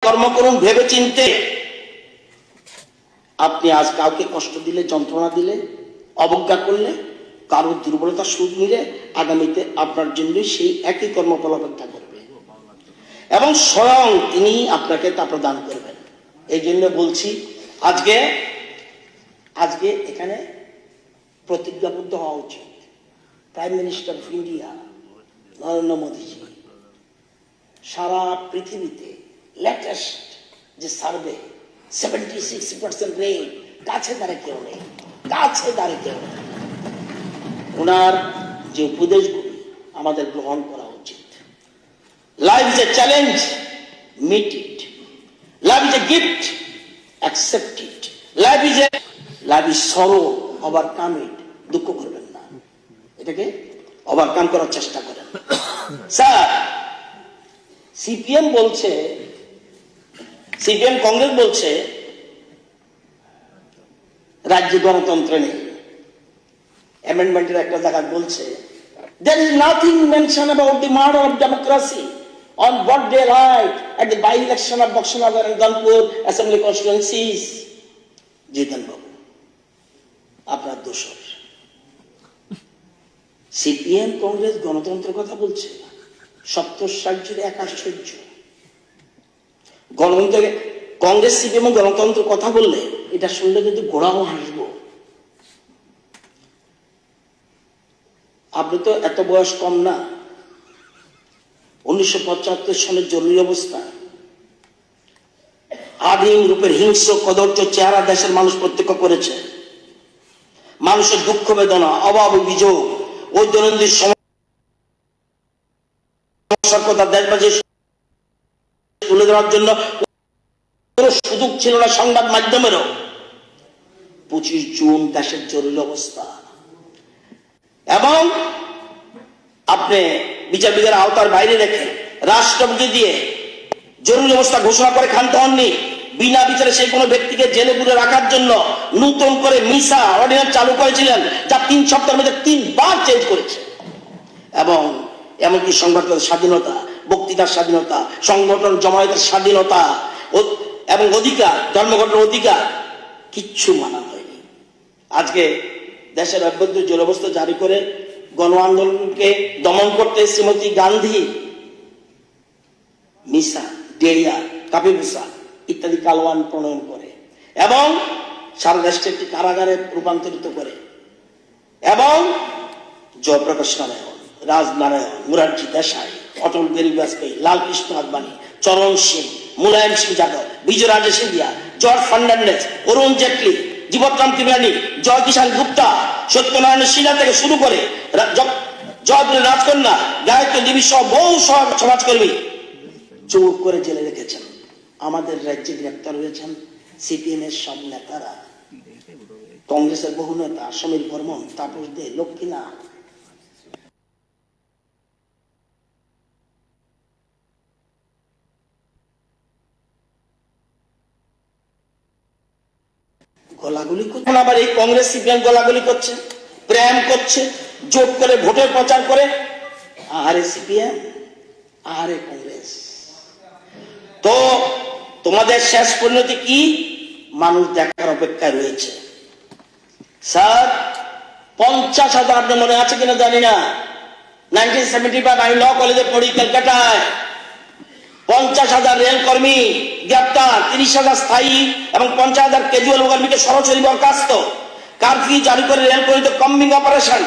কর্ম করুন ভেবে চিনতে। আপনি আজ কাউকে কষ্ট দিলে, যন্ত্রণা দিলে, অবজ্ঞা করলে, কারোর দুর্বলতা সুযোগ নিলে আগামীতে আপনার জন্য সেই একই কর্মফল অপেক্ষা করবে এবং স্বয়ং তিনি আপনাকে তা প্রদান করবেন। এই জন্য বলছি আজকে এখানে প্রতিজ্ঞাবদ্ধ হওয়া উচিত। Prime minister of India Narendra Modiji সারা পৃথিবীতে লেটেস্ট যে সার্ভে 76% রেট, কাছে দাঁড়ে কেউ নেই, ওনার যে উপদেশগুলি আমাদের গ্রহণ করা উচিত। Life is a challenge, meet it. Life is a gift, accept it. Life is sorrow, overcome it. দুঃখ করবেন না, এটাকে ওভারকাম করার চেষ্টা করেন। স্যার, সিপিএম কংগ্রেস বলছে রাজ্যে গণতন্ত্র নেই। অ্যামেন্ডমেন্টের একটা জায়গা বলছে there is nothing mentioned about the murder of democracy on what day right at the by-election of Bakshinagar and Kanpur assembly constituencies. জিতেন বাবু, আপনার দোষর। সিপিএম কংগ্রেস গণতন্ত্রের কথা বলছে, 70 এক আশ্চর্য। গণতন্ত্র, কংগ্রেস সিপিএম গণতন্ত্র কথা বললে এটা শুনলে কিন্তু গোড়াও হাসবো। আপনি তো এত বয়স কম না। 1975 সালের জরুরি অবস্থা, আদিম রূপের হিংস্র কদর্য চেহারা দেশের মানুষ প্রত্যক্ষ করেছে। মানুষের দুঃখ বেদনা, অভাব, অভিযোগ, ওই দৈনন্দিন সমস্যার কথা দেশবাসী তুলে দেওয়ার জন্য কোনো সুযোগ ছিল না সংবাদ মাধ্যমেরও। 25 জুন দেশের জরুরি অবস্থা এবং আপনি বিচার বিভাগের আওতার বাইরে রেখে রাষ্ট্রপতি দিয়ে জরুরি অবস্থা ঘোষণা করে ক্ষান্ত হননি। বিনা বিচারে সেই কোনো ব্যক্তিকে জেলে পুরে রাখার জন্য নতুন করে মিসা অর্ডিন্যান্স চালু করেছিলেন, যা 3 সপ্তাহের মধ্যে 3 বার চেঞ্জ করেছে। এবং এমনকি সংবাদের স্বাধীনতা, বক্তৃতার স্বাধীনতা, সংগঠন জমায়েতের স্বাধীনতা এবং অধিকার, ধর্মঘটের অধিকার কিচ্ছু মানা হয়নি। আজকে দেশের অভ্যন্তরীণ জরুরি জারি করে গণ আন্দোলনকে দমন করতে শ্রীমতী গান্ধী মিসা, ডেরিয়া, কাপিবুসা ইত্যাদি কালওয়ান প্রণয়ন করে এবং সারা দেশকে একটি কারাগারে রূপান্তরিত করে এবং জয়প্রকাশ নারায়ণ, রাজনারায়ণ, মুরারজি দেশাই, অটল বিহারী বাজপেয়ী, লালকৃষ্ণ আদবানি, চরণ সিং, মুলায়ম সিং যাদব, বিজয় রাজে সিন্ধিয়া, জর্জ ফার্নান্ডেজ, অরুণ জেটলি, জীবনরাম তিওয়ারি, জয় কিষাণ গুপ্তা, সত্যনারায়ণ সিনহা থেকে শুরু করে জয়পুরের রাজকন্যা, গায়ত্রী দেবী সহ বহু সমাজকর্মী চুপ করে জেলে রেখেছেন। আমাদের রাজ্যে গ্রেপ্তার হয়েছেন সিপিএম এর সব নেতারা, কংগ্রেসের বহু নেতা, সমীর বর্মন, তাপস দে, লক্ষ্মীনাথ। গোলাগুলি করছে, আবার এই কংগ্রেস সিপিএম গোলাগুলি করছে, প্রেম করছে, জোট করে ভোটের প্রচার করে। আরে সিপিএম, আরে কংগ্রেস, তো তোমাদের শেষ পরিণতি কি মানুষ দেখার অপেক্ষায় রয়েছে। স্যার, 50,000, আপনার মনে আছে কিনা জানি না, 1975 আমি ল কলেজে পড়ি কলকাতায়, 50,000 রেল কর্মী গ্রেপ্তার, 30,000 স্থায়ী এবং 50,000 ক্যাজুয়াল কর্মীকে সরাসরি বরখাস্ত। কারফিউ জারি করে রেল কর্মীদের কম্বিং অপারেশন,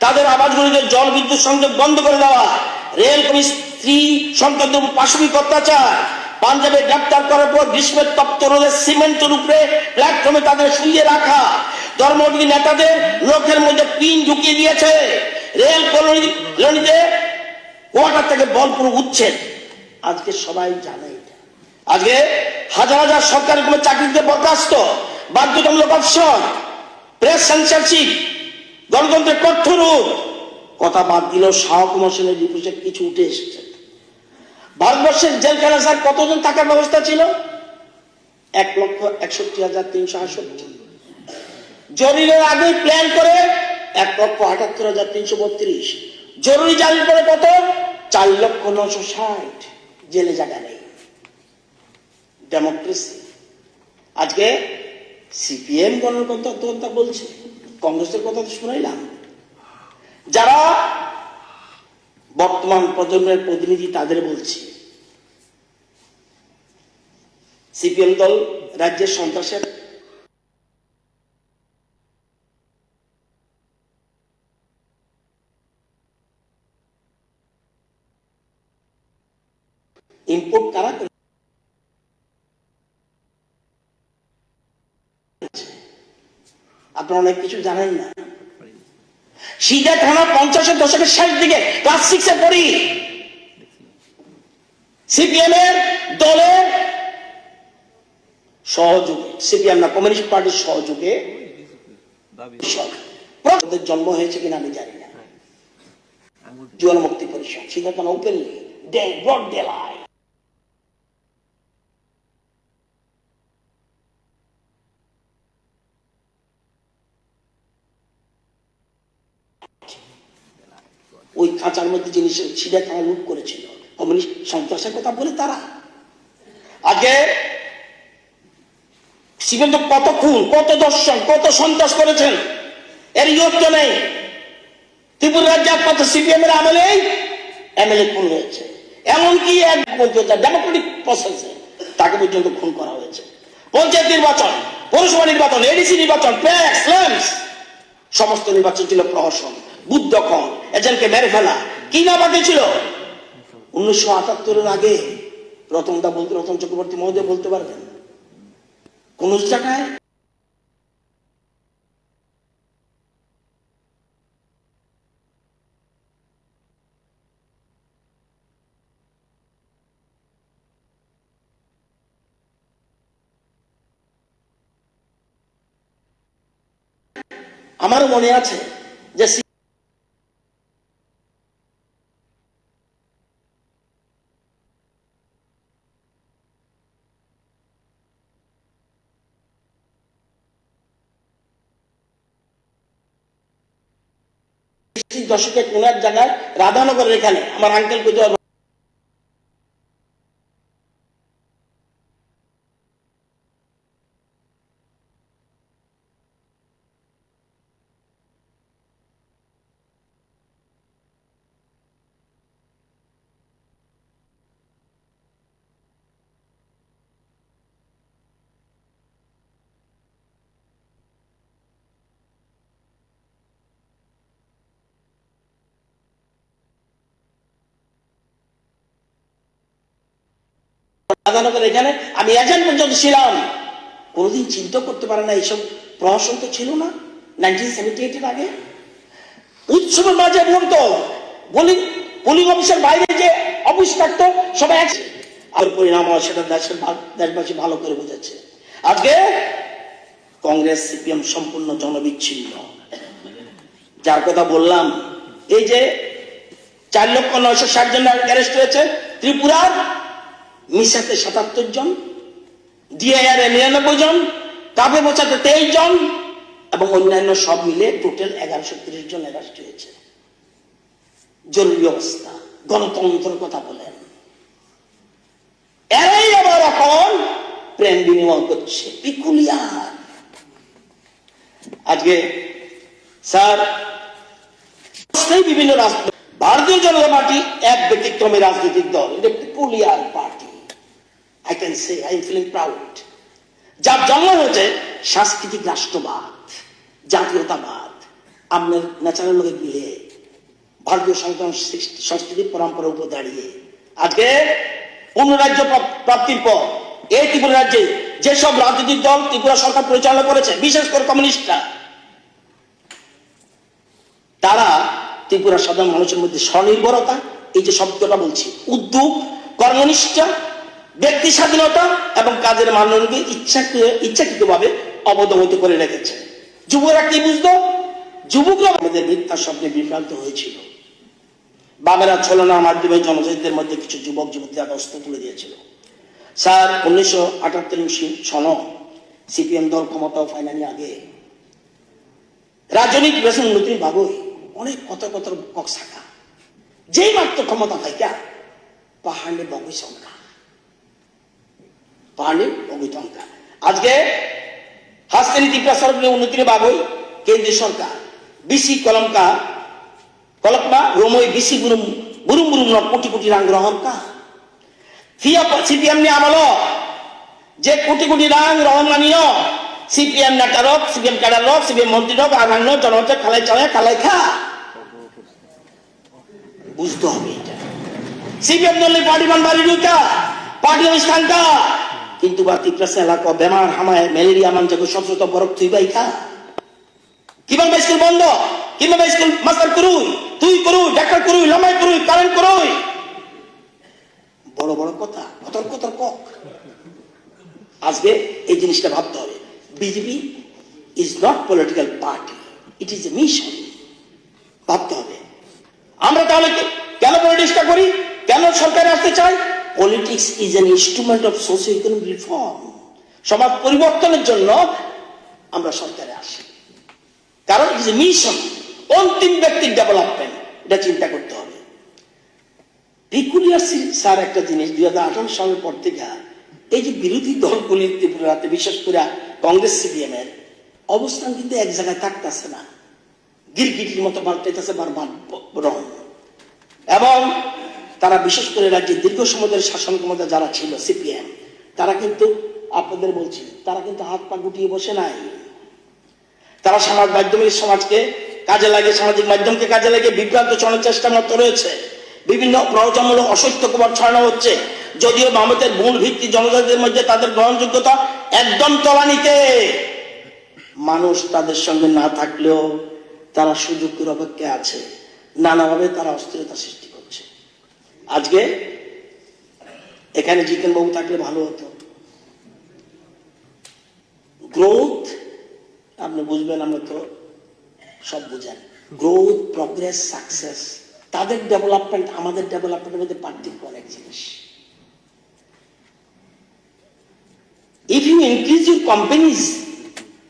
তাদের আবাসগুলিতে জল বিদ্যুৎ সংযোগ বন্ধ করে দেওয়া, রেল কর্মী স্ত্রী সন্তানদের উপর পাশবিক অত্যাচার। পাঞ্জাবে গ্রেপ্তার করার পর গ্রীষ্মের তপ্ত রোদে সিমেন্টের উপরে প্ল্যাটফর্মে তাদের শুইয়ে রাখা, ধর্মবিরোধী নেতাদের লোকের মধ্যে পিন ঢুকিয়ে দিয়েছে, রেল কলোনিতে কোয়ার্টার থেকে বলপুর উচ্ছেদ। আজকে সবাই জানে এটা। আজকে হাজার হাজার সরকারি কোনো চাকরিতে বরখাস্ত, বাধ্যতামূলক অপশন, প্রেস সেন্সরশিপ, গণতন্ত্রের কঠোর রূপ। কথা বাদ দিলেও শাহ কুমার সেনের রিপোর্টে কিছু উঠে এসেছে। ভারতবর্ষের জেলখানা স্যার কতজন থাকার ব্যবস্থা ছিল? 1,61,368। জরুরির আগে প্ল্যান করে 1,78,332। জরুরি জারির পরে কত? 4,960,000। জেলে জায়গা নেই। ডেমোক্রেসি। আজকে সিপিএম গণতন্ত্র বলছে, কংগ্রেসের কথা তো শুনাইলাম। যারা বর্তমান প্রজন্মের প্রতিনিধি তাদের বলছি, সিপিএম দল রাজ্যের সন্ত্রাসের ইম্পোর্ট কারা করে? আপনারা অনেক কিছু জানেন না। সিধা থানা 50-এর দশকের শেষ দিকে ক্লাস 6-এ পড়ি, সিপিএম এর দলের সহযোগে, সিপিএম না কমিউনিস্ট পার্টির সহযোগে জন্ম হয়েছে কিনা আমি জানি না। জুয়ান মুক্তি পরিষদ সিধা থানা ওপেনলি ব্রড ডে লাইট। ওই খাঁচার মধ্যে জিনিস ছিঁড়ে তারা লুট করেছিল, কমিউনিস্ট সন্ত্রাসের কথা বলে তারা। আগে সিপিএম কত খুন, কত দর্শন, কত সন্ত্রাস করেছেন, এর ইয়ত্ত নেই। ত্রিপুরা রাজ্যে একমাত্র সিপিএম এর আমলেই এমএলএ খুন হয়েছে, এমনকি এক ডেমোক্রেটিক প্রসেসে তাকে পর্যন্ত খুন করা হয়েছে। পঞ্চায়েত নির্বাচন, পৌরসভা নির্বাচন, এডিসি নির্বাচন, প্যাক্স, স্ল্যামস, সমস্ত নির্বাচন ছিল প্রহসন, বুদ্ধক্ষণ, এজেন্টকে মেরে ফেলা। কি না বাকি ছিল? 1978-এর আগে রতন চক্রবর্তী মহোদয় বলতে পারবেন কোন জায়গায় আমার মনে আছে যে দশকে কোন এক জায়গায় রাধানগরের এখানে আমার আঙ্কেল কইতে রাধানগরের এখানে আমি এজেন্ট পর্যন্ত ছিলাম, কোনোদিন চিন্তা করতে পারে না এইসব প্রহসন তো ছিল না 1978-এর আগে। উৎসবের মাঝে বলতো পোলিং অফিসের বাইরে যে অফিস থাকতো সবাই আর পরিণাম হয় সেটা দেশবাসী ভালো করে বুঝেছে। আজকে কংগ্রেস সিপিএম সম্পূর্ণ জনবিচ্ছিন্ন। যার কথা বললাম, এই যে 4,960,000 জন অ্যারেস্ট হয়েছে, ত্রিপুরার মিসাতে 77 জন, ডিআইআর 99 জন, কাপে বোঝাতে 23 জন এবং অন্যান্য সব মিলে টোটাল 1130 জন অ্যারেস্ট হয়েছে। জরুরি অবস্থা, গণতন্ত্রের কথা বলেন, এরাই আবার এখন প্রেম বিনিময় করছে, পিকুলিয়ার। আজকে স্যার বিভিন্ন রাজনীতি, ভারতীয় জনতা পার্টি এক ব্যতিক্রমী রাজনৈতিক দল, এটা peculiar party. I can say I am feeling proud. যার জন্ম হয়েছে সাংস্কৃতিক রাষ্ট্রবাদ, জাতীয়তাবাদ, আমাদের ন্যাচারাল লোকে মিলে ভারতীয় সংস্কৃতির পরম্পরার উপর দাঁড়িয়ে আজকে পূর্ণ রাজ্য প্রাপ্তির পর এই ত্রিপুরা রাজ্যে যেসব রাজনৈতিক দল ত্রিপুরা সরকার পরিচালনা করেছে, বিশেষ করে কমিউনিস্টরা, তারা ত্রিপুরা সাধারণ মানুষের মধ্যে স্বনির্ভরতা, এই যে শব্দটা বলছি, উদ্যোগ, কর্মনিষ্ঠা, ব্যক্তি স্বাধীনতা এবং কাজের মানকে ইচ্ছাকৃতভাবে অবদমিত করে রেখেছে। যুবকরা কি বুঝতো? যুবকরা আমাদের মিথ্যার স্বপ্নে বিভ্রান্ত হয়েছিল। বামেরা ছলনার মাধ্যমে জনজাতিদের মধ্যে কিছু যুবক যুবতীরা অস্ত্র তুলে দিয়েছিল। স্যার 1978 সনে সিপিএম দল ক্ষমতা ফাইনালি আগে রাজনৈতিক বেশি উন্নতি ভাবই অনেক কত কক শাখা যেই মাত্র ক্ষমতা পাইকা পাহাড়ে বগি সংখ্যা पानी অঙ্কা আজকে হাসতে নীতি প্রসার উন্নতির বাগই কেন্দ্রীয় সরকার বিসি কলকমা রোমই বিসি বুরুম বুরুম বুরুম ন কোটি কোটি রাং রহম কা ফিয়া সিপিএম নি আমলো যে কোটি কোটি রাং রহম মানিও সিপিএম নেতারক সিপিএম ক্যাডারক সিপিএম মন্ত্রীরক আগান্ন জনতা খালাই চালায় খালাই খা বুঝতে হবে এটা সিপিএম দলের পার্টি বানবাড়ি ঢুকা পার্টি অনুষ্ঠান কা কিন্তু বা তিপ্রাস এলাকা বেমার হামায় ম্যালেরিয়া মান যাবে সচেতন বরফ তুই বাই খা কিভাবে স্কুল বন্ধ কিভাবে স্কুল মাস্টার করুই তুই করুই ডাক্তার করুই লামাই করুই কারেন্ট করুই বড় বড় কথা কতর কক আজকে এই জিনিসটা ভাবতে হবে BJP is not political party it is a mission ভাবতে হবে আমরা তাহলে কেন পলিটিক্সটা করি কেন সরকারে আসতে চাই politics is an instrument of socio economic reform সমাজ পরিবর্তনের জন্য আমরা সরকারে আসি কারণ ইট ইজ এ মিশন অন্তিম ব্যক্তির ডেভেলপমেন্ট এটা চিন্তা করতে হবে পিকুলিয়ার স্যার একটা জিনিস 2018 সালের পর থেকে এই যে বিরোধী দলগুলি ত্রিপুরাতে বিশেষ করে কংগ্রেস সিপিএম এর অবস্থান কিন্তু এক জায়গায় থাকতেছে না গিরগিটির মতো পাল্টাইতেছে বারবার রং এবং তারা বিশেষ করে রাজ্যের দীর্ঘ সময় ধরে শাসন ক্ষমতা যারা ছিল সিপিএম তারা কিন্তু আপনাদের বলছি তারা কিন্তু হাত পা গুটিয়ে বসে নাই তারা সমাজ মাধ্যমিক সমাজকে কাজে লাগে সামাজিক মাধ্যমকে কাজে লাগে বিভ্রান্ত ছড়ানোর চেষ্টা মতো রয়েছে বিভিন্ন প্ররোচনামূলক অসত্য খবর ছড়ানো হচ্ছে যদিও মামতের মূল ভিত্তি জনজাতিদের মধ্যে তাদের গ্রহণযোগ্যতা একদম তলানিতে মানুষ তাদের সঙ্গে না থাকলেও তারা সুযোগের অপেক্ষায় আছে নানাভাবে তারা অস্থিরতা সৃষ্টি করছে আজকে এখানে জিতেন বাবু থাকলে ভালো হতো গ্রোথ আপনি বুঝবেন আমরা তো সব বুঝেন গ্রোথ প্রগ্রেস সাকসেস তাদের ডেভেলপমেন্ট আমাদের ডেভেলপমেন্টের মধ্যে পার্থক্য অনেক জিনিস if you increase your company's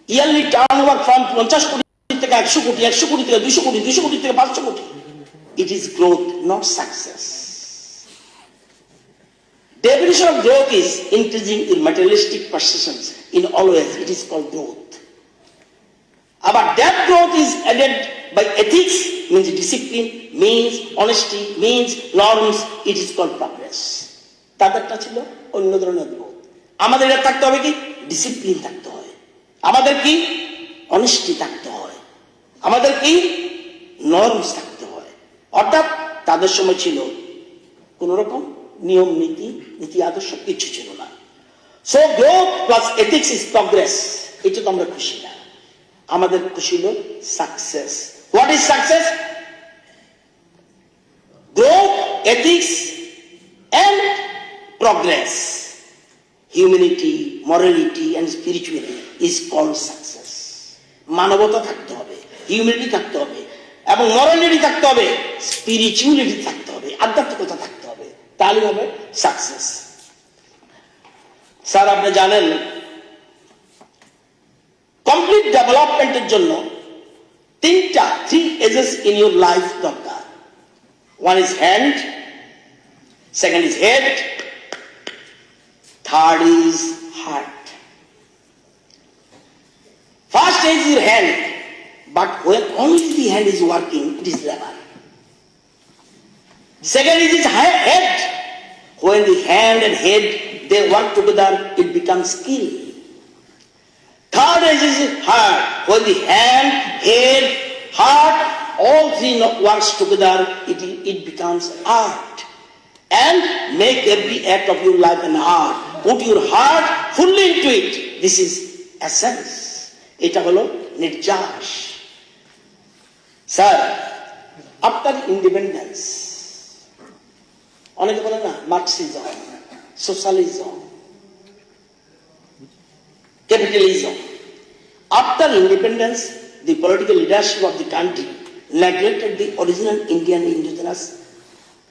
yearly turnover from 50 কোটি থেকে 100 কোটি 100 কোটি থেকে 200 কোটি 200 কোটি থেকে 500 কোটি it is growth not success definition of growth is increasing your materialistic possessions in all ways it is called growth but that growth is added by ethics means discipline means honesty means norms it is called progress তাদেরটা ছিল অন্য ধরনের growth আমাদের এটা থাকতে হবে কি discipline থাকতে হয় আমাদের কি অনেস্টি থাকতে হয় আমাদের কি নরমস থাকতে হয় অর্থাৎ তাদের সময় ছিল কোন রকম নিয়ম নীতি আদর্শ কিছু ছিল না so growth plus ethics is progress এটা তো আমরা খুশি না আমাদের খুশি হলো success what is success growth ethics and progress humanity morality and spirituality is called success মানবতা থাকতে হবে হিউম্যানিটি থাকতে হবে এবং মরালিটি থাকতে হবে স্পিরিচুয়ালিটি থাকতে হবে আধ্যাত্মিকতা থাকতে হবে তাহলে হবে সাকসেস স্যার আপনি জানেন কমপ্লিট ডেভেলপমেন্টের জন্য three ages in your life দরকার one is hand second is head third is heart first is your hand but when only the hand is working it is labor second is its head when the hand and head they work together it becomes skill third is its heart when the hand head heart all three works together it becomes art and make every act of your life an art put your heart fully into it this is essence এটা হলো নির্যাস sir after independence অনেকে বলে না Marxism socialism capitalism after independence the political leadership of the country neglected the original Indian indigenous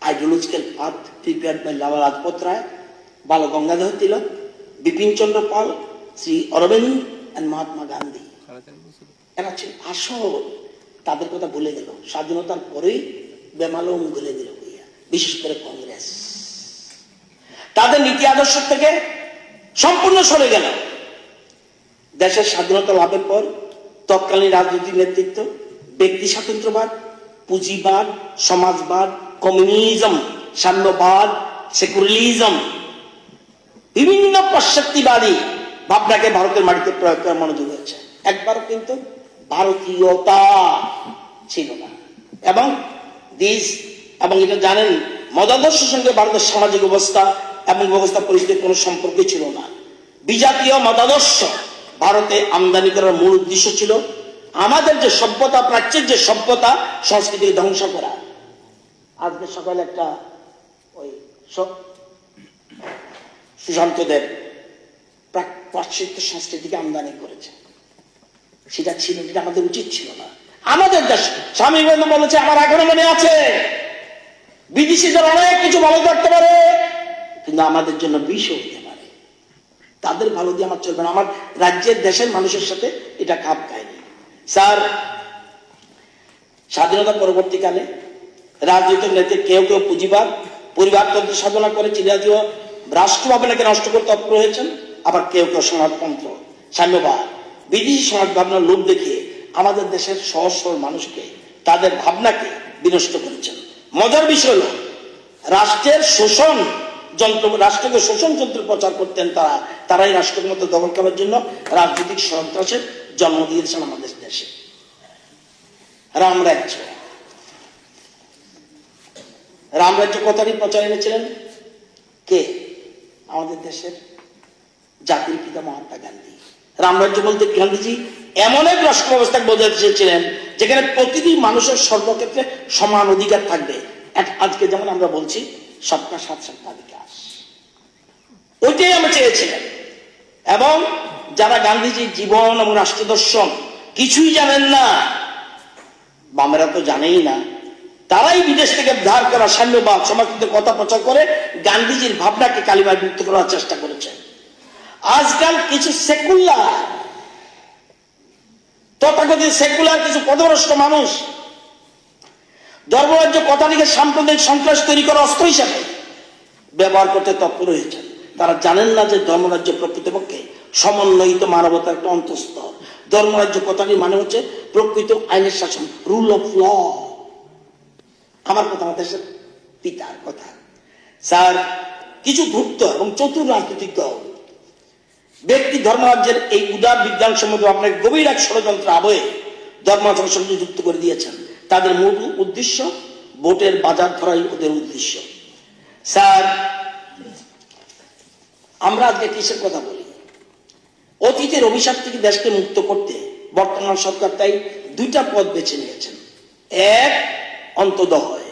ideological path prepared by Lala Rajpat Rai, Bal Gangadhar Tilak, Bipin Chandra Pal, Sri Aurobindo and Mahatma Gandhi. এরা ছিল আসল তাদের কথা ভুলে গেল স্বাধীনতার পরেই বেমালুম ভুলে দিল বিশেষ করে কংগ্রেস তাদের নীতি আদর্শ থেকে সম্পূর্ণ সরে গেল। দেশের স্বাধীনতা লাভের পর তৎকালীন রাজনৈতিক নেতৃত্ব ব্যক্তি স্বাতন্ত্র্যবাদ, পুঁজিবাদ, সমাজবাদ, কমিউনিজম, সাম্যবাদ, সেকুলারিজম, বিভিন্ন পাশ্চাত্যবাদী ভাবনাকে ভারতের মাটিতে প্রয়োগ করার মনোযোগ হয়েছে। একবারও কিন্তু ভারতীয়তা ছিল না। এবং এটা জানেন, মতাদর্শের সঙ্গে ভারতের সামাজিক অবস্থা এবং ব্যবস্থা পরিস্থিতির কোনো সম্পর্কই ছিল না। বিজাতীয় মতাদর্শ ভারতে আমদানি করার মূল উদ্দেশ্য ছিল আমাদের যে সভ্যতা, প্রাচ্যের যে সভ্যতা সংস্কৃতিকে ধ্বংস করা। আজকে সকালে একটা ওই সুশান্ত দেব পাশ্চাত্য সংস্কৃতিকে আমদানি করেছে, সেটা আমাদের উচিত ছিল না। আমাদের দেশ, স্বামী বিবেকানন্দ বলেছে, আমার এখনো মনে আছে, বিদেশিদের অনেক কিছু ভালো করতে পারে কিন্তু আমাদের জন্য বিষ হতে পারে। তাদের ভালো দিয়ে আমার চলবে না। আমার রাজ্যের, দেশের মানুষের সাথে এটা খাপ খায়নি। স্যার, স্বাধীনতা পরবর্তীকালে রাজনৈতিক নেতা কেউ কেউ পুঁজিবাদ, পরিবারতন্ত্র সাধনা করে চিরাজীয় রাষ্ট্র ভাবনাকে নষ্ট করতে তৎপর হয়েছেন। আবার কেউ কেউ সমাজতন্ত্র, সাম্যবাদ, বিদেশি সমাজ ভাবনার লোভ দেখিয়ে আমাদের দেশের সহজ সরল মানুষকে, তাদের ভাবনাকে বিনষ্ট করেছেন। মজার বিষয় হল, রাষ্ট্রের শোষণ যন্ত্র, রাষ্ট্রকে শোষণ যন্ত্র প্রচার করতেন তারাই রাষ্ট্রের মধ্যে দখল করার জন্য রাজনৈতিক সন্ত্রাসের জন্ম দিয়েছেন আমাদের দেশে। রামরাজ্য কথাটি প্রচার এনেছিলেন কে? আমাদের দেশের জাতির পিতা মহাত্মা গান্ধী। রামরাজ্য বলতে গান্ধীজি এমন এক রাষ্ট্র ব্যবস্থা বোঝাতে চেয়েছিলেন যেখানে প্রতিটি মানুষের সর্বক্ষেত্রে সমান অধিকার থাকবে। আজকে যেমন আমরা বলছি সবকা সাথ সবকা বিকাশ, ওইটাই আমরা চেয়েছিলেন। এবং যারা গান্ধীজির জীবন এবং রাষ্ট্র দর্শন কিছুই জানেন না, বামেরা তো জানেই না, তারাই বিদেশ থেকে ধার করা সাম্যবাদ, সমাজতন্ত্রের কথা প্রচার করে গান্ধীজির ভাবনাকে কালিমায় বিলুপ্ত করার চেষ্টা করেছে। আজকাল কিছু সেকুলার, তথাকথিত সেকুলার কিছু পদভ্রষ্ট মানুষ ধর্মরাজ্য কথাটিকে সাম্প্রদায়িক সন্ত্রাস তৈরি করা অস্ত্র হিসাবে ব্যবহার করতে তৎপর হয়েছেন। তারা জানেন না যে ধর্মরাজ্য প্রকৃতপক্ষে সমন্বয়িত মানবতার একটা অন্তঃস্তর। ধর্মরাজ্য কথাটি মানে হচ্ছে প্রকৃত আইনের শাসন, রুল অফ ল। আমার কথা, আমাদের দেশের পিতার কথা। স্যার, কিছু ধূর্ত এবং চতুর রাজনৈতিক দল ব্যক্তি ধর্মরাজ্যের এই উদার বিজ্ঞান সম্বন্ধে আপনাকে গভীর এক ষড়যন্ত্র আবহে ধর্মাচরণের সঙ্গে যুক্ত করে দিয়েছেন। তাদের মূল উদ্দেশ্য ভোটের বাজার ধরাই ওদের উদ্দেশ্য। স্যার, আমরা আজকে কিসের কথা বলি? অতীতের অভিশাপ থেকে দেশকে মুক্ত করতে বর্তমান সরকার তাই দুইটা পথ বেছে নিয়েছেন। এক, অন্তোদয়,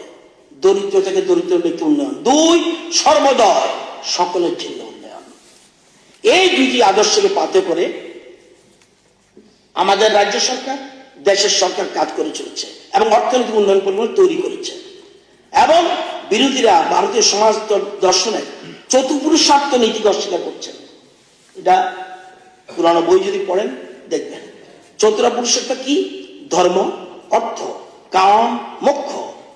দরিদ্র থেকে দরিদ্র ব্যক্তি উন্নয়ন। দুই, সর্বদয়, সকলের জন্য উন্নয়ন। এই দুইটি আদর্শকে পাতে করে আমাদের রাজ্য সরকার, দেশের সরকার কাজ করে চলেছে এবং অর্থনৈতিক উন্নয়ন পরিমাণ তৈরি করেছে। এবং বিরোধীরা ভারতীয় সমাজ দর্শনের চতুর্পুরুষার্থ নীতিকে অস্বীকার করছেন। এটা পুরানো বই যদি পড়েন দেখবেন। চতুরা পুরুষার্থ কি? ধর্ম, অর্থ, কাম, মোক্ষ।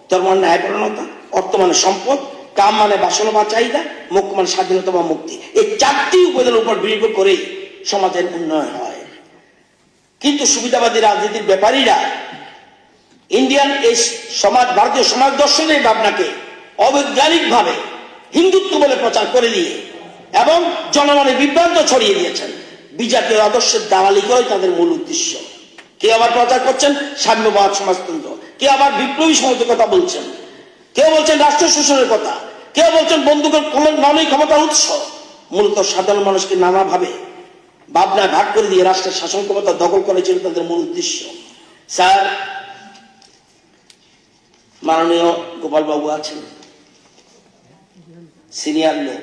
ধর্ম মানে ন্যায়পরায়ণতা, অর্থ মানে সম্পদ, কাম মানে বাসনা বা চাহিদা, মোক্ষ মানে স্বাধীনতা বা মুক্তি। এই চারটি উপাদানের উপর ভিত্তি করে সমাজের উন্নয়ন হয়। কিন্তু সুবিধাবাদী রাজনীতির ব্যাপারীরা ইন্ডিয়ান এই সমাজ, ভারতীয় সমাজ দর্শনের ভাবনাকে অবৈজ্ঞানিক ভাবে হিন্দুত্ব বলে প্রচার করে দিয়ে এবং জনমনে বিভ্রান্ত ছড়িয়ে দিয়েছেন। বিজাতীয় আদর্শের দালালি করে তাদের মূল উদ্দেশ্য। কে আবার প্রচার করছেন সাম্যবাদ, সমাজতন্ত্র, কে আবার বিপ্লবী সমাজের কথা বলছেন, কেউ বলছেন রাষ্ট্র শোষণের কথা, কেউ বলছেন বন্দুকের মানবিক ক্ষমতার উৎস। মূলত সাধারণ মানুষকে নানাভাবে ভাবনায় ভাগ করে দিয়ে রাষ্ট্রের শাসন ক্ষমতা দখল করেছিল তাদের মূল উদ্দেশ্য। স্যার, মাননীয় গোপাল বাবু আছেন, সিনিয়র লোক।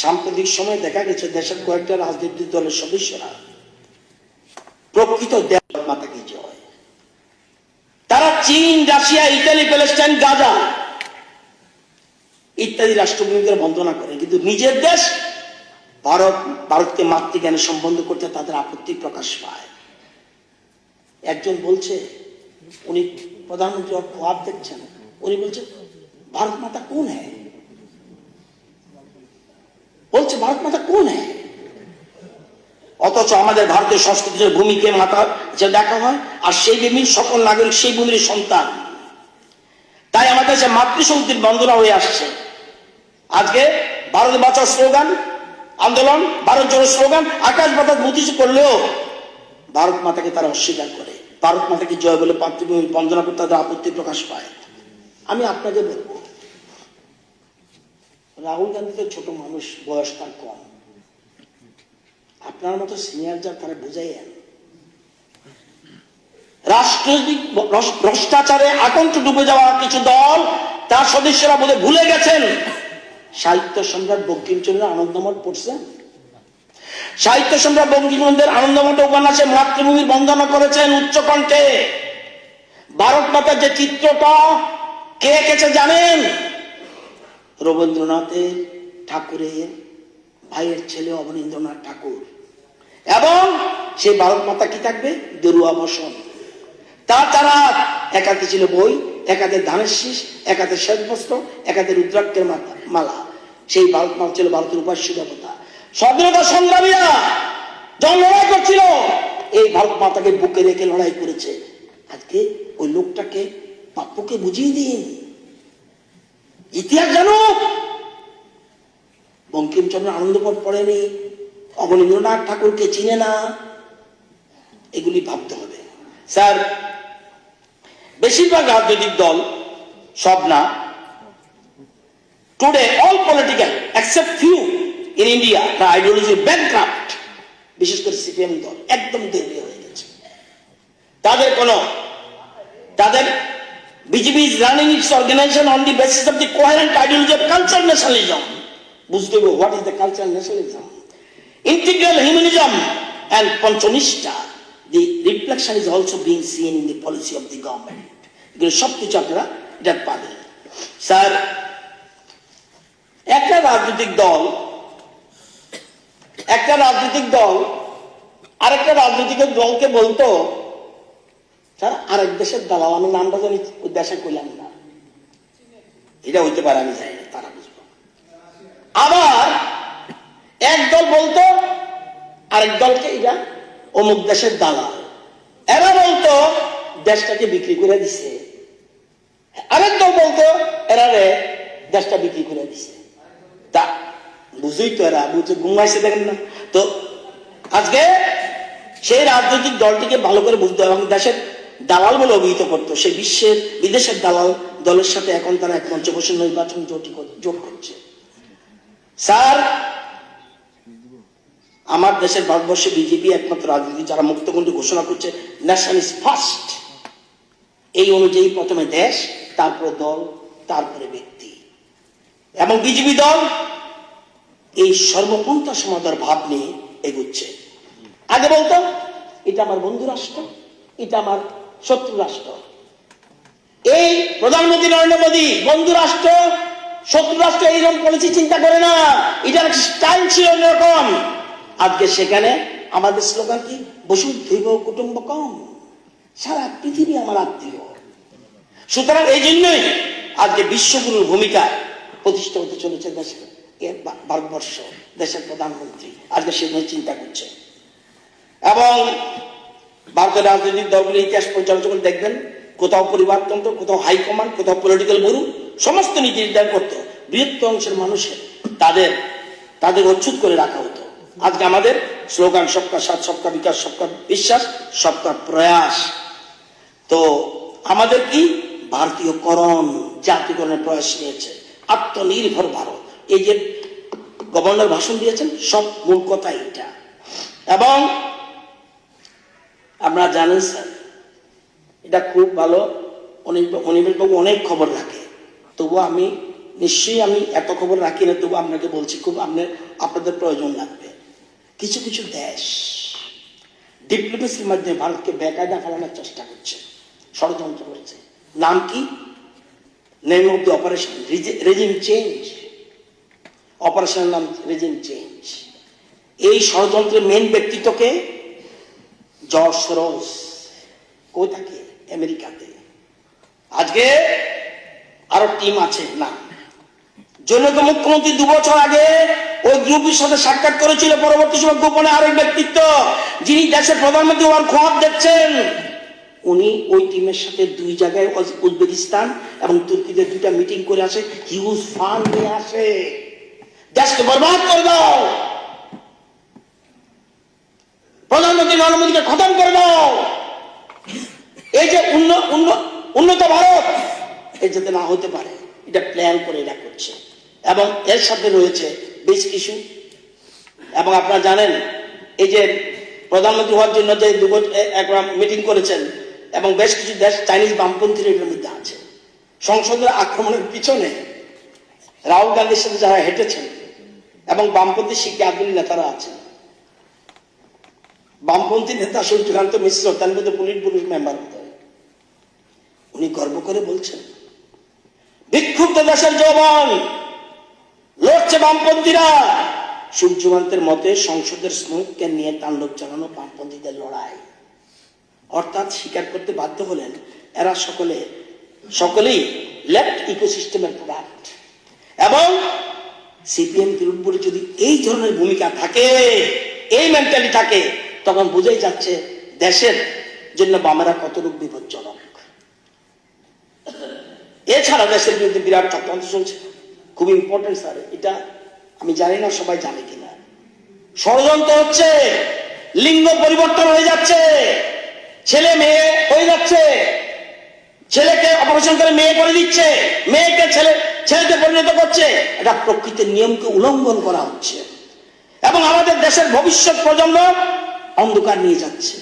সাম্প্রতিক সময়ে দেখা গেছে দেশের কয়েকটা রাজনৈতিক দলের সদস্যরা প্রকৃত মাতাকে জয়, তারা চীন, রাশিয়া, ইতালি, প্যালেস্টাইন, গাজা ইত্যাদি রাষ্ট্রভূমিকে বন্দনা করে, কিন্তু নিজের দেশ ভারতকে মাতৃজ্ঞানে সম্বন্ধ করতে তাদের আপত্তি প্রকাশ পায়। একজন বলছে, উনি প্রধানমন্ত্রী খোয়াব দেখছেন, উনি বলছেন ভারত মাতা কোন হ্যায়, বলছে ভারত মাতা কোন হ্যায়, অথচ আমাদের ভারতীয় সংস্কৃতির ভূমিকে মাথা যে দেখা হয়, আর সেই ভূমির সকল নাগরিক সেই ভূমির সন্তান। তাই আমাদের কাছে মাতৃশক্তির বন্দনা হয়ে আসছে। আজকে ভারত বাঁচাও স্লোগান আন্দোলন, ভারত জোড়ো স্লোগান আকাশ বাতাস মুতিস করলেও ভারত মাতাকে তারা অস্বীকার করে, ভারত মাতাকে জয় বলে মাতৃভূমি বন্দনা করতে তাদের আপত্তি প্রকাশ পায়। আমি আপনাকে বলবো, রাহুল গান্ধী তো ছোট মানুষ, বয়স তার কম, আপনার মতো সিনিয়র যা তারা বুঝাইয়েন। রাষ্ট্রীয় ভ্রষ্টাচারে আকণ্ঠ ডুবে যাওয়া কিছু দল তার সদস্যরা বোধহয় ভুলে গেছেন সাহিত্য সম্রাট বঙ্কিমচন্দ্রের আনন্দমঠ পড়ছেন। সাহিত্য সম্রাট বঙ্কিমচন্দ্রের আনন্দমঠ উপন্যাসে মাতৃভূমির বন্দনা করেছেন উচ্চকণ্ঠে। ভারত মাতার যে চিত্রটা কে এঁকেছে জানেন? রবীন্দ্রনাথের ঠাকুরের ভাইয়ের ছেলে অবনীন্দ্রনাথ ঠাকুর। এবং সেই ভারত মাতা কি থাকবে? গেরুয়া বসন। তাছাড়া এক হাতে ছিল বই, এক হাতে ধানের শীষ, এক হাতে শ্বেত বস্ত্র, এক হাতে রুদ্রাক্ষের মালা। সেই ভারত মাতা ছিল ভারতের উপাস্য দেবতা। স্বাধীনতা সংগ্রামীরা যখন লড়াই করছিল, এই ভারত মাতাকে বুকে রেখে লড়াই করেছে। আজকে ওই লোকটাকে বাপুকে বুঝিয়ে দিন, ইতিহাস জানুক। বঙ্কিমচন্দ্র আনন্দমঠ পড়েনি, অবনীন্দ্রনাথ ঠাকুরকে চিনে না, এগুলি ভাবতে হবে। স্যার, বেশিরভাগ রাজনৈতিক দল, সব না, today all political except few in India the ideology bankrupt. বিশেষ করে সিপিএম দল একদম দেউলিয়া হয়ে গেছে। তাদের BJP is running its organization on the basis of the coherent ideology of cultural nationalism. বুঝতে হবে what is the cultural nationalism, integral humanism and Panchonishta. The reflection is also being seen in the policy of the government. এগুলো সবকিছু আপনারা এটা পাবেন। Sir, একটা রাজনৈতিক দল আরেকটা রাজনৈতিক দলকে বলতো, স্যার আরেক দেশের দালাল, আমি নামটা জানি ওই দেশে কইলাম না, এটা হইতে পারে, আমি জানি না, তারা বুঝবো। আবার এক দল বলতো আরেক দলকে এটা অমুক দেশের দালাল, এরা বলতো দেশটাকে বিক্রি করে দিছে, আরেক দল বলতো এরা দেশটা বিক্রি করে দিছে। তা বুঝুই তো, এরা বুঝে ঘুমাইছে, দেখেন না তো। আজকে সেই রাজনৈতিক দলটিকে ভালো করে বুঝতে হবে, এবং দেশের দালাল বলে অভিহিত করতো, সেই বিদেশের দালাল দলের সাথে এখন তারা এক মঞ্চে বসে নির্বাচন জোট করছে। স্যার, আমার দেশের ভারতবর্ষে বিজেপি একমাত্র রাজনীতি যারা মুক্তকণ্ঠে ঘোষণা করছে ন্যাশন ইজ ফার্স্ট। এই অনুযায়ী প্রথমে দেশ, তারপরে দল, তারপরে ব্যক্তি। এবং বিজেপি দল এই সর্বপন্থা সমাধার ভাব নিয়ে এগুচ্ছে। আগে বলতো এটা আমার বন্ধু রাষ্ট্র, এটা আমার শত্রু রাষ্ট্র। এই প্রধানমন্ত্রী নরেন্দ্র মোদী বন্ধু রাষ্ট্র শত্রু রাষ্ট্র এইরকম পলিসি চিন্তা করে না, এটার স্টাইল ছিল এরকম। আজকে সেখানে আমাদের স্লোগান কি? বসুধৈব কুটুম্বকম, সারা পৃথিবী আমার আত্মীয়। সুতরাং এই জন্যই আজকে বিশ্বগুরুর ভূমিকায় প্রতিষ্ঠা হতে চলেছে দেশের ভারতবর্ষ, দেশের প্রধানমন্ত্রী আজকে সেখানে চিন্তা করছে। এবং ভারতের রাজনৈতিক দলগুলির ইতিহাস পর্যালোচনা করে দেখবেন, কোথাও পরিবারতন্ত্র, কোথাও হাইকমান্ড, কোথাও পলিটিক্যাল গুরু, সমস্ত নীতি নির্ধারণ করতো। বৃহত্তর অংশের মানুষের তাদের অচ্ছুত করে রাখা হতো। আজকে আমাদের স্লোগান সবকা সাথ, সবকা বিকাশ, সবকা বিশ্বাস, সবকা প্রয়াস। তো আমাদের কি ভারতীয়করণ, জাতীয়করণের প্রয়াস নিয়েছে, আত্মনির্ভর ভারত। এই যে গভর্নর ভাষণ দিয়েছেন, সব মূল কথা এটা। এবং আপনারা জানেন স্যার, এটা খুব ভালো, অনিমেষবাবু অনেক খবর রাখে, তবু আমি নিশ্চয়ই আমি এত খবর রাখি না, তবু আপনাকে বলছি, খুব আপনাদের প্রয়োজন লাগবে। কিছু কিছু দেশ ডিপ্লোমেসির মাধ্যমে ভারতকে বেকায়দা ফেলানোর চেষ্টা করছে, ষড়যন্ত্র করছে। নাম কি? Name of the operation regime change. অপারেশনের নাম রেজিম চেঞ্জ। এই ষড়যন্ত্রের মেন ব্যক্তিত্বকে জর্জ সোরস, কই থাকে? আমেরিকাতে। আজকে আরো টিম আছে না, জনৈক মুখ্যমন্ত্রী 2 বছর আগে ওই গ্রুপের সাথে সাক্ষাৎ করেছিল, পরবর্তী সময় গোপনে আরেক ব্যক্তিত্ব যিনি দেশের প্রধানমন্ত্রী হওয়ার খোয়াব দেখছেন, উনি ওই টিমের সাথে 2 জায়গায় উজবেকিস্তান এবং তুর্কিতে 2টা মিটিং করে আসে, হিউজ ফান্ড নিয়ে আসে। দেশকে বরবাদ করে দাও, প্রধানমন্ত্রী নরেন্দ্র মোদীকে খতম করে দাও। এই যে উন্নত ভারত, এই যাতে না হতে পারে এটা প্ল্যান করে এরা করছে। এবং এর সাথে রয়েছে বেশ কিছু, এবং আপনারা জানেন এই যে প্রধানমন্ত্রী হওয়ার জন্য যে একটা মিটিং করেছেন, এবং বেশ কিছু দেশ চাইনিজ বামপন্থীর এটার মধ্যে আছে। সংসদের আক্রমণের পিছনে রাহুল গান্ধীর সাথে যারা হেঁটেছেন এবং বামপন্থী শিক্ষা আন্দোলনের নেতারা আছেন, বামপন্থী নেতা সূর্যকান্ত মিশ্র তার মধ্যে পুলিট ব্যুরোর মেম্বার হতে, উনি গর্ব করে বলছেন বিক্ষুব্ধ দেশের যৌবন লড়ছে বামপন্থীরা। সূর্যকান্তের মতে সংসদের স্মোককে নিয়ে তাণ্ডব চালানো বামপন্থীদের লড়াই, অর্থাৎ স্বীকার করতে বাধ্য হলেন এরা সকলেই লেফট ইকোসিস্টেমের প্রোডাক্ট। এবং সিপিএম তৃণমূলে যদি এই ধরনের ভূমিকা থাকে, এই মেন্টালি থাকে, তখন বোঝাই যাচ্ছে দেশের জন্য বামেরা কতটুকু বিপজ্জনক। এছাড়া দেশের বিরুদ্ধে বিরাট চক্রান্ত চলছে, খুব ইম্পর্টেন্ট স্যার, এটা আমি জানি না সবাই জানে কিনা। ষড়যন্ত্র হচ্ছে, লিঙ্গ পরিবর্তন হয়ে যাচ্ছে, ছেলে মেয়ে হয়ে যাচ্ছে, ছেলেকে অপারেশন করে মেয়ে করে দিচ্ছে, মেয়েকে ছেলেতে পরিণত করছে। এটা প্রকৃতির নিয়মকে উল্লঙ্ঘন করা হচ্ছে এবং আমাদের দেশের ভবিষ্যৎ প্রজন্ম অন্ধকার নিয়ে যাচ্ছে।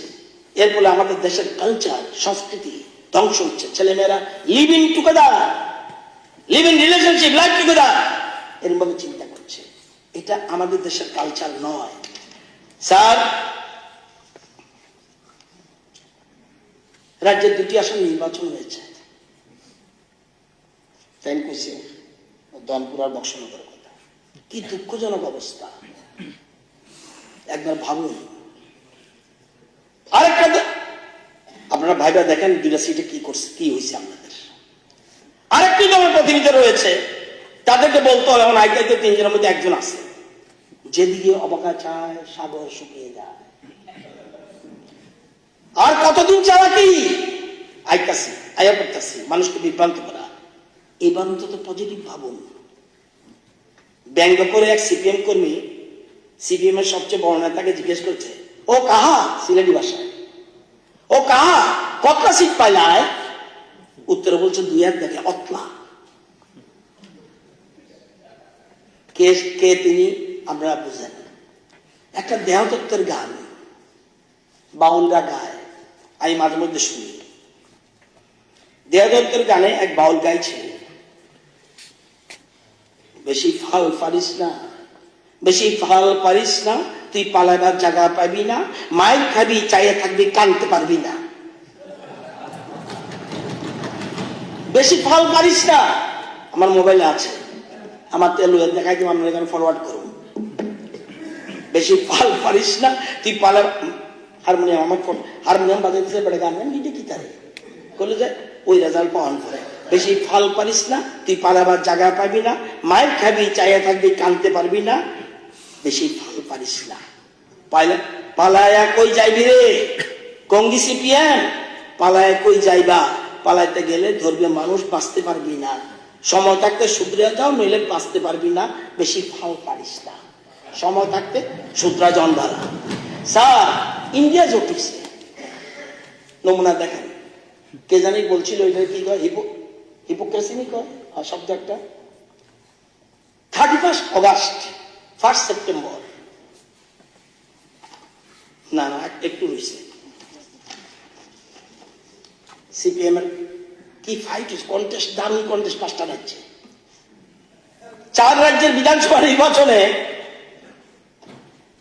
এর ফলে আমাদের দেশের কালচার, সংস্কৃতি ধ্বংস হচ্ছে। ছেলেমেয়েরা live in together, live in relationship, life together এরকম চিন্তা করছে। এটা আমাদের দেশের কালচার নয় স্যার। রাজ্যের 2টি আসন নির্বাচন হয়েছে, তাই কইছে দনপুর আর বক্সনগরের কথা। কি দুঃখজনক অবস্থা, একবার ভাবুন। আরেকটা আপনারা ভাইবা দেখেন 2টা সিটে কি করছে, কি হয়েছে আপনাদের। আরেকটি দলের প্রতিনিধি রয়েছে, তাদেরকে বলতে হবে এখন আইকাইতে 3 জনের মধ্যে একজন আছে, যেদিকে অবাকা চায় সাগর শুকিয়ে যায়। আর কতদিন চালাকি আইকাছি আয়া করতেছি মানুষকে বিভ্রান্ত করা। এবার অন্তত পজিটিভ ভাবুন। ব্যঙ্গ করে এক সিপিএম কর্মী সিপিএম এর সবচেয়ে বড় নেতাকে জিজ্ঞেস করছে, ও কাহা, সিলেটি ভাষায়, ও কাহা কতটা সিট পাইলায়? উত্তরে বলছে 2 হাত দেখে অতলা। কে তিনি আপনারা বুঝেন। একটা দেহতত্ত্বের গান বাউলরা গায়, আমি মাঝে মধ্যে শুনি। দেহতত্ত্বের গানে এক বাউল গাইছে, বেশি ফাল পারিস না, বেশি ফাল পারিস না, তুই পালাবার জায়গা পাবি না, মাইর খাবি চাইয়ে থাকবি কানতে পারবি না। বেশি ফাল পারিস না, আমার মোবাইলে আছে, আমার তেল দেখাই দিব, আপনারা এখানে ফরওয়ার্ড করুন। বেশি ফাল পারিস না, তুই পালা হারমোনিয়াম, আমার হারমোনিয়াম বাজাইতেছে বেড়ে গান নিজে কি তারে করলে যায় ওই রেজাল্ট পাওয়ান করে। বেশি ফাল পারিস না, তুই পালাবার জায়গা পাবি না, মায়ের খাবি চাইয়া থাকবি কানতে পারবি না। বেশি ফাল পারিস না, পালায়া কই যাইবি রে কঙ্গি সিপিএম, পালায়া কই যাইবা, পালাইতে গেলে ধরবে মানুষ, বাঁচতে পারবি না। সময় থাকতে শুধরে যাও, নইলে বাঁচতে পারবি না। বেশি ফাল পারিস না, সময় থাকতে শুধরা জন্দারা। স্যার ইন্ডিয়া জটিছে, নমুনা দেখেন। কে জানি বলছিল এটা কি কয়, হিপোক্রেসি নি কয় শব্দ একটা। 31 অগাস্ট 1 সেপ্টেম্বর, না একটু রয়েছে, সিপিএম এর কি ফাইট কন্টেস্ট, দারুণ কন্টেস্ট 5টা রাজ্যে। 4 রাজ্যের বিধানসভা নির্বাচনে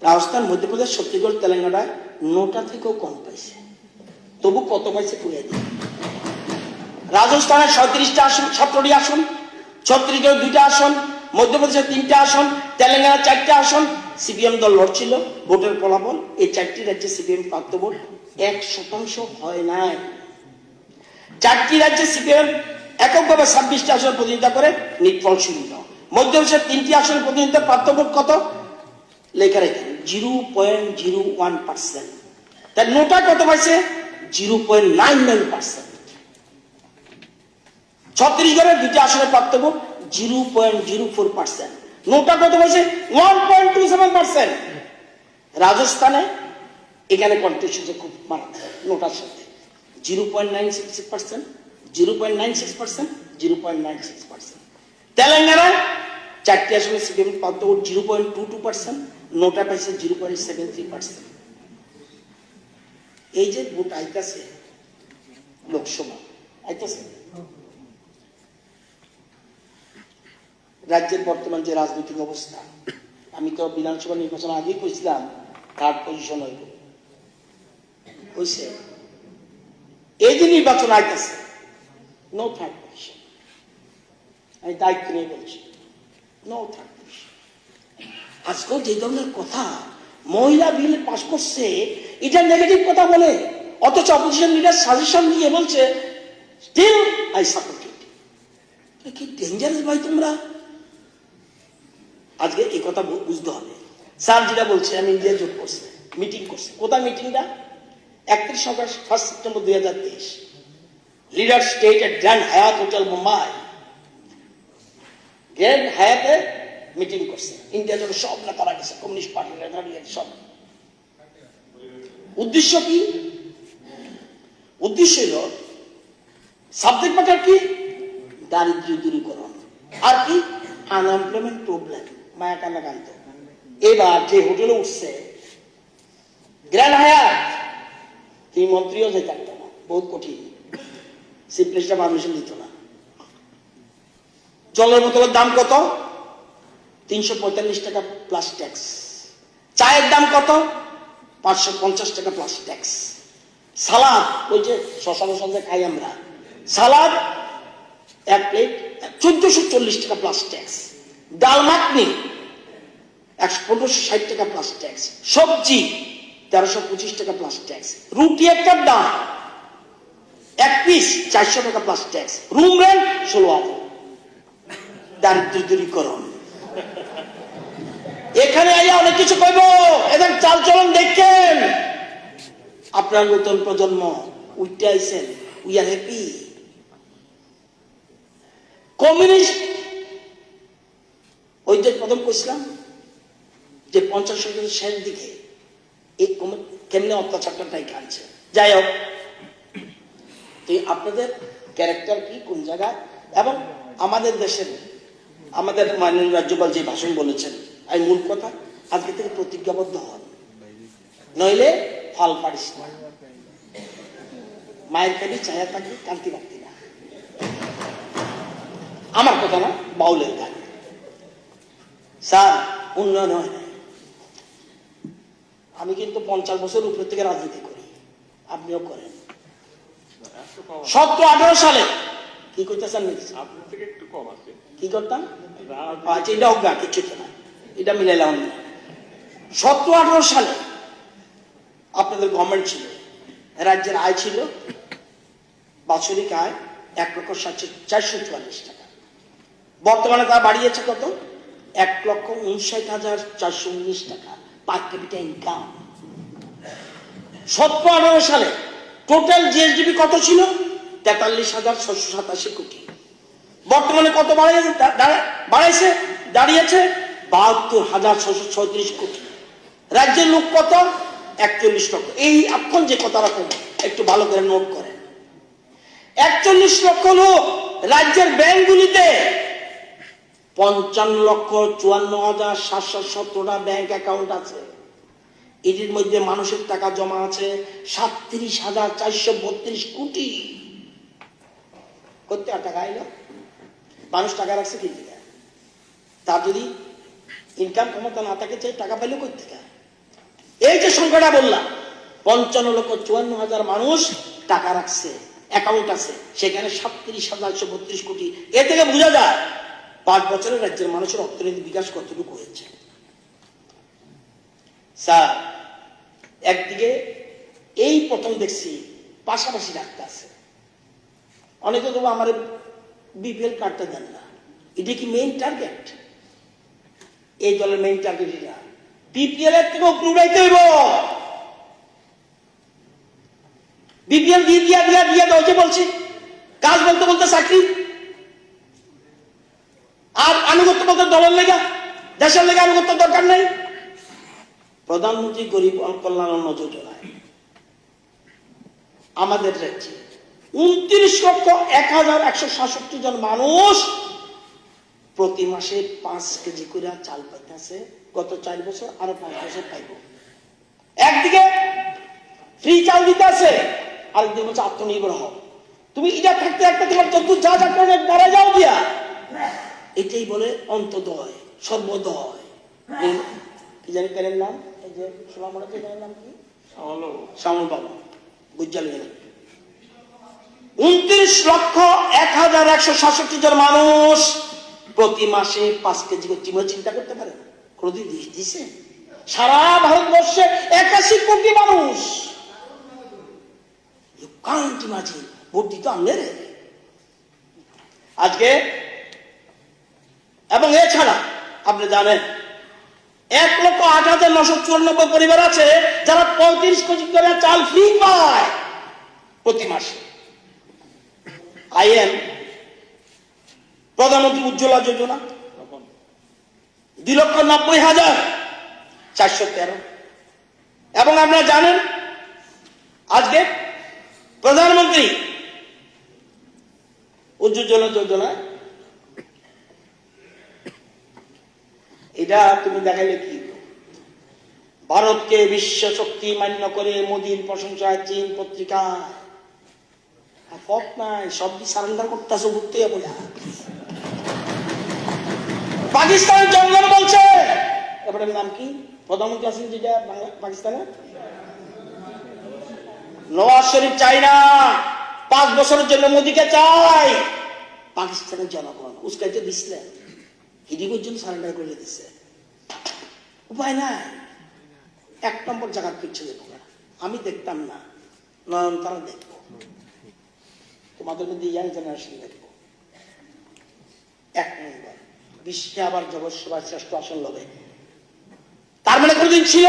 রাজস্থান, মধ্যপ্রদেশ, ছত্তিশগড়, তেলেঙ্গানায় 9টা থেকেও কম পাইছে। তবু কত পাইছে পুড়িয়ে দিয়ে। রাজস্থানের 37টা আসন, 17টি আসন, ছত্তিশগড় 2টা আসন, মধ্যপ্রদেশের 3টা আসন, তেলেঙ্গানার 4টা আসন। সিপিএম দল লড়ছিল, ভোটের ফলাফল এই 4টি রাজ্যে সিপিএম প্রাপ্ত ভোট 1% হয় নাই। 4টি রাজ্যে সিপিএম এককভাবে 26টা আসন প্রতিনিধিত্ব করে, নিটফল শূন্য। মধ্যপ্রদেশের 3টি আসনের প্রতিনিধিত্বের পার্থক্য কত লেখা রেখে 0.01%। তার নোটা কত পাইছে 0.99%। ছত্তিশগড়ের 2টি আসনের পার্থক্য 0.04%। নোটা কত পাইছে 1.27%। রাজস্থানে এখানে কন্টেস্ট খুব মারাত্মক নোটার সাথে 0.96%, 0.96%, 0.96%। তেলেঙ্গানায় 4টি আসনে সিপিএম পার্থক্য 0.22%, নোটা পাইছে 0.73%। এই যে ভোট আইতাছে লোকসভা আইতাছে, রাজ্যের বর্তমান যে রাজনৈতিক অবস্থা, আমি তো বিধানসভা নির্বাচন আগেই কইছিলাম থার্ড পজিশন হইব, হইছে। এই যে নির্বাচন আইতাছে নো থার্ড পজিশন, আমি দায়িত্ব নিয়ে বলছি নো থার্ড পজিশন। আজকাল যে ধরনের কথা মহিলা বিল পাস করছে এটা নেগেটিভ কথা বলে, অথচ অপোজিশন লিডার সাজেশন দিয়ে বলছে স্টিল আই সাপোর্ট ইট। কি ডেঞ্জারাস ভাই তোমরা। আজকে এই কথা বুঝতে হবে। স্যার যেটা বলছে আমি ইন্ডিয়া জোট করছে, মিটিং করছে, কোথায় মিটিংটা 31 August 1 September 2023 leader state at grand Hyatt hotel Mumbai. Grand হায়াতে মিটিং করছে, ইন্ডিয়া জোট সব নেতারা গেছে, কমিউনিস্ট পার্টির নেতারা সব। উদ্দেশ্য কি? উদ্দেশ্য হল সাবজেক্ট ম্যাটার কি দারিদ্র্য দূরীকরণ, আর কি আনএমপ্লয়মেন্ট প্রবলেম, মায়া কান্না কান্ত। এবার যে হোটেলে উঠছে গ্র্যান্ড হায়াত, তিনি মন্ত্রীও যেতে পারতো না, বহুত কঠিন, সিপ্লেসটা পারমিশন দিত না। জলের বোতলের দাম কত 345 টাকা প্লাস ট্যাক্স। চায়ের দাম কত 550 টাকা প্লাস ট্যাক্স। সালাদ, ওই যে শশা মশা খাই আমরা, সালাদ 1 প্লেট 1440 টাকা প্লাস ট্যাক্স। ডাল মাখনি 1560 টাকা প্লাস ট্যাক্স। সবজি 1325 টাকা প্লাস ট্যাক্স। রুটি একটার দাম 1 পিস 400 টাকা প্লাস ট্যাক্স। Room rent 16,000। দারিদ্র দূরীকরণ। এখানে আইয়া অনেক কিছু কইব, এদের চাল চলন দেখেন। আপনার নতুন প্রজন্ম উঠতে আইছেন, উই আর হ্যাপি। কমিউনিস্ট ওই যে প্রথম কইছিলাম যে 50 শতকের শেষ দিকে এই কেমনে অত্যাচারটা টাইকে আনছে। যাই হোক, আপনাদের ক্যারেক্টার কি কোন জায়গায়, এবং আমাদের দেশের আমাদের মাননীয় রাজ্যপাল যে ভাষণ বলেছেন, এই মূল কথা আজকে থেকে প্রতিজ্ঞাবদ্ধ হন, নইলে ফাল পারিস না। মায়ের কাছে চায়া থাকবে, কান্তি পারতি না। আমার কথা না, বাউলের গান। স্যার উন্নয়ন হয় না। আমি কিন্তু 50 বছর উপর থেকে রাজনীতি করি, আপনিও করেন। 17-18 সালে কি করতেছেন কি করতাম, আচ্ছা এটা হোক না, কিছু না, এটা মিলাইলাম না। 17-18 সালে আপনাদের গভর্নমেন্ট ছিল, রাজ্যের আয় ছিল বাৎসরিক আয় 1,444,000 টাকা। বর্তমানে তা বাড়িয়েছে কত 1,59,419 টাকা পার ক্যাপিটা ইনকাম। 17-18 সালে টোটাল জিএসডিপি কত ছিল 43,687 কোটি। বর্তমানে কত বাড়াইছে দাঁড়িয়েছে 72,636 কোটি। রাজ্যের লোক কত 41 লক্ষ। এই এখন যে কথা রকম একটু ভালো করে নোট করেন, 41 লক্ষ লোক। রাজ্যের ব্যাংকগুলিতে 55,54,717টা ব্যাংক অ্যাকাউন্ট আছে। এটির মধ্যে মানুষের টাকা জমা আছে 37,432 কোটি। করতে টাকা এলো, মানুষ টাকা রাখছে কি থেকে? তার যদি ইনকাম ক্ষমতা না থাকে, চাই টাকা পাইলেও করতে থাকে। এই যে সংখ্যাটা বললাম 55,54,000 মানুষ টাকা রাখছে, অ্যাকাউন্ট আছে, সেখানে 37,432 কোটি। এ থেকে বোঝা যায় 5 বছরে রাজ্যের মানুষের অর্থনৈতিক বিকাশ কতটুকু হয়েছে। স্যার একদিকে এই প্রথম দেখছি পাশাপাশি রাখতে আছে, অনেকে তো আমার বিপিএল কার্ডটা দেন না। এটা কি মেইন টার্গেট? এই দলের মেইন টার্গেট এটা। বিপিএল এর থেকে উপরে উঠাইতে হইব। বিপিএল দিয়ে দিয়া দিয়া দিয়া দাও যে বলছি, কাজ বলতে বলতে চাকরি, আর আনুগত্য বলতে দলের লেগা, দেশের লেগে আনুগত্য দরকার নেই। প্রধানমন্ত্রী গরিব কল্যাণ অন্ন যোজনায় আমাদের রাজ্যে 29,01,167 জন মানুষ প্রতি মাসে 5 কেজি করে চাল পাইতেছে। গত 4 বছর আরো 5 বছর পাইব। একদিকে ফ্রি চাল দিতে আছে, আরেকদিকে হচ্ছে আত্মনির্ভর হও। তুমি এটা থাকতে একটা তোমার যত যা যা করে মারা যাও দিয়া, এটাই বলে অন্তদয় সর্বদয়। কি জানি কারের নাম, এই যে সোনামুড়া জেলার নাম কি, শ্যামল বাবু বুঝাল। 29,01,167 জন মানুষ প্রতি মাসে 5 কেজি করে। চিন্তা করতে পারে কোনদিন দিছে? সারা ভারতবর্ষে 81 কোটি মানুষ, ভোট দিত আমাদের আজকে। এবং এছাড়া আপনি জানেন 1,08,994 পরিবার আছে যারা 35 কেজি করে চাল ফ্রি পায় প্রতি মাসে। আইএম প্রধানমন্ত্রী উজ্জ্বলা যোজনা 2,90,413। এবং আপনারা জানেন আজকে প্রধানমন্ত্রী উজ্জ্বলা যোজনা, এটা তুমি দেখাইলে কি, ভারতকে বিশ্ব শক্তি মান্য করে মোদীর প্রশংসায় চীন পত্রিকা নাই, সব সারেন্ডার করতেছে ঘুরতে বলে। পাকিস্তানের জঙ্গল বলছে, এবারে নাম কি প্রধানমন্ত্রী আছেন যেটা পাকিস্তানে, নওয়াজ শরীফ চাই না, 5 বছরের জন্য মোদীকে চাই। পাকিস্তানের জনগণ উস্কাইতে দিছিলেন, হিডি পর্যন্ত সারেন্ডার করে দিচ্ছে। উপায় নাই, 1 নম্বর জায়গার পিছিয়ে দেবো না, আমি দেখতাম না, নয়ন তারা দেখবো, তোমাদের মধ্যে ইয়াং জেনারেশন দেখবো। 1 নম্বর, বিশ্বে আবার জগৎসভায় শ্রেষ্ঠ আসন লবে। তার মানে কোনদিন ছিল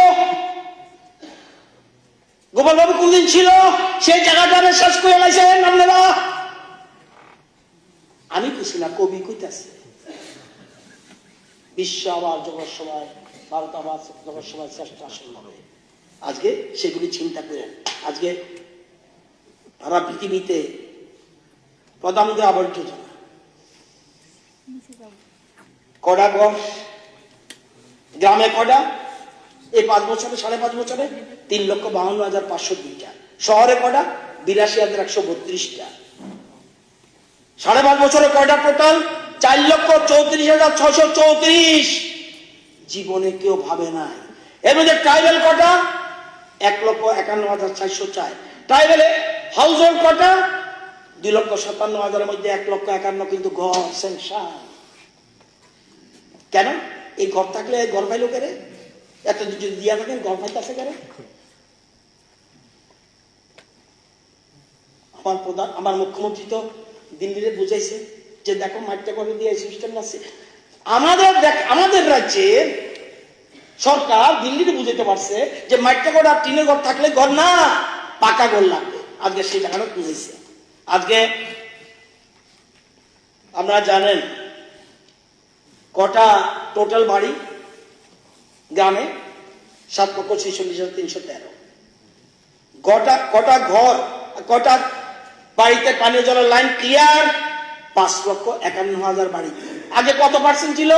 গোপাল বাবু, কোনদিন ছিল? সেই জায়গাটা শেষ করে লাইছেন আপনারা। আমি খুশি না, কবি কইতাছে বিশ্ব আবার জগৎসভায়, ভারত আবার জগৎসভায় শ্রেষ্ঠ আসন লবে। আজকে সেগুলি চিন্তা করেন। আজকে সারা পৃথিবীতে প্রধানমন্ত্রী আবাস যোজনা, কটা ঘর গ্রামে, কটা এই 5 বছরে 5.5 বছরে 3,52,502টা। শহরে কটা 82,132টা। 5.5 বছরে কয়টা টোটাল? 4,34,634। জীবনে কেউ ভাবে নাই। এর মধ্যে ট্রাইবেল কটা? 1,51,404। ট্রাইবেলে হাউস হোল্ড কটা? 2,57,000 মধ্যে 1,51,000 কিন্তু ঘর স্যাংশন। কেন? এই ঘর থাকলে ঘর পাইলো কেরে? এত যদি দিয়া থাকেন ঘর পাইতেছে কেরে? আমার মুখ্যমন্ত্রী তো দিল্লিতে বুঝাইছে যে দেখো মাঠটা করে দিয়ে সিস্টেম আছে। আমাদের রাজ্যের সরকার দিল্লিতে বুঝাইতে পারছে যে মাঠটা করে আর টিনের ঘর থাকলে ঘর না, পাকা ঘর লাগবে। আজকে সেই টাকাটা বুঝাইছে। আজকে আপনারা জানেন কটা টোটাল বাড়ি গ্রামে? 7,46,313। কটা ঘর, কটা বাড়িতে পানীয় জলের লাইন ক্লিয়ার? 5,51,000 বাড়িতে। আগে কত পার্সেন্ট ছিল?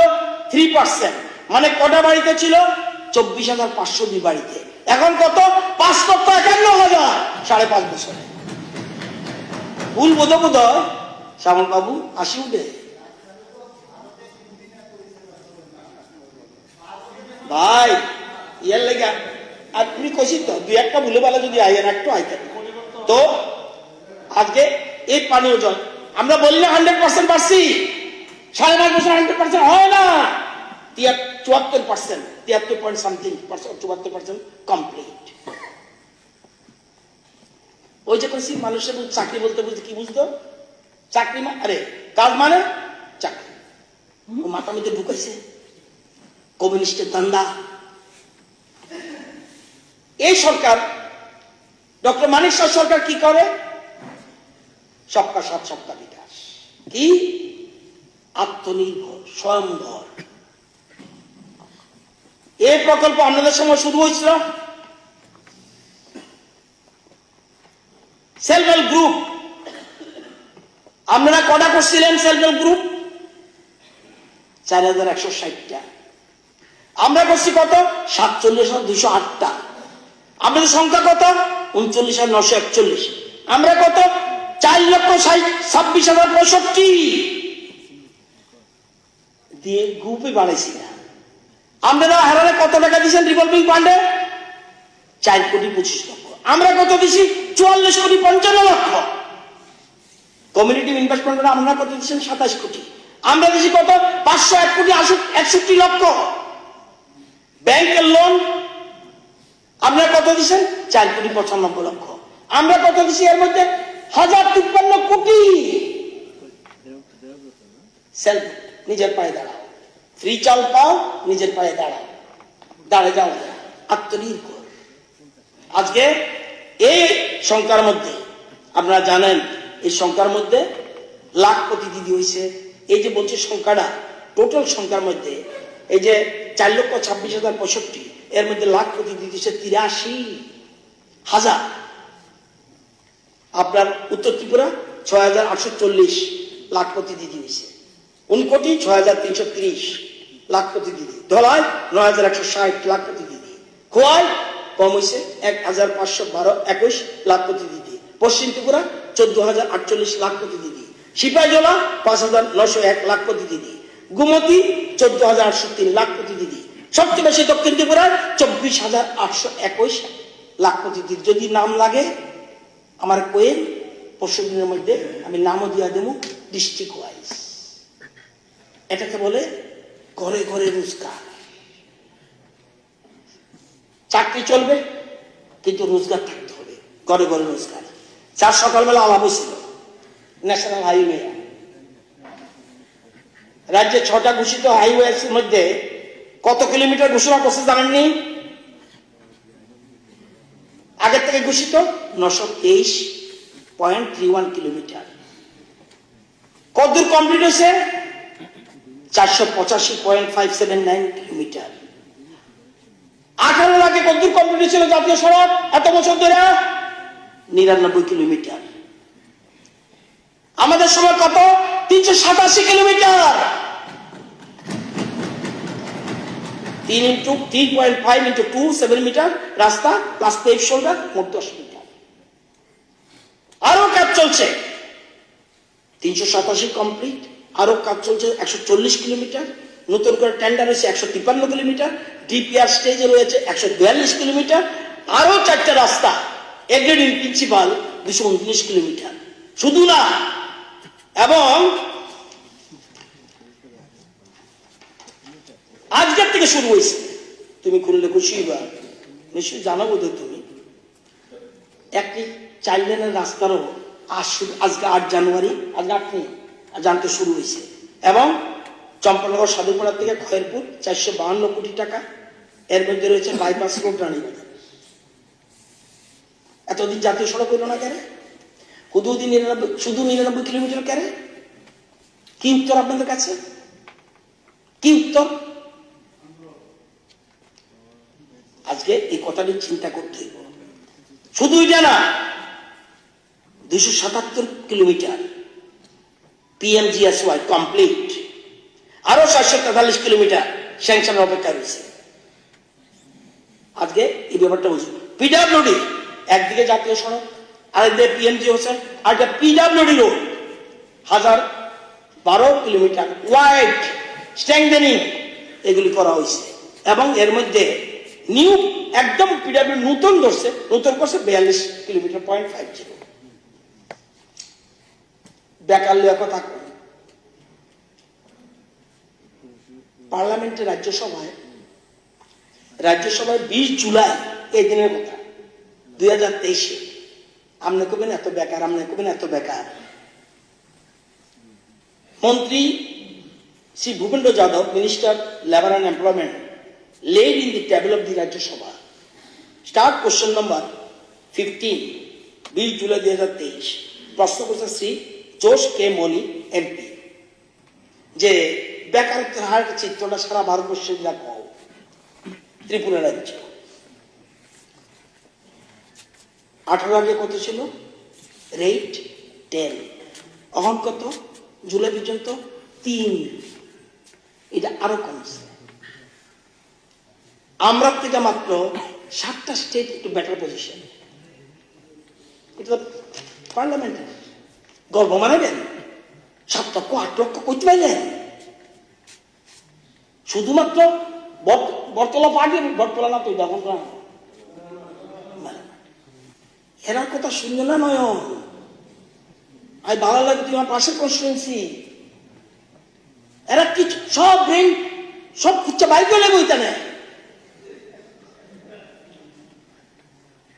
3%। মানে কটা বাড়িতে ছিল? 24,502 বাড়িতে। এখন কত? 5,51,000। 5.5 বছরে ভুল বোধ শ্যামল বাবু আসি উঠে ভাই ইয়ার লেগে আর তুমি কইছি তো 2-1টা ভুলে বলে যদি আইয়ের একটু আইতেন তো। আজকে এই পানীয় জল আমরা বললে 100% পারছি, 5.5 বছর 100% হয় না। 74%, 73 পয়েন্ট সামথিং, 74% কমপ্লিট। ওই যে কইছি মানুষের চাকরি বলতে বুঝতে কি বুঝতো? চাকরি আরে কাজ মানে চাকরি। ও মাথা মধ্যে ঢুকাইছে কমিউনিস্টের দান্দা। এই সরকার, ডক্টর মানিক শাহ সরকার কি করে? সবকা সাথ সবকা বিকাশ, কি আত্মনির্ভর, স্বয়ংভর। এই প্রকল্প আপনাদের সময় শুরু হয়েছিল। সেলফ হেল্প গ্রুপ আপনারা কটা করছিলেন? সেলফ হেল্প গ্রুপ 4160টা। আমরা করছি কত? 47,208টা। আপনাদের সংখ্যা কত? 39,941। আমরা কত? 4,26,065 দিয়ে গ্রুপে বাড়াইছি না। আপনারা হারালে কত টাকা দিয়েছেন রিভলভিং ফান্ডে? 4,25,00,000। আমরা কত দিছি? 44,55,00,000। কমিউনিটি ইনভেস্টমেন্ট আপনারা কত দিচ্ছেন? 27 কোটি। আমরা দিছি কত? 501,61,00,000। ব্যাংকের লোন আপনারা কত দিচ্ছেন? 4,95,00,000। আমরা কত দিছি? এর মধ্যে 1,053 কোটি। সেলফ, নিজের পায়ে দাঁড়াও, ফ্রি চাল পাও, নিজের পায়ে দাঁড়াও, দাঁড়ে যাও, আত্মনির্ভর। আজকে এই সংখ্যার মধ্যে আপনারা জানেন, এই সংখ্যার মধ্যে লাখপতি দিদি হয়েছে। এই যে বলছে সংখ্যাটা, টোটাল সংখ্যার মধ্যে এই যে 4,26,065, এর মধ্যে লাখপতি দিদি হচ্ছে 83,000। আপনার উত্তর ত্রিপুরা 6,840 লাখপতি দিদি হয়েছে। 59,6,330 লাখপতি দিদি। ধলায় 9,160 লাখপতি দিদি। খোয়াই কম হয়েছে 1,521 লাখপতি দিদি। পশ্চিম ত্রিপুরা 14,048 লাখপতি দিদি। সিপাহীজলা 5,901 লাখপতি দিদি। গুমতি 14,803 লাখপতি দিদি। সবচেয়ে বেশি দক্ষিণ ত্রিপুরার 24,821 লাখপতি দিদি। যদি নাম লাগে আমার কোয়েল, পরশু দিনের মধ্যে আমি নামও দিয়া দেবো ডিস্ট্রিক্ট ওয়াইজ। এটাকে বলে ঘরে ঘরে রোজগার। চাকরি চলবে কিন্তু রোজগার থাকতে হবে, ঘরে ঘরে রোজগার। চার সকালবেলা আলাপ হয়েছিল ন্যাশনাল হাইওয়ে। রাজ্যে 6টা ঘোষিত হাইওয়ের মধ্যে কত কিলোমিটার ঘোষণা করছে জানেননি? আগের থেকে ঘোষিত 923.31 কিলোমিটার। কতদূর কমপ্লিট হয়েছে? 485.579 কিলোমিটার। 18 আগে কতদূর কমপ্লিট হয়েছিল জাতীয় সড়ক এত বছর ধরে? 99 কিলোমিটার। আমাদের সময় কত? 387 কিলোমিটার। 3.5 into 2 7 মিটার রাস্তা প্লাস পেভ শোল্ডার, মোট 10 মিটার। আরো কাজ চলছে। 387 কমপ্লিট, আরো কাজ চলছে 140 কিলোমিটার। নতুন করে টেন্ডার হয়েছে 153 কিলোমিটার। ডিপিআর স্টেজে রয়েছে 142 কিলোমিটার। আরো 4টা রাস্তা এগ্রিড ইন প্রিন্সিপাল 219 কিলোমিটার। শুধু না, এবং আজকের থেকে শুরু হয়েছে। তুমি খুললে খুশি বা নিশ্চয়ই জানো বোধ তুমি, একটি 4 লেনের রাস্তারও আজকে 8 জানুয়ারি, আজকে 8 নেই, জানতে শুরু হয়েছে। এবং চম্পানগর সাধুপাড়া থেকে খয়েরপুর 452 কোটি টাকা। এর মধ্যে রয়েছে বাইপাস রোড রানীবাজার। এতদিন জাতীয় সড়ক হইল না কেন? শুধু 99 কিলোমিটার কেন? কি উত্তর আপনাদের কাছে? কি উত্তর? আজকে এই কথাটি চিন্তা করতে হইব। শুধু এটা না, 277 কিলোমিটার পিএমজিএসওয়াই কমপ্লিট। আরো 443 কিলোমিটার স্যাংশনের অপেক্ষা রয়েছে। আজকে এই ব্যাপারটা বুঝুন। পিডাব্লিউডি একদিকে জাতীয় সড়ক, আরেকদিকে পিএমজি হোসেন, আরেকটা PWD road 1012 kilometre wide strengthening এগুলি করা হয়েছে। এবং এর মধ্যে নিউ একদম পিডাব্লিউ নতুন করছে 42 কিলোমিটার 0.50। বেকার লোক কথা কয়। পার্লামেন্টে রাজ্যসভায় 20 জুলাই এই দিনের কথা 2023-এ আপনি কবেন এত বেকার, আপনি কবেন এত বেকার। মন্ত্রী Shri Bhupendra Yadav, minister labour and employment, laid in the table of the Rajya Sabha. Start question number 15, 20 July 2023। প্রশ্ন করছে শ্রী জোশ কে মনি এমপি, যে বেকারত্বের হার চিত্রটা সারা ভারতবর্ষে দেখাও। ত্রিপুরা রাজ্য 18 আগে কত ছিল? রেট 10, এখন কত? জুলাই পর্যন্ত 3, এটা আরো কমছে। আমরা থেকে মাত্র 7টা স্টেট একটু বেটার পজিশন। এটা পার্লামেন্টের গর্ব মানে দেন, 7 লক্ষ 8 লক্ষ করতে পারলেন শুধুমাত্র বটতলা পার্টি। বটতলা না তো তখন এরার কথা শুনল না নয়ন, আই ভালো লাগে তোমার পাশের কনস্টিটুয়েন্সি। এরা কিছু সব ব্রেন সব খুঁজছে বাইক করে বইতে নেয়।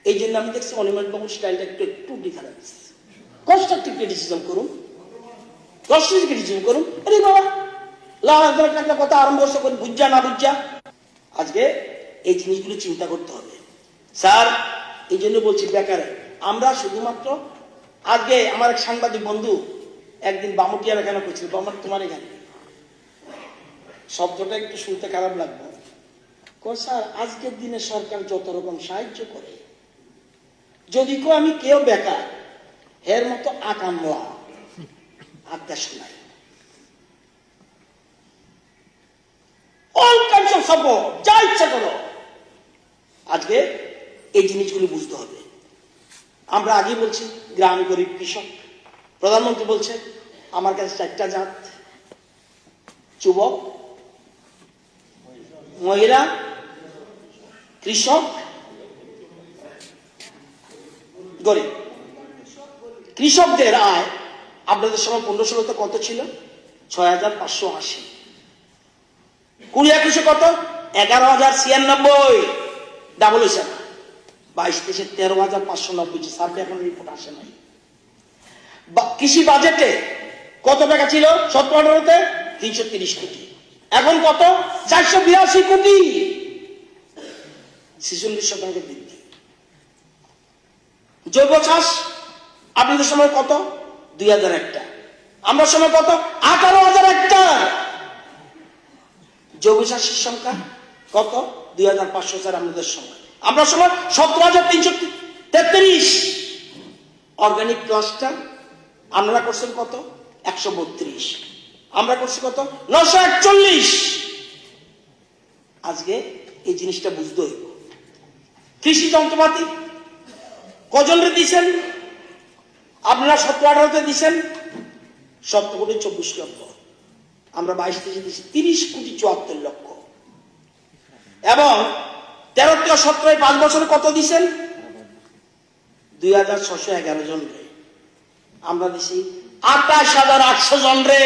এই জন্য আমি দেখছি অনিমেষ বাবুর স্টাইলটা একটু ডিফারেন্স। কনস্ট্রাকটিভ ক্রিটিসিজম করুন, কনস্ট্রাকটিভ ক্রিটিসিজম করুন। আরে বাবা একটা কথা আরম্ভ করে বুঝা না বুঝা। আজকে এই জিনিসগুলো চিন্তা করতে হবে স্যার। এই জন্য বলছি বেকারে আমরা শুধুমাত্র। আজকে আমার এক সাংবাদিক বন্ধু একদিন বামুটিয়ার এখানে করছিল, তোমার এখানে শব্দটা একটু শুনতে খারাপ লাগবে। স্যার আজকের দিনে সরকার যত রকম সাহায্য করে, যদি আমি কেউ বেকার এর মতো আকামলা আজ্ঞা শোনাই, অল কাইন্ডস অফ সাপোর্ট, যা ইচ্ছা করো। আজকে এই জিনিসগুলো বুঝতে হবে। আমরা আগে বলছি গ্রাম গরিব কৃষক, প্রধানমন্ত্রী বলছে আমার কাছে 4টা জাত, যুবক, মহিলা, কৃষক, গরিব। কৃষকদের আয় আপনাদের সময় 15-16 কত ছিল? 6,580। 20-21 কত? 11,096। ডাবল হয়েছে না। 22-23 13,590। সার্ভে এখন রিপোর্ট আসে নাই। কৃষি বাজেটে কত টাকা ছিল? 17-18-তে 330 কোটি, এখন কত? 482 কোটি, 46% বৃদ্ধি। জৈব চাষ আপনাদের সময় কত? 2001টা। আমরা সময় কত? 18,000 হেক্টর। জৈব চাষের সংখ্যা কত? 2,500 স্যার আমাদের সময়। আমরা সময় 17,333। অর্গানিক ক্লাস্টার আপনারা করছেন কত? 132। আমরা করছি কত? 941। আজকে এই জিনিসটা বুঝতে হইব। কৃষি যন্ত্রপাতি কজনরে দিচ্ছেন আপনারা? 17-18-তে দিচ্ছেন 17,24 লক্ষ। আমরা 22-23 দিচ্ছি 30,74 লক্ষ। এবং 13-17 5 বছরে কত দিচ্ছেন? 2,611 জন রে। আমরা দিছি 28,800 জন রে।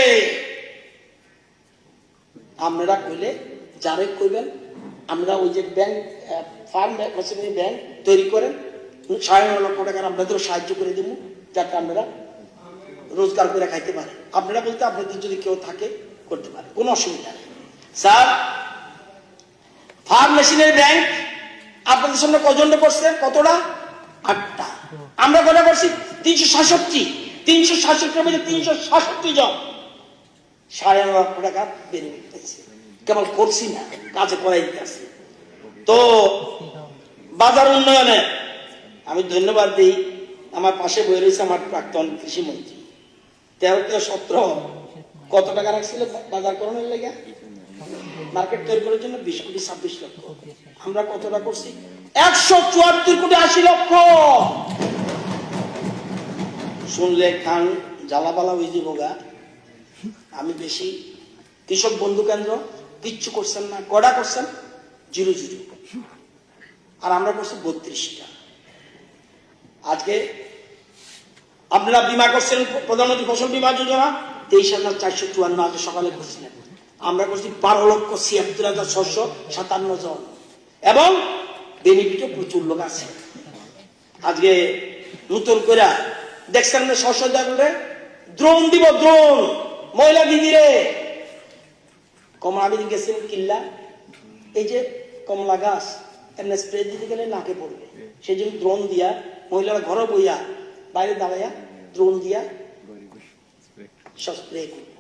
আপনারা কইলে যারে কইবেন, আমরা ওই যে ব্যাংক ফার্ম ব্যাংক তৈরি করেন, 9.5 লক্ষ টাকার আপনাদেরও সাহায্য করে দেবো, যাতে আপনারা রোজগার করে খাইতে পারে। আপনারা বলতে আপনাদের যদি কেউ থাকে করতে পারে, কোনো অসুবিধা নেই। স্যার ফার্ম মেশিনের ব্যাংক আপনাদের সামনে কজনটা করছে? কতটা? 8টা। আমরা কটা করছি? 367। 367 মধ্যে 367 জন 9.5 লক্ষ টাকা বেনিফিট পেয়েছে। কেবল করছি না, কাজে করাই দিতে আসছি। তো বাজার উন্নয়নে আমি ধন্যবাদ দিই। আমার পাশে বয়ে রয়েছে আমার প্রাক্তন কৃষিমন্ত্রী। 13-17 কত টাকা রাখছিল বাজার করানোর লেগে? মার্কেট তৈরি করার জন্য 20 কোটি 26 লক্ষ। আমরা কতটা করছি? 174 কোটি 80 লক্ষ। শুনলে কান জ্বালাবালা হয়ে যাব গা। আমি বেশি কৃষক বন্ধু কেন্দ্র কিচ্ছু করছেন না। কটা করছেন? 0 আর আমরা করছি 32টা। আজকে আপনারা বীমা করছেন প্রধানমন্ত্রী ফসল বীমা যোজনা 23,454। আজকে সকালে করছিলেন। আমরা করছি 12,76,657 জন। এবং বেনিফিটও প্রচুর লোক আছে। আজকে নতুন করে দেখছেন না, শস্যে দ্রোণ দিব, দ্রোণ মহিলা দিদিরে। কমলাবিদ গেছেন কিল্লা, এই যে কমলা গাছ এমনি স্প্রে দিতে গেলে নাকে পড়বে, সেই জন্য দ্রোণ দিয়া মহিলারা ঘরে বইয়া বাইরে দাঁড়াইয়া দ্রোণ দিয়া সব স্প্রে করবে।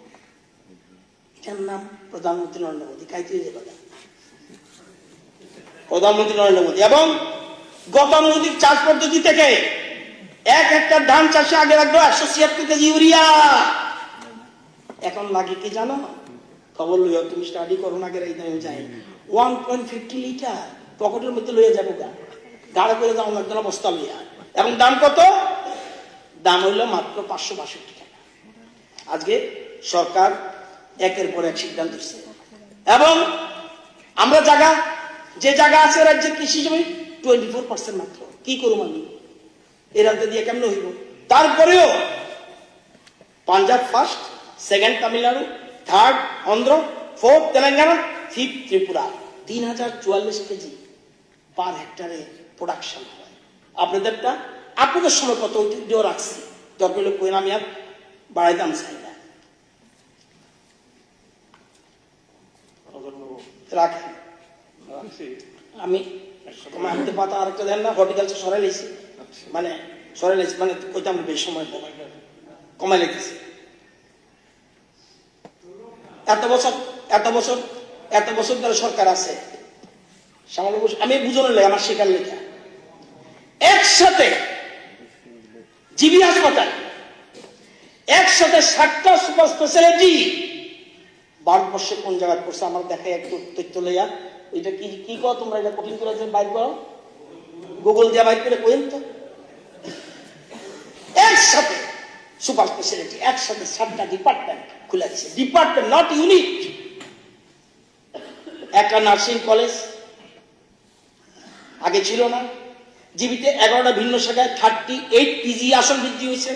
এটার নাম প্রধানমন্ত্রী নরেন্দ্র মোদী। খাইতে হয়ে যাবে প্রধানমন্ত্রী নরেন্দ্র মোদী। এবং গতানুগতিক চাষ পদ্ধতি থেকে এক একটা ধান চাষে আগে লাগলো 176 কেজি ইউরিয়া, এখন লাগে কি জানো? খবর লইয়া, তুমি স্টাডি করো না গেলে আমি যাই, 1.50 লিটার পকেটের মধ্যে লইয়া যাবো, গাড়ি করে যাও লাগতো না বস্তা লইয়া। এবং দাম কত? দাম হইলো মাত্র 562 টাকা। আজকে সরকার একের পর এক সিদ্ধান্ত দিচ্ছে। এবং আমরা যে জায়গা আছে রাজ্যে কৃষি জমি 24% মাত্র। কি করবো আমি? এই রাজ্য দিয়ে কেমন হইব? তারপরেও Punjab first, second Tamil Nadu, third Andhra, fourth Telangana, fifth Tripura. 3044 KG per হেক্টারে প্রোডাকশন হয়। আপনাদের সময় কত ঐতিহ্য রাখছি, দরকার হলে কই আমি আর বাড়াইতাম চাই না, রাখেন। আমি হাতে পাতা আরেকটা দেন না, হর্টিকালচার সরাই লেছি, মানে কইতাম বেশ সময় কমাই লেগেছে। এত বছর ধরে সরকার আছে, আমি বুঝানোর লেগে আমার শেখার লেখা। একসাথে জিবি হাসপাতাল, একসাথে 60টা সুপার স্পেশালিটি ভারতবর্ষে কোন জায়গায় করছে আমার দেখায় একটু তথ্য লইয়া। ওইটা কি কর তোমরা, এটা কঠিন করে বাইর করো, গুগল দিয়ে বাইর করে কইন তো। একসাথে সুপার স্পেশালিটি, একসাথে 7টা ডিপার্টমেন্ট খুলে দিচ্ছে। Department, not unit. একটা নার্সিং কলেজ আগে ছিল না। জিবিতে 11টা ভিন্ন শাখায় 38 পিজি আসন বৃদ্ধি হয়েছে।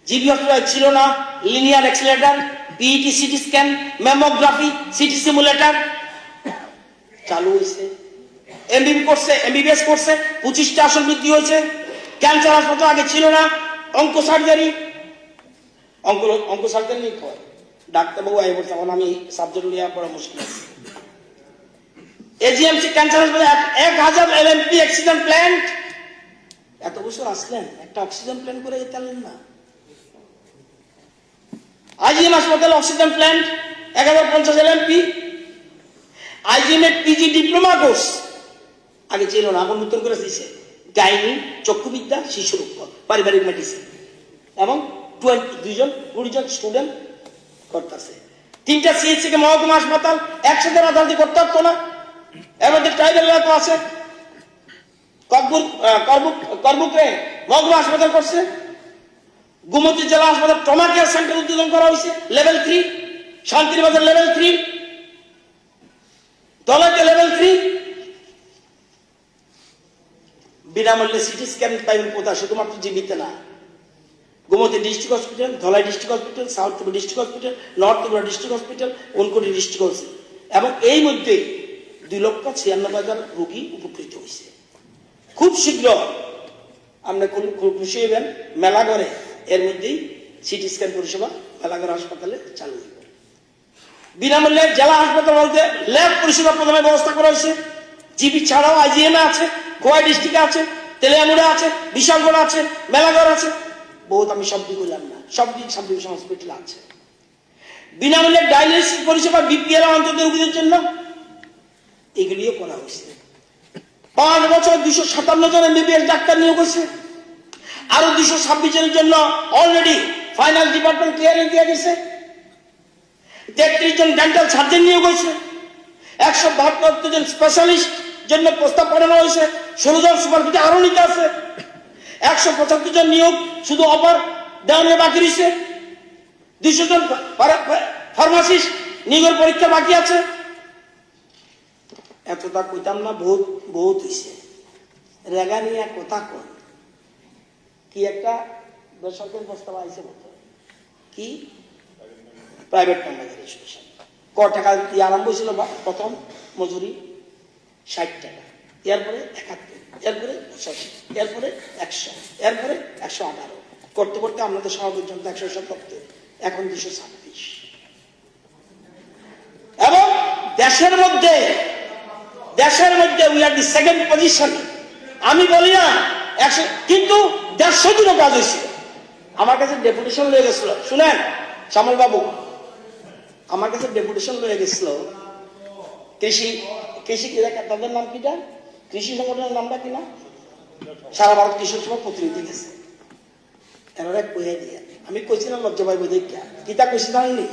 জিবি হসপিটাল ছিল না linear accelerator, PET CT scan, mammography, city simulator চালু হয়েছে। এমবিবিএস করছে 25টা আসন বৃদ্ধি হয়েছে। ক্যান্সার হাসপাতাল আগে ছিল না। অঙ্ক সার্জারি নেই কয় ডাক্তারবাবু আই বলছে, এখন আমি সাবজেক্ট লিয়া পড়া মুশকিল আছে। এজিএমসি ক্যান্সার হাসপাতাল 1000 এলএমপি অক্সিজেন প্ল্যান্ট। এত বছর আসলেন, একটা অক্সিজেন প্ল্যান্ট করে যেতে পারলেন না। আইজিএম হাসপাতাল অক্সিজেন প্ল্যান্ট 1050 এলএমপি। আইজিএম এর পিজি ডিপ্লোমা কোর্স আগে ছিল না, এখন নতুন করে দিয়েছে। গাইনি, চক্ষুবিদ্যা, শিশু রোগ, পারিবারিক মেডিসিন। এবং 20 জন স্টুডেন্ট করতেছে। 3টা সিএইচসি কে মহকুমা হাসপাতাল একসাথে রাজধানী করতে পারতো না। এর মধ্যে ট্রাইবেল এলাকা আছে। করবুকরে মহকুমা হাসপাতাল করছে। গোমতী জেলা হাসপাতাল ট্রমা কেয়ার সেন্টার উদ্বোধন করা হয়েছে, লেভেল 3। শান্তিরবাজার লেভেল 3, ধলাইতে লেভেল 3। বিনামূল্যে সিটি স্ক্যান পাইবেন কোথায়? শুধুমাত্র জীবিত না, Gomati district hospital, Dhalai district hospital, south Tripura district hospital, north Tripura district hospital, Unakoti district hospital. এবং এই মধ্যে 2,96,000 রোগী উপকৃত হয়েছে। খুব শীঘ্র আমরা খুশি হইবেন, মেলাগড়ে এর মধ্যেই সিটি স্ক্যান পরিষেবা মেলাগড় হাসপাতালে চালু হইবে। বিনামূল্যে জেলা হাসপাতাল বলতে ল্যাব পরিষেবা প্রথমে ব্যবস্থা করা হয়েছে। জিবি ছাড়াও আইজিএম আছে, খোয়াই ডিস্ট্রিক্টে আছে, তেলিয়ামুড়া আছে, বিশালগড় আছে, মেলাগড় আছে, বহুত আমি সব দিক করলাম না, সব দিক সাব ডিভিশন হসপিটাল আছে। বিনামূল্যে ডায়ালিসিস পরিষেবা বিপিএল অন্তত রোগীদের জন্য এগুলিও করা হয়েছে। 5 বছর 257 জন এমবিবিএস ডাক্তার নিয়োগ হয়েছে। আরো 226 জনের জন্য অলরেডি ফাইনাল ডিপার্টমেন্ট ক্লিয়ারিং দিয়ে গেছে। 33 জন ডেন্টাল সার্জন নিয়োগ হয়েছে। 172 জন স্পেশালিস্ট জন্য প্রস্তাব পাঠানো হয়েছে। 16 জন সুপারভিটি আরো নিতে আছে। 175 জন নিয়োগ শুধু অফার দেওয়ার বাকি রয়েছে। 200 জন ফার্মাসিস্ট নিয়োগের পরীক্ষা বাকি আছে। এতটা কইতাম না, বহুত হয়েছে। রেগা নিয়ে কথা কন, কি একটা বেসরকারি প্রস্তাব আইছে বলতে, কি প্রাইভেট নাম্বার রেজিস্ট্রেশন। ক টাকা দিয়ে আরম্ভ হয়েছিল প্রথম মজুরি 60 টাকা, এরপরে 71, এরপরে 85, এরপরে 100, এরপরে 118, করতে করতে আমাদের সমাজ পর্যন্ত 177, এখন 226। এবং দেশের মধ্যে দেশের মধ্যে we are the second position. আমি বলি না 100, কিন্তু 150 দিনও কাজ হয়েছিল। আমার কাছে ডেপুটেশন লয়ে গেছিল, শুনেন শ্যামল বাবু, আমার কাছে ডেপুটেশন লয়ে গেছিল কৃষি তাদের নাম কিটা, কৃষি সংগঠনের নামটা কিনা, সারা ভারত কৃষক সভা প্রতিনিধি গেছে। এনারা কয়ে দিয়ে আমি কইছিলাম লজ্জা পাইব দেখা কিতা কইছি জানেননি,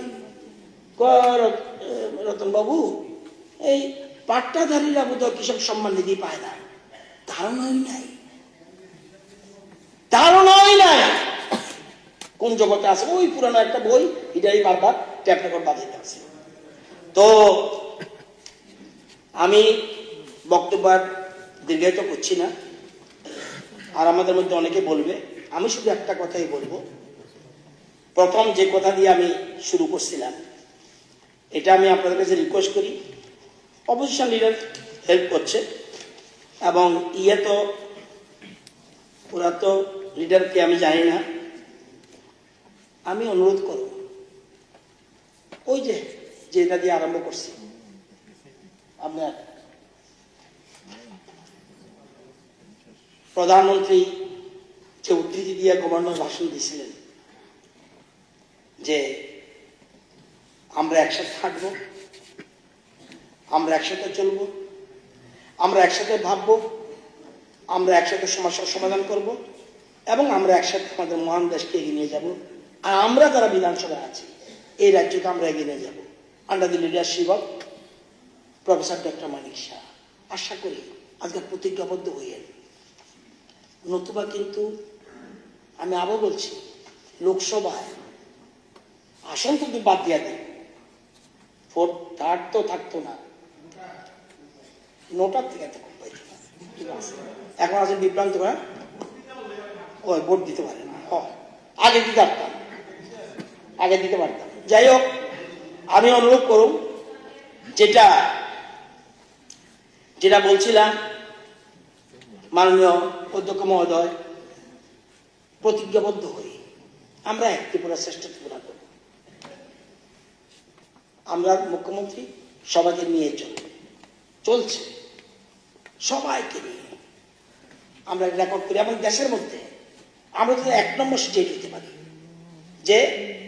রতন বাবু এই পাট্টাধারীরা বোধহয় কৃষক সম্মান নিধি পায় না। ধারণাই নাই কোন জগতে আছে। ওই পুরানো একটা বই, এটাই বারবার ট্যাপ রেকর্ড বাজাইতে আছে। তো আমি বক্তব্য দীর্ঘায়িত করছি না, আর আমাদের মধ্যে অনেকে বলবে। আমি শুধু একটা কথাই বলবো, প্রথম যে কথা দিয়ে আমি শুরু করছিলাম, এটা আমি আপনাদের কাছে রিকোয়েস্ট করি। অপোজিশন লিডার হেল্প করছে এবং তো ওরা তো লিডারকে আমি জানি না, আমি অনুরোধ করব ওই যে যেটা দিয়ে আরম্ভ করছি, আপনার প্রধানমন্ত্রী যে উদ্ধৃতি দিয়ে গভর্নর ভাষণ দিয়েছিলেন যে আমরা একসাথে থাকবো, আমরা একসাথে চলবো, আমরা একসাথে ভাববো, আমরা একসাথে সমস্যার সমাধান করব এবং আমরা একসাথে আমাদের মহান দেশকে এগিয়ে নিয়ে যাব। আর আমরা যারা বিধানসভায় আছি এই রাজ্যকে আমরা এগিয়ে নিয়ে যাব under the leadership of professor doctor Manik Saha. আশা করি আজকে প্রতিজ্ঞাবদ্ধ হইয়েন, নতুবা কিন্তু আমি আবার বলছি, লোকসভায় আসন কিন্তু বাদ দিয়া দেন, 4/3 তো থাকতো না, 9টার থেকে তো এখন আছে বিভ্রান্ত করে ওই ভোট দিতে পারে না। আগে দিতে পারতাম, যাই হোক, আমি অনুরোধ করুন যেটা বলছিলাম, মাননীয় অধ্যক্ষ মহোদয়, প্রতিজ্ঞাবদ্ধ হই আমরা এক ত্রিপুরা শ্রেষ্ঠ ত্রিপুরা করব। আমরা মুখ্যমন্ত্রী সবাইকে নিয়ে চলছে, সবাইকে নিয়ে আমরা রেকর্ড করি এবং দেশের মধ্যে আমরা তো 1 নম্বর সিটে যেতে পারি, যে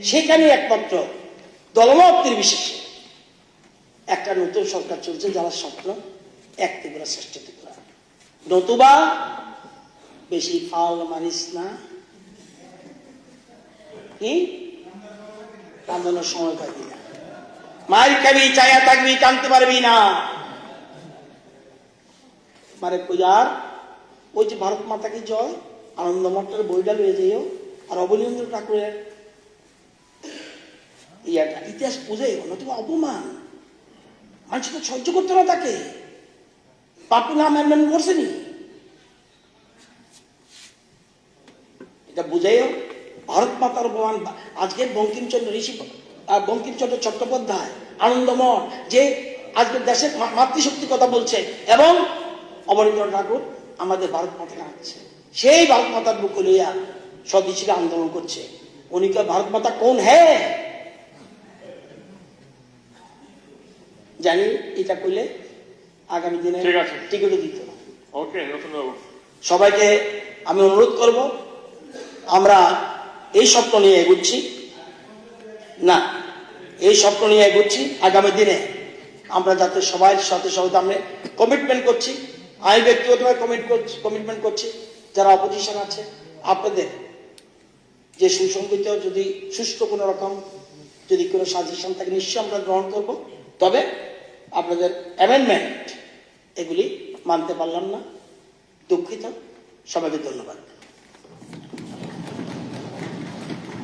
সেখানে একমাত্র দলমত নির্বিশেষে একটা নতুন সরকার চলছে যারা স্বপ্ন এক ত্রিপুরা শ্রেষ্ঠ ত্রিপুরা। নতুবা বেশি ফাল মানিস না, কি কান্দানোর সময় পাবি না, মায়ের খাবি, চায়া থাকবি, কানতে পারবি না। মানে পূজার ওই যে ভারত মাতা কি জয় আনন্দমঠের বইটা লয়ে যাইও, আর অবনীন্দ্র ঠাকুরের ইতিহাস বুঝে নতুবা অপমান, মানুষ তো সহ্য করতো না তাকে। পাপু নাম অ্যামেন্ড করছেনি, এটা বুঝাইও ভারত মাতার অপমান। আজকে বঙ্কিমচন্দ্র চট্টোপাধ্যায় আনন্দমঠ যে আজকে দেশের মাতৃশক্তি কথা বলছে এবং অবনীন্দ্র ঠাকুর আমাদের ভারত মাতাকে আনছে, সেই ভারত মাতার বুক লইয়া স্বদেশীরা আন্দোলন করছে। উনি কে ভারত মাতা কোন হ্যাঁ জানি, এটা কইলে আগামী দিনে টিকিটও দিত। সবাইকে আমি অনুরোধ করব, আমরা এই স্বপ্ন নিয়ে এগুচ্ছি না, এই স্বপ্ন নিয়ে এগুচ্ছি। আগামী দিনে আমরা যাতে সবাই সাথে আমরা কমিটমেন্ট করছি, আমি ব্যক্তিগতভাবে কমিটমেন্ট করছি, যারা অপোজিশন আছে আপনাদের যে সুসংগঠিত যদি সুষ্ঠু কোনো রকম যদি কোনো সাজেশন থাকে নিশ্চয়ই আমরা গ্রহণ করব। তবে আপনাদের অ্যামেন্ডমেন্ট এগুলি মানতে পারলাম না, দুঃখিত। সবাইকে ধন্যবাদ।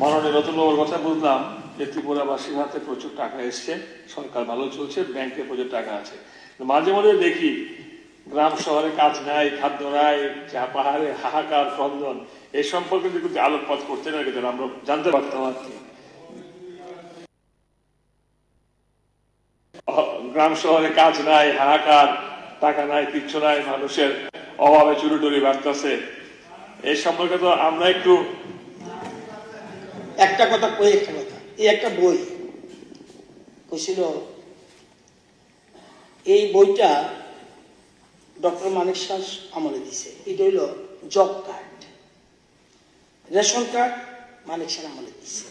মাননীয় রতনবাবুর কথা বুঝলাম যে ত্রিপুরাবাসীর হাতে প্রচুর টাকা এসছে, সরকার ভালো চলছে, ব্যাংকে প্রচুর টাকা আছে। মাঝে মাঝে দেখি গ্রাম শহরে কাজ নাই, খাদ্য নাই, চা পাহাড়ে হাহাকার ক্রন্দন, এই সম্পর্কে যদি আলোকপাত করতে না গেলে আমরা জানতে পারতাম আর কি। গ্রাম শহরে কাজ নাই, হাহাকার, টাকা নাই, কিচ্ছু নাই, মানুষের অভাবে চুরি বাড়তেছে, এই সম্পর্কে তো আমরা একটু একটা কথা কই, একটা কথা, এই একটা বই কইছিল, এই বইটা ডক্টর মানিক শাহ আমলে দিছে, এটা হইল জব কার্ড। রেশন কার্ড মানিক শাহ আমলে দিছে,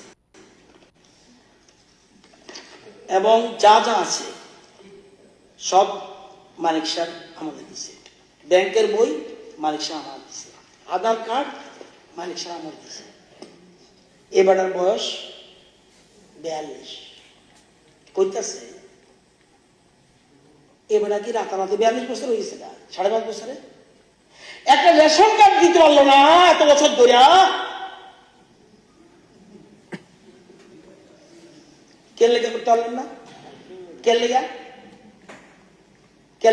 এবং যা যা আছে সব মানিক শাহ আমলে দিছে। ব্যাংকের বই মানিক শাহ আমলে দিছে, আধার কার্ড মানিক শাহ আমলে দিছে। এবারের বয়স 42, কইতাছে এবারে কি রাতারাতি 42 বছর হয়ে গেছে না, 5.5 বছরে একটা রেশন কার্ড দিতে পারলো না এত বছর ধরে। কে লেগে করতে পারলেন না? কে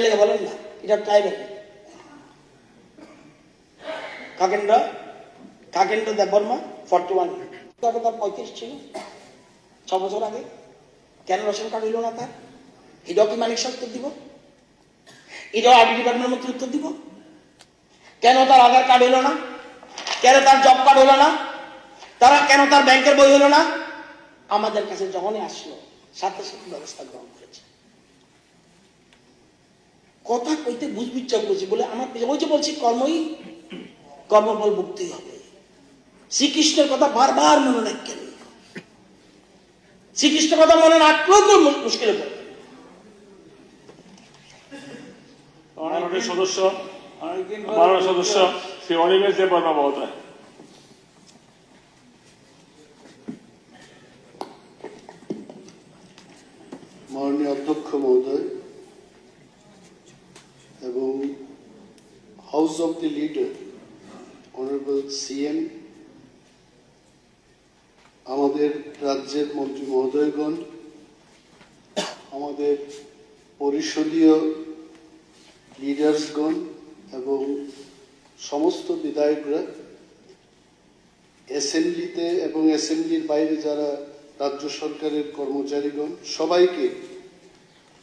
লেগে বলেন না? এটা ট্রাইব কাকেন্দ্র দেববর্মা 41, তার 35 ছিল 6 বছর আগে। কেন রেশন কার্ড হইল না তার? এটাও কি মানিক শাহ উত্তর দিব? এটাও আরবি ডিপার্টমেন্টের মধ্যে উত্তর দিব? কেন তার আধার কার্ড হইল না? কেন তার জব কার্ড হইল না? কেন তার ব্যাংকের বই হইল না? আমাদের কাছে যখনই আসলো সাথে সাথে ব্যবস্থা গ্রহণ করেছে। কথা কইতে বুঝবিচ্ছা করছি বলে আমার ওই যে বলছি কর্মফল ভুগতেই হবে। শ্রীকৃষ্ণের কথা বারবার মনে রাখেন, শ্রীকৃষ্ণের কথা মনে রাখলেও তো মুশকিলে পড়ে। মাননীয় সদস্য শ্রী অনিমেষ দেববর্মা মহোদয়। মাননীয় অধ্যক্ষ মহোদয় এবং house of the leader honourable CM, আমাদের রাজ্যের মন্ত্রী মহোদয়গণ, আমাদের পরিষদীয় লিডার্সগণ এবং সমস্ত বিধায়করা, অ্যাসেম্বলিতে এবং অ্যাসেম্বলির বাইরে যারা রাজ্য সরকারের কর্মচারীগণ, সবাইকে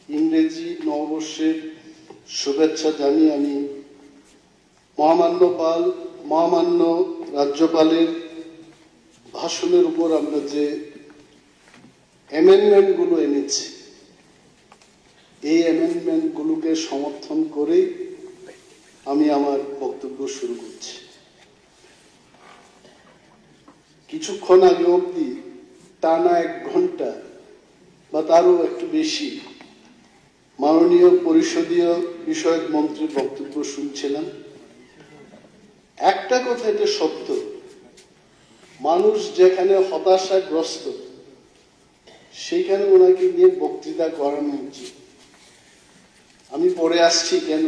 ইংরেজি নববর্ষের শুভেচ্ছা জানিয়ে আমি মহামান্য রাজ্যপালের ভাষণের উপর আমরা যে অ্যামেন্ডমেন্টগুলো এনেছি, এই অ্যামেন্ডমেন্টগুলোকে সমর্থন করেই আমি আমার বক্তব্য শুরু করছি। কিছুক্ষণ আগে অবধি টানা 1 ঘন্টা বা তারও একটু বেশি মাননীয় পরিষদীয় বিষয়ক মন্ত্রীর বক্তব্য শুনছিলাম। একটা কথা এটা সত্য, মানুষ যেখানে হতাশাগ্রস্ত সেইখানে ওনাকে নিয়ে বক্তৃতা করানো উচিত। আমি পরে আসছি কেন।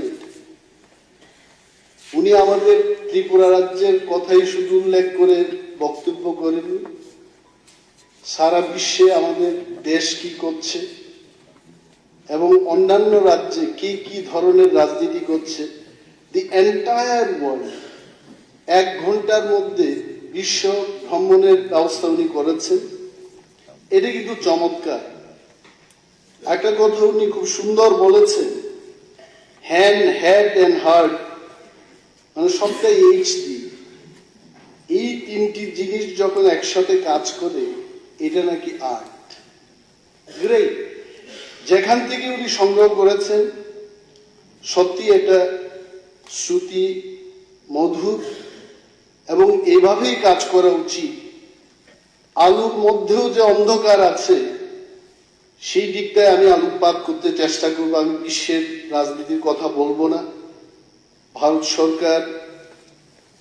উনি আমাদের ত্রিপুরা রাজ্যের কথাই শুধু উল্লেখ করে বক্তব্য করেননি, সারা বিশ্বে আমাদের দেশ কি করছে এবং অন্যান্য রাজ্যে কি কি ধরনের রাজনীতি করছে, দি এন্টায়ার ওয়ার্ল্ড 1 ঘন্টার মধ্যে বিশ্ব ভ্রমণের ব্যবস্থা উনি করেছেন। এটা কিন্তু চমৎকার। একটা কথা উনি খুব সুন্দর বলেছেন, হ্যান্ড, হেড অ্যান্ড হার্ট, মানে সবটাই HD। এই 3টি জিনিস যখন একসাথে কাজ করে এটা নাকি আর্ট। গ্রেট। যেখান থেকে উনি সংগ্রহ করেছেন সত্যি এটা শ্রুতি মধুর এবং এভাবেই কাজ করা উচিত। আলুর মধ্যেও যে অন্ধকার আছে সেই দিকটায় আমি আলোকপাত করতে চেষ্টা করব। আমি বিশ্বের রাজনীতির কথা বলবো না, ভারত সরকার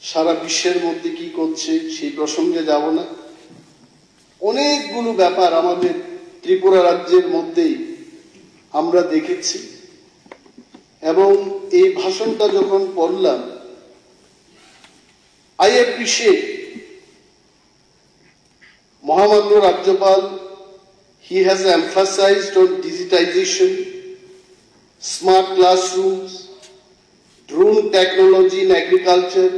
সারা বিশ্বের মধ্যে কি করছে সেই প্রসঙ্গে যাব না। অনেকগুলো ব্যাপার আমাদের ত্রিপুরা রাজ্যের মধ্যেই আমরা দেখেছি এবং এই ভাষণটা যখন পড়লাম, I appreciate মহামান্য রাজ্যপাল, he has emphasized on digitization, smart classrooms, drone technology in agriculture,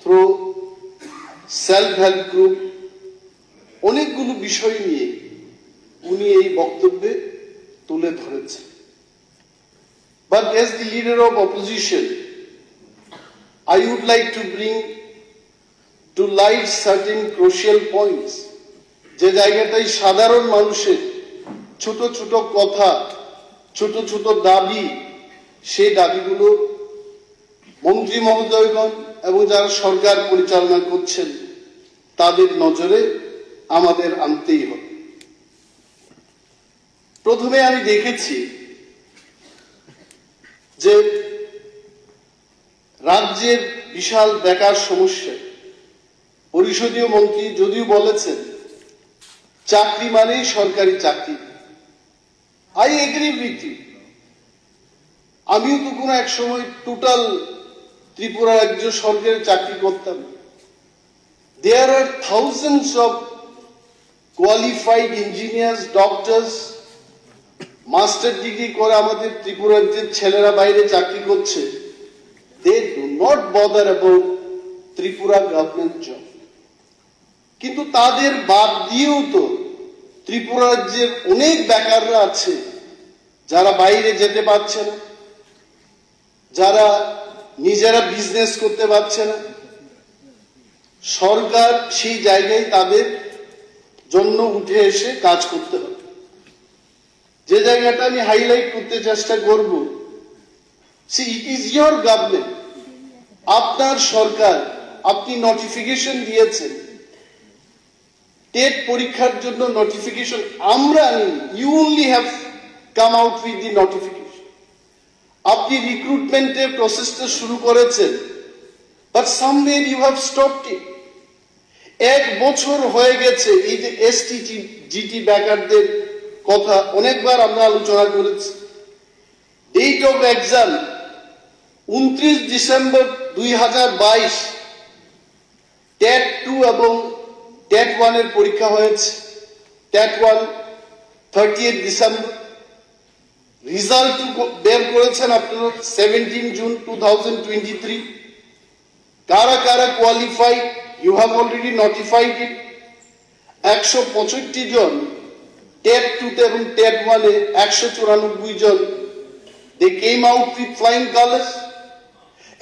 through self-help group, অনেকগুলো বিষয় নিয়ে উনি এই বক্তব্যে তুলে ধরেছেন। But as the leader of opposition, I would like to bring to light certain crucial points, যে জায়গাটাই সাধারণ মানুষের ছোট ছোট কথা, ছোট ছোট দাবি, সেই দাবিগুলো মন্ত্রী মহোদয়গণ এবং যারা সরকার পরিচালনা করছেন তাদের নজরে আমাদের আনতেই হবে। প্রথমে আমি দেখেছি যে রাজ্যের বিশাল বেকার সমস্যা। পরিষদীয় মন্ত্রী যদিও বলেছেন চাকরি মানেই সরকারি চাকরি, আই এগ্রি উইথ ইউ। আমিও তো কোনো এক সময় টোটাল ত্রিপুরা রাজ্য সরকারি চাকরি করতাম। There are thousands of qualified engineers, doctors, master degree করে আমাদের ত্রিপুরা রাজ্যের ছেলেরা বাইরে চাকরি করছে। They do not bother about Tripura government job. কিন্তু তাদের বাদ দিয়েও তো ত্রিপুরা রাজ্যের অনেক বেকাররা আছে যারা বাইরে যেতে পারছে না, যারা নিজেরা বিজনেস করতে পারছে না। সরকার সেই জায়গায় তাদের জন্য উঠে এসে কাজ করতে হবে। যে জায়গাটা আমি হাইলাইট করতে চেষ্টা করব, ইট ইজ ইয়োর গভর্নমেন্ট, আপনার সরকার, আপনি নোটিফিকেশন দিয়েছেন টেট পরীক্ষার জন্য নোটিফিকেশন আমরা আনিনি, you only have come out with the notification. আপনি রিক্রুটমেন্টের প্রসেসটা শুরু করেছেন, but somewhere you have stopped it. 1 বছর হয়ে গেছে। এই যে এসটিজিটি বেকারদের কথা অনেকবার আমরা আলোচনা করেছি। Date of exam 29 December 2022, TET 2 এবং টেট 1 এর পরীক্ষা হয়েছে। টেট 1 30 ডিসেম্বর, রেজাল্ট বের করেছেন আপনারা 17 জুন 2023। কারা কারা qualified, you have already notified it. 165 জন টেট 2 এবং টেট 1 এ 194 জন, they came out with flying colours.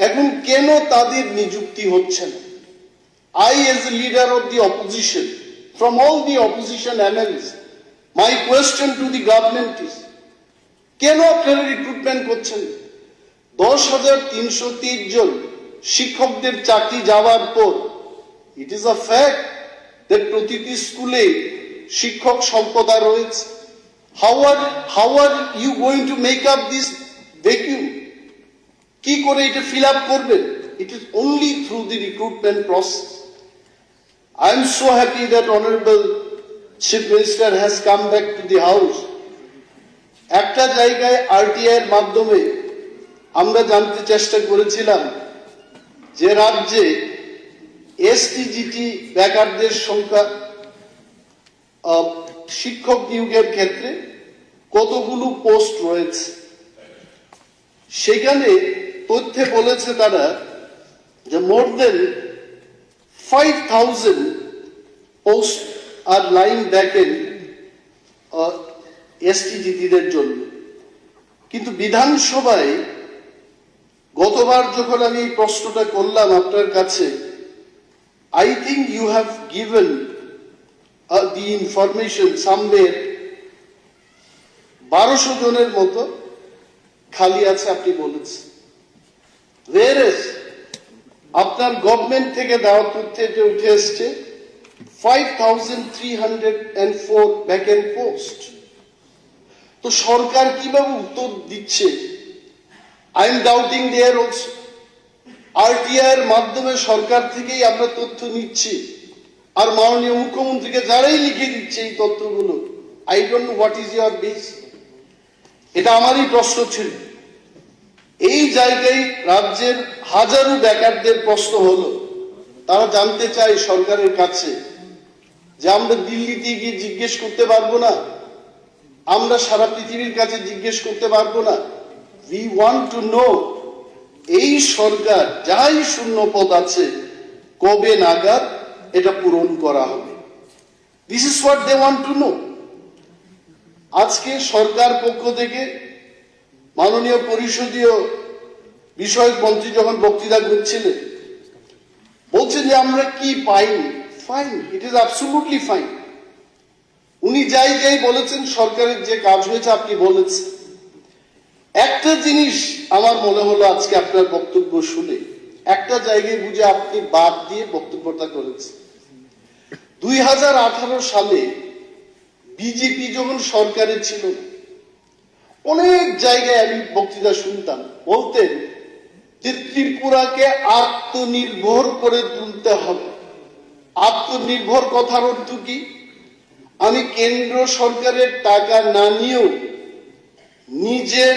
এখন কেন তাদের নিযুক্তি হচ্ছে না? I, as a leader of the opposition, from all the opposition MLAs, my question to the government is, কেন আপনারা রিক্রুটমেন্ট করছেন? 10,330 জন শিক্ষকদের চাকরি যাওয়ার পর it is a fact that প্রতিটি স্কুলে শিক্ষক স্বল্পতা রয়েছে। How are you going to make up this vacuum? কি করে এটা ফিল আপ করবেন? It is only through the recruitment process. I am so happy that Honorable Chief Minister has come back to the house. একটা জায়গায় RTI এর মাধ্যমে আমরা জানতে চেষ্টা করেছিলাম যে রাজ্যে এসটিজিটি বেকারদের সংখ্যা শিক্ষক নিয়োগের ক্ষেত্রে কতগুলো পোস্ট রয়েছে। সেখানে তথ্যে বলেছে তারা যে মোর দেন 5,000 পোস্ট আর লাইন ভ্যাকেন্ট এসটিজিটিদের জন্য। কিন্তু বিধানসভায় গতবার যখন আমি এই প্রশ্নটা করলাম আপনার কাছে, I think you have given the information somewhere 1200 জনের মতো খালি আছে আপনি বলেছেন। whereas আপনার গভর্নমেন্ট থেকে দেওয়া তথ্যে যে উঠে এসছে 5,304 ভ্যাকেন্ট পোস্ট। তো সরকার কিভাবে উত্তর দিচ্ছে? I am doubting there also. RTI এর মাধ্যমে সরকার থেকেই আমরা তথ্য নিচ্ছি, আর মাননীয় মুখ্যমন্ত্রীকে যারাই লিখে দিচ্ছে এই তথ্যগুলো, I don't know what is your base. এটা আমারই প্রশ্ন ছিল। এই জায়গায় রাজ্যের হাজারো বেকারদের প্রশ্ন হলো, তারা জানতে চায় সরকারের কাছে যে আমরা দিল্লিতে গিয়ে জিজ্ঞেস করতে পারবো না, আমরা সারা পৃথিবীর কাছে জিজ্ঞেস করতে পারবো না। উই ওয়ান্ট টু নো এই সরকার যাই শূন্য পদ আছে কবে নাগাদ এটা পূরণ করা হবে। This is what they want to know. আজকে সরকার পক্ষ থেকে মাননীয় পরিষদীয় বিষয়ক মন্ত্রী যখন বক্তৃতা করছিলেন বলছেন যে আমরা কি পাইনি। Fine, it is absolutely fine. উনি যাই যাই বলেছেন সরকারের যে কাজ হয়েছে আপনি বলেছেন, একটা জিনিস আমার মনে হলো আজকে আপনার বক্তব্য শুনে, একটা জায়গায় বুঝে আপনি বাদ দিয়ে বক্তব্যটা করেছেন। 2018 সালে বিজেপি যখন সরকারে ছিল, অনেক জায়গায় আমি বক্তৃতা শুনতাম, বলতেন যে ত্রিপুরাকে আত্মনির্ভর করে তুলতে হবে। আত্মনির্ভর কথার অর্থ কি? আমি কেন্দ্র সরকারের টাকা না নিয়েও নিজের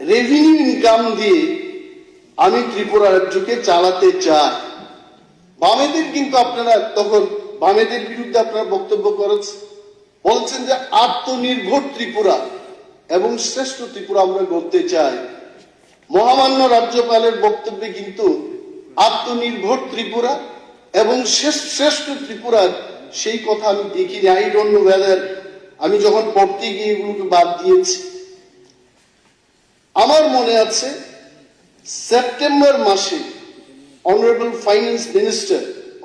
রেভিনিউ ইনকাম দিয়ে আমি ত্রিপুরা রাজ্যকে চালাতে চাই। বামেদের কিন্তু আপনারা তখন বামেদের বিরুদ্ধে আপনারা বক্তব্য করেছেন, বলছেন যে আত্মনির্ভর ত্রিপুরা এবং শ্রেষ্ঠ ত্রিপুরা আমরা গড়তে চাই। মহামান্য রাজ্যপালের বক্তব্যে কিন্তু আত্মনির্ভর ত্রিপুরা এবং শ্রেষ্ঠ ত্রিপুরার সেই কথা আমি দেখিনি। আই ডোন্ট নো ওয়েদার আমি যখন পড়তে গিয়ে এগুলোকে বাদ দিয়েছি। আমার মনে আছে সেপ্টেম্বর মাসে honourable finance minister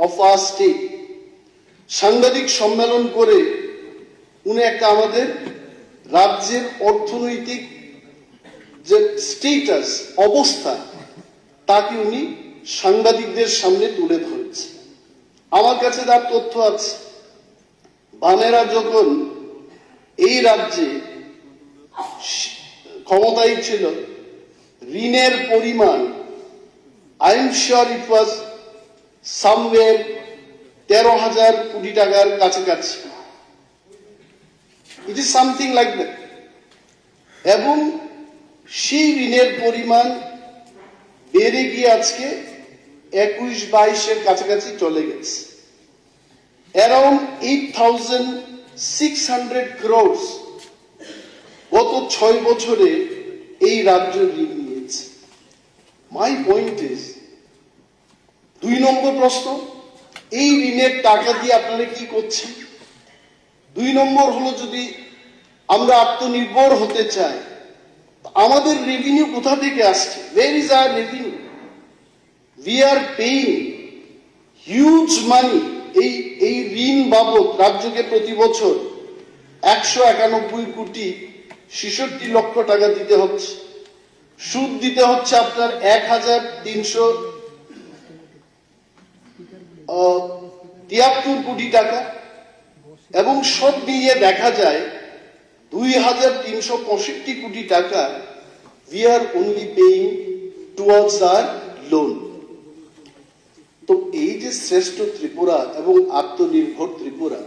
of our state সাংবাদিক সম্মেলন করে উনি একটা আমাদের রাজ্যের অর্থনৈতিক যে স্টেটাস অবস্থা তাকে উনি সাংবাদিকদের সামনে তুলে ধরেছে। আমার কাছে তার তথ্য আছে, বামেরা যখন এই রাজ্যে ক্ষমতায় ছিল, ঋণের পরিমাণ I am sure it was somewhere 13,000 কোটি টাকার কাছাকাছি। It is something like that. এবং সেই ঋণের পরিমাণ বেড়ে গিয়ে আজকে 21-22-এর কাছাকাছি চলে গেছে। অ্যারাউন্ড 8,600 crores গত 6 বছরে এই রাজ্য ঋণ নিয়েছে। মাই পয়েন্ট ইজ, 2 নম্বর প্রশ্ন, এই ঋণের টাকা দিয়ে আপনারা কি করছেন? 2 নম্বর হলো, যদি আমরা আত্মনির্ভর হতে চাই, আমাদের রেভিনিউ কোথা থেকে আসছে? Where is our revenue? We are paying huge মানি। এই ঋণ বাবদ রাজ্যকে প্রতি বছর 191 কোটি 66 লক্ষ টাকা দিতে হচ্ছে। সুদ দিতে হচ্ছে আপনার 1,373 কোটি টাকা, এবং সব মিলিয়ে দেখা যায় 2,365 কোটি টাকা we are only paying towards our loan. তো এই যে শ্রেষ্ঠ ত্রিপুরা এবং আত্মনির্ভর ত্রিপুরা,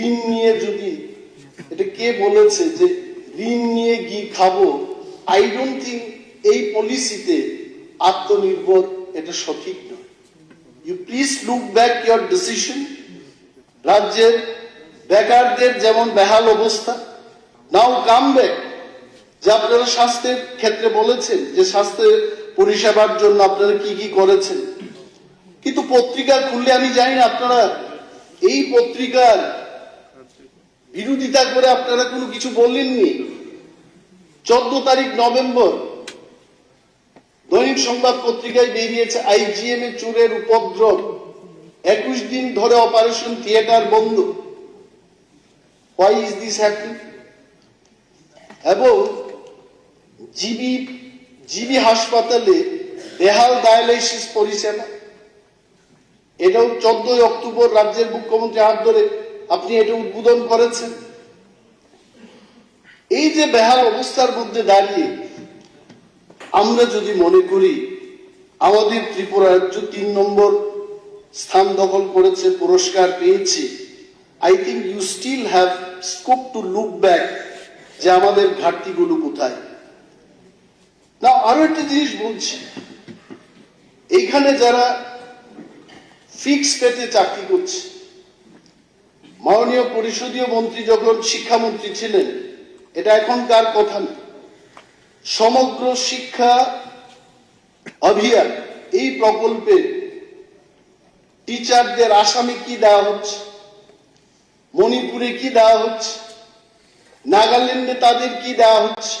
ঋণ নিয়ে যদি, এটা কে বলেছে যে ঋণ নিয়ে গিয়ে খাবো? আই ডোন্ট থিঙ্ক এই পলিসিতে আত্মনির্ভর এটা সঠিক নয়। You please look back your decision. রাজ্যের বেকারদের যেমন বেহাল অবস্থা, নাও কাম ব্যাক। যে আপনারা স্বাস্থ্যের ক্ষেত্রে বলেছেন যে স্বাস্থ্য পরিষেবার জন্য আপনারা কি কি করেছেন, কিন্তু পত্রিকা খুললে আমি জানি না আপনারা এই পত্রিকার বিরোধিতা করে আপনারা কোনো কিছু বললেননি। 14 তারিখ নভেম্বর দৈনিক সংবাদ পত্রিকায় বেরিয়েছে আইজিএম এ চোরের উপদ্রব, 21 দিন ধরে অপারেশন থিয়েটার বন্ধ। Why is this happening? এবং জিবি হাসপাতালে বেহাল ডায়ালাইসিস পরিষেবা, এটাও 14 অক্টোবর রাজ্যের মুখ্যমন্ত্রী হাত ধরে আপনি এটা উদ্বোধন করেছেন। এই যে বেহাল অবস্থার মধ্যে দাঁড়িয়ে আমরা যদি মনে করি আমাদের ত্রিপুরা রাজ্য 3 নম্বর স্থান দখল করেছে, পুরস্কার পেয়েছে, I think you still have scope to look back যে আমাদের ঘাটতিগুলো কোথায়। না, আরো একটা জিনিস বলছি, এইখানে যারা ফিক্স পেতে চাকরি করছে, মাননীয় পরিষদীয় মন্ত্রী যখন শিক্ষামন্ত্রী ছিলেন, এটা এখনকার কথা না, সমগ্র শিক্ষা অভিযান এই প্রকল্পে টিচারদের আসামে কি দেওয়া হচ্ছে, মণিপুরে কি দেওয়া হচ্ছে, নাগাল্যান্ডে তাদের কি দেওয়া হচ্ছে।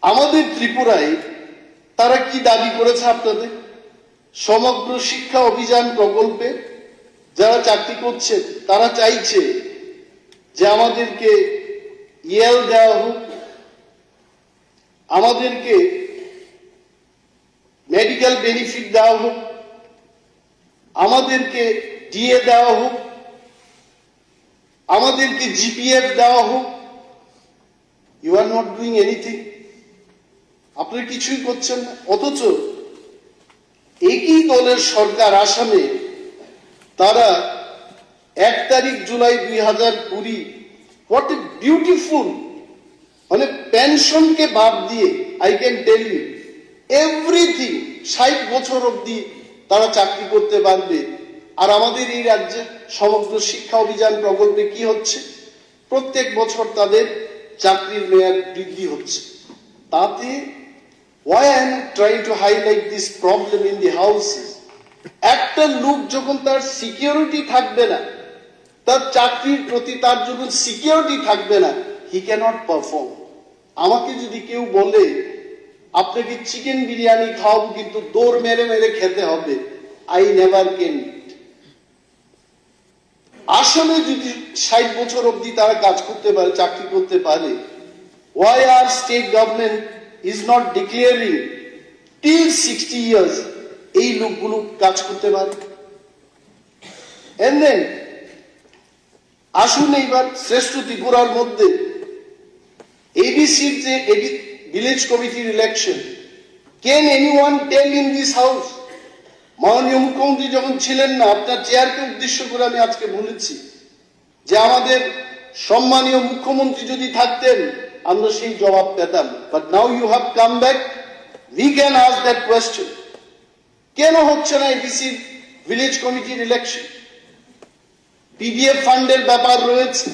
আমাদের ত্রিপুরায় তারা কি দাবি করেছে আপনাদের? সমগ্র শিক্ষা অভিযান প্রকল্পে যারা চাকরি করছে তারা চাইছে যে আমাদেরকে ইএল দেওয়া হোক, আমাদেরকে মেডিকেল বেনিফিট দেওয়া হোক, আমাদেরকে ডিএ দেওয়া হোক, আমাদেরকে জিপিএফ দেওয়া হোক। You are not doing anything. আপনারা কিছুই করছেন না। অথচ একই দলের সরকার আসামে তারা 1 তারিখ জুলাই 2020 হোয়াট এ বিউটিফুল, মানে পেনশনকে বাদ দিয়ে I can tell you everything 60 বছর অবধি তারা চাকরি করতে পারবে। আর আমাদের এই রাজ্যে সমগ্র শিক্ষা অভিযান প্রকল্পে কি হচ্ছে, প্রত্যেক বছর তাদের চাকরির মেয়াদ বৃদ্ধি হচ্ছে। তাতে why I am trying to highlight this problem in the houses, একটা লোক যখন তার সিকিউরিটি থাকবে না, তার চাকরির প্রতি তার যখন সিকিউরিটি থাকবে না, he cannot perform। আমাকে যদি কেউ বলে আপনাকে চিকেন বিরিয়ানি খাওয়াবো কিন্তু দৌড় মেরে মেরে খেতে হবে, I never can eat। আসলে যদি 60 বছর অবধি তারা কাজ করতে পারে, চাকরি করতে পারে, why our state government is not declaring till 60 years এই লোকগুলো কাজ করতে পারে? And then আসুন এইবার শ্রেষ্ঠ ত্রিপুরার মধ্যে এবিসির যে ভিলেজ কমিটির election, can anyone tell in this house, মাননীয় মুখ্যমন্ত্রী যখন ছিলেন না, আপনার চেয়ারকে উদ্দেশ্য করে আমি আজকে বলেছি যে আমাদের সম্মানীয় মুখ্যমন্ত্রী যদি থাকতেন আমরা সেই জবাব পেতাম। But now you have come back, we can ask that question. কেন হচ্ছে না এবিসি ভিলেজ কমিটির ইলেকশন? পিডিএফ ফান্ডের ব্যাপার রয়েছে।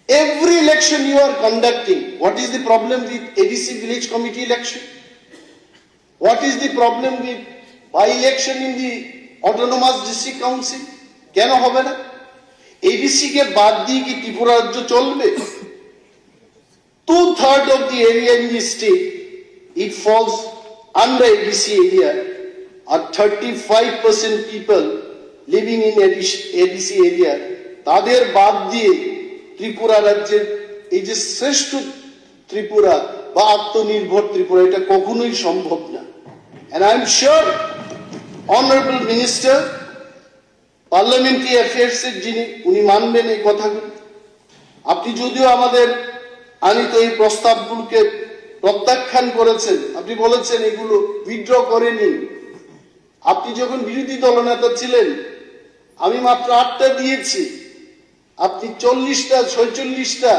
Every election you are conducting, what is the problem with ABC village committee election? What is the problem with by election in the autonomous district council? কেন হবে না? এবিসি কে বাদ দিয়ে কি ত্রিপুরা রাজ্য চলবে? 2/3 of the area in the state, it falls under ABC area, or 35% people living in ABC area, তাদের বাদ দিয়ে ত্রিপুরা রাজ্যের এই যে শ্রেষ্ঠ ত্রিপুরা বা আত্মনির্ভর ত্রিপুরা, এটা কখনোই সম্ভব না। And I am sure honorable minister parliamentary affairs এর যিনি, উনি মানবেন এই কথাগুলো। আপনি যদিও আমাদের আনিত এই প্রস্তাবগুলোকে প্রত্যাখ্যান করেছেন, আপনি বলেছেন এগুলো উইথড্র করে নিন। আপনি যখন বিরোধী দলনেতা ছিলেন আমি মাত্র 8টা দিয়েছি, আপনি 40টা 46টা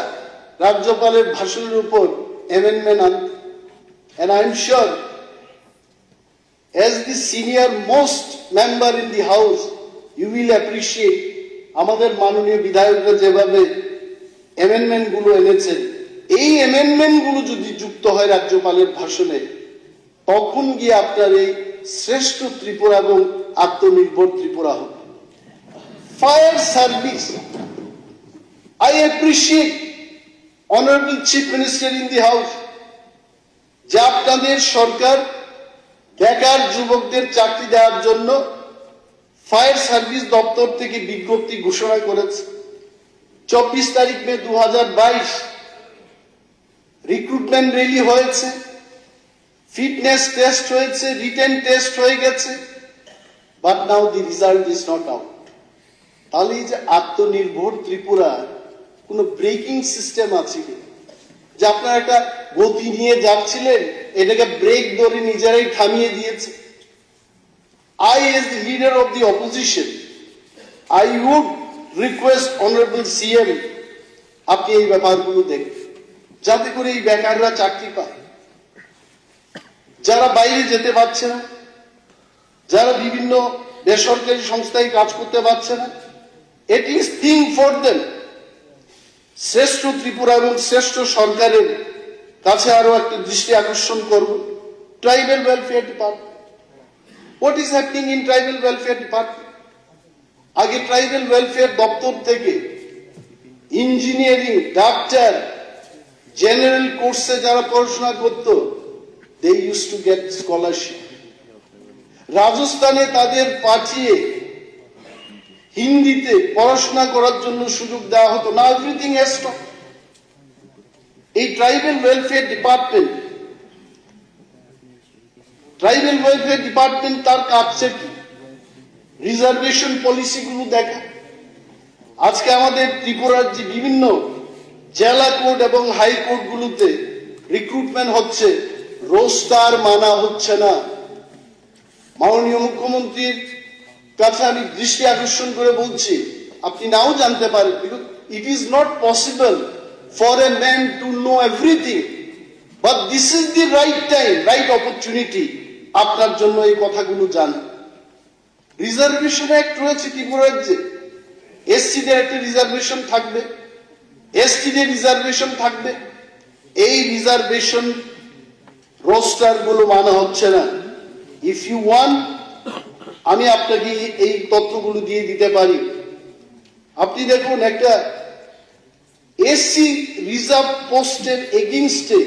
রাজ্যপালের ভাষণের উপর amendment আনতেন। And I am sure as the senior most member in the house you will appreciate আমাদের মাননীয় বিধায়করা যেভাবে অ্যামেন্ডমেন্ট গুলো এনেছেন, এই অ্যামেন্ডমেন্ট গুলো যদি যুক্ত হয় রাজ্যপালের ভাষণে, তখন গিয়ে আপনার এই শ্রেষ্ঠ ত্রিপুরা এবং আত্মনির্ভর ত্রিপুরা হবে। Fire service, I appreciate honorable chief minister in the house যে আপনাদের সরকার বেকার যুবকদের চাকরি দেওয়ার জন্য ফায়ার সার্ভিস দপ্তর থেকে বিজ্ঞপ্তি ঘোষণা করেছে। 24 তারিখ মে 2022 রিক্রুটমেন্ট র্যালি হয়েছে, ফিটনেস টেস্ট হয়েছে, রিটেন টেস্ট হয়ে গেছে, but now the result is not out. তাহলে এই যে আত্মনির্ভর ত্রিপুরা কোন ব্রেকিং সিস্টেম আছে কি, যে আপনারা একটা গতি নিয়ে যাচ্ছিলেন, এটাকে ব্রেক ধরে নিজেরাই থামিয়ে দিয়েছে? I as the leader of the opposition, I would request honorable CM আপনি এই ব্যাপারগুলো দেখবেন, যাতে করে এই বেকাররা চাকরি পায়, যারা বাইরে যেতে পারছে না, যারা বিভিন্ন বেসরকারি সংস্থায় কাজ করতে পারছে না, at least think for them। শ্রেষ্ঠ ত্রিপুরা এবং শ্রেষ্ঠ সরকারের কাছে আরো একটা দৃষ্টি আকর্ষণ করব, tribal welfare department. What is happening in tribal welfare department? আগে ট্রাইবাল ওয়েলফেয়ার দপ্তর থেকে ইঞ্জিনিয়ারিং, ডাক্তার, জেনারেল কোর্সে যারা পড়াশোনা করত, they used to get scholarship। রাজস্থানে তাদের পাঠিয়ে হিন্দিতে পড়াশোনা করার জন্য সুযোগ দেওয়া হতো না। Everything has stopped. এই ট্রাইবাল ওয়েলফেয়ার ডিপার্টমেন্ট তার কাজছে কি? রিজার্ভেশন পলিসি গুলো দেখা। আজকে আমাদের ত্রিপুরার যে বিভিন্ন জেলা কোর্ট এবং হাইকোর্ট গুলোতে রিক্রুটমেন্ট হচ্ছে, রোস্টার মানা হচ্ছে না। মাননীয় মুখ্যমন্ত্রীর কাছে আমি দৃষ্টি আকর্ষণ করে বলছি, আপনি নাও জানতে পারেন, because it is not possible for a man to know everything, but this is the right time, right opportunity আপনার জন্য এই কথাগুলো জানা। রিজার্ভেশন অ্যাক্ট রয়েছে ত্রিপুরা রাজ্যে, এসসিদের একটা রিজার্ভেশন থাকবে, এসটিদের রিজার্ভেশন থাকবে। এই রিজার্ভেশন রোস্টার গুলো মানা হচ্ছে না। ইফ ইউ ওয়ান্ট, আমি আপনাকে এই তথ্যগুলো দিয়ে দিতে পারি। আপনি দেখুন, একটা এসসি রিজার্ভ পোস্টের এগেইনস্টে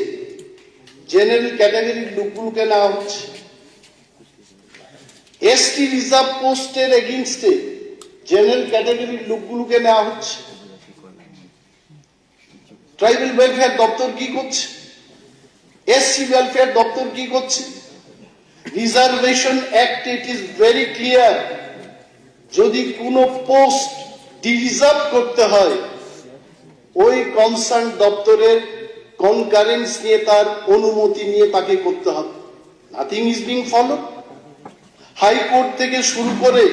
জেনারেল ক্যাটাগরির লোকগুলোকে নেওয়া হচ্ছে, এসটি রিজার্ভ পোস্টের এগেইনস্টে জেনারেল ক্যাটাগরির লোকগুলোকে নেওয়া হচ্ছে। ট্রাইবাল ওয়েলফেয়ার দপ্তর কি করছে? এসসি ওয়েলফেয়ার দপ্তর কি করছে? Reservation act it is very clear, যদি কোনো পোস্ট ডিরিজার্ভ করতে হয়, ওই কনসার্ন দপ্তরের কনকারেন্স নিয়ে, তার অনুমতি নিয়ে তাকে করতে হবে। Nothing is being follow. High court থেকে শুরু করে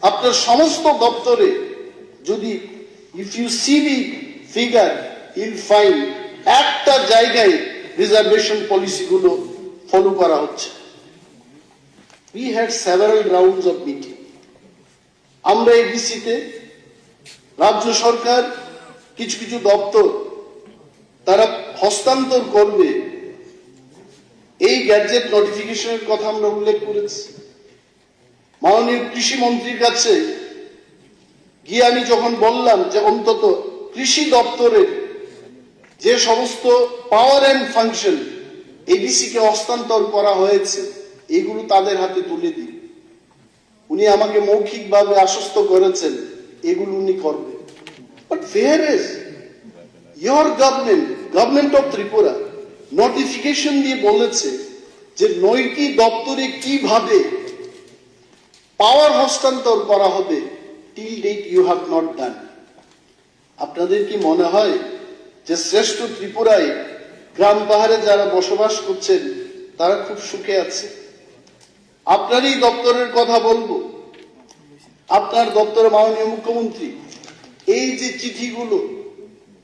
আপনার সমস্ত দপ্তরে যদি if you see the figure, you'll find একটা জায়গায় রিজার্ভেশন পলিসিগুলো ফলো করা হচ্ছে। We had several rounds of meeting. আমরা এডিসিতে রাজ্য সরকার কিছু কিছু দপ্তর তারা হস্তান্তর করবে, এই গ্যাজেট নোটিফিকেশনের কথা আমরা উল্লেখ করেছি। মাননীয় কৃষি মন্ত্রীর কাছে গিয়ে আমি যখন বললাম যে অন্তত কৃষি দপ্তরের যে সমস্ত পাওয়ার এন্ড ফাংশন এডিসি কে হস্তান্তর করা হয়েছে, এগুলো তাদের হাতে তুলে দিই। উনি আমাকে মৌখিকভাবে আশ্বস্ত করেছেন এগুলো উনি করবে। But where is your government of Tripura notification দিয়ে বলেছে যে 9টি দপ্তরে কিভাবে পাওয়ার হস্তান্তর করা হবে, till date you have not done. আপনাদের কি মনে হয় যে শ্রেষ্ঠ ত্রিপুরায় গ্রাম পাহাড়ে যারা বসবাস করছেন তারা খুব সুখে আছে? আপনারই দপ্তরের কথা বলবো, আপনার দপ্তরে মাননীয় মুখ্যমন্ত্রী এই যে চিঠিগুলো,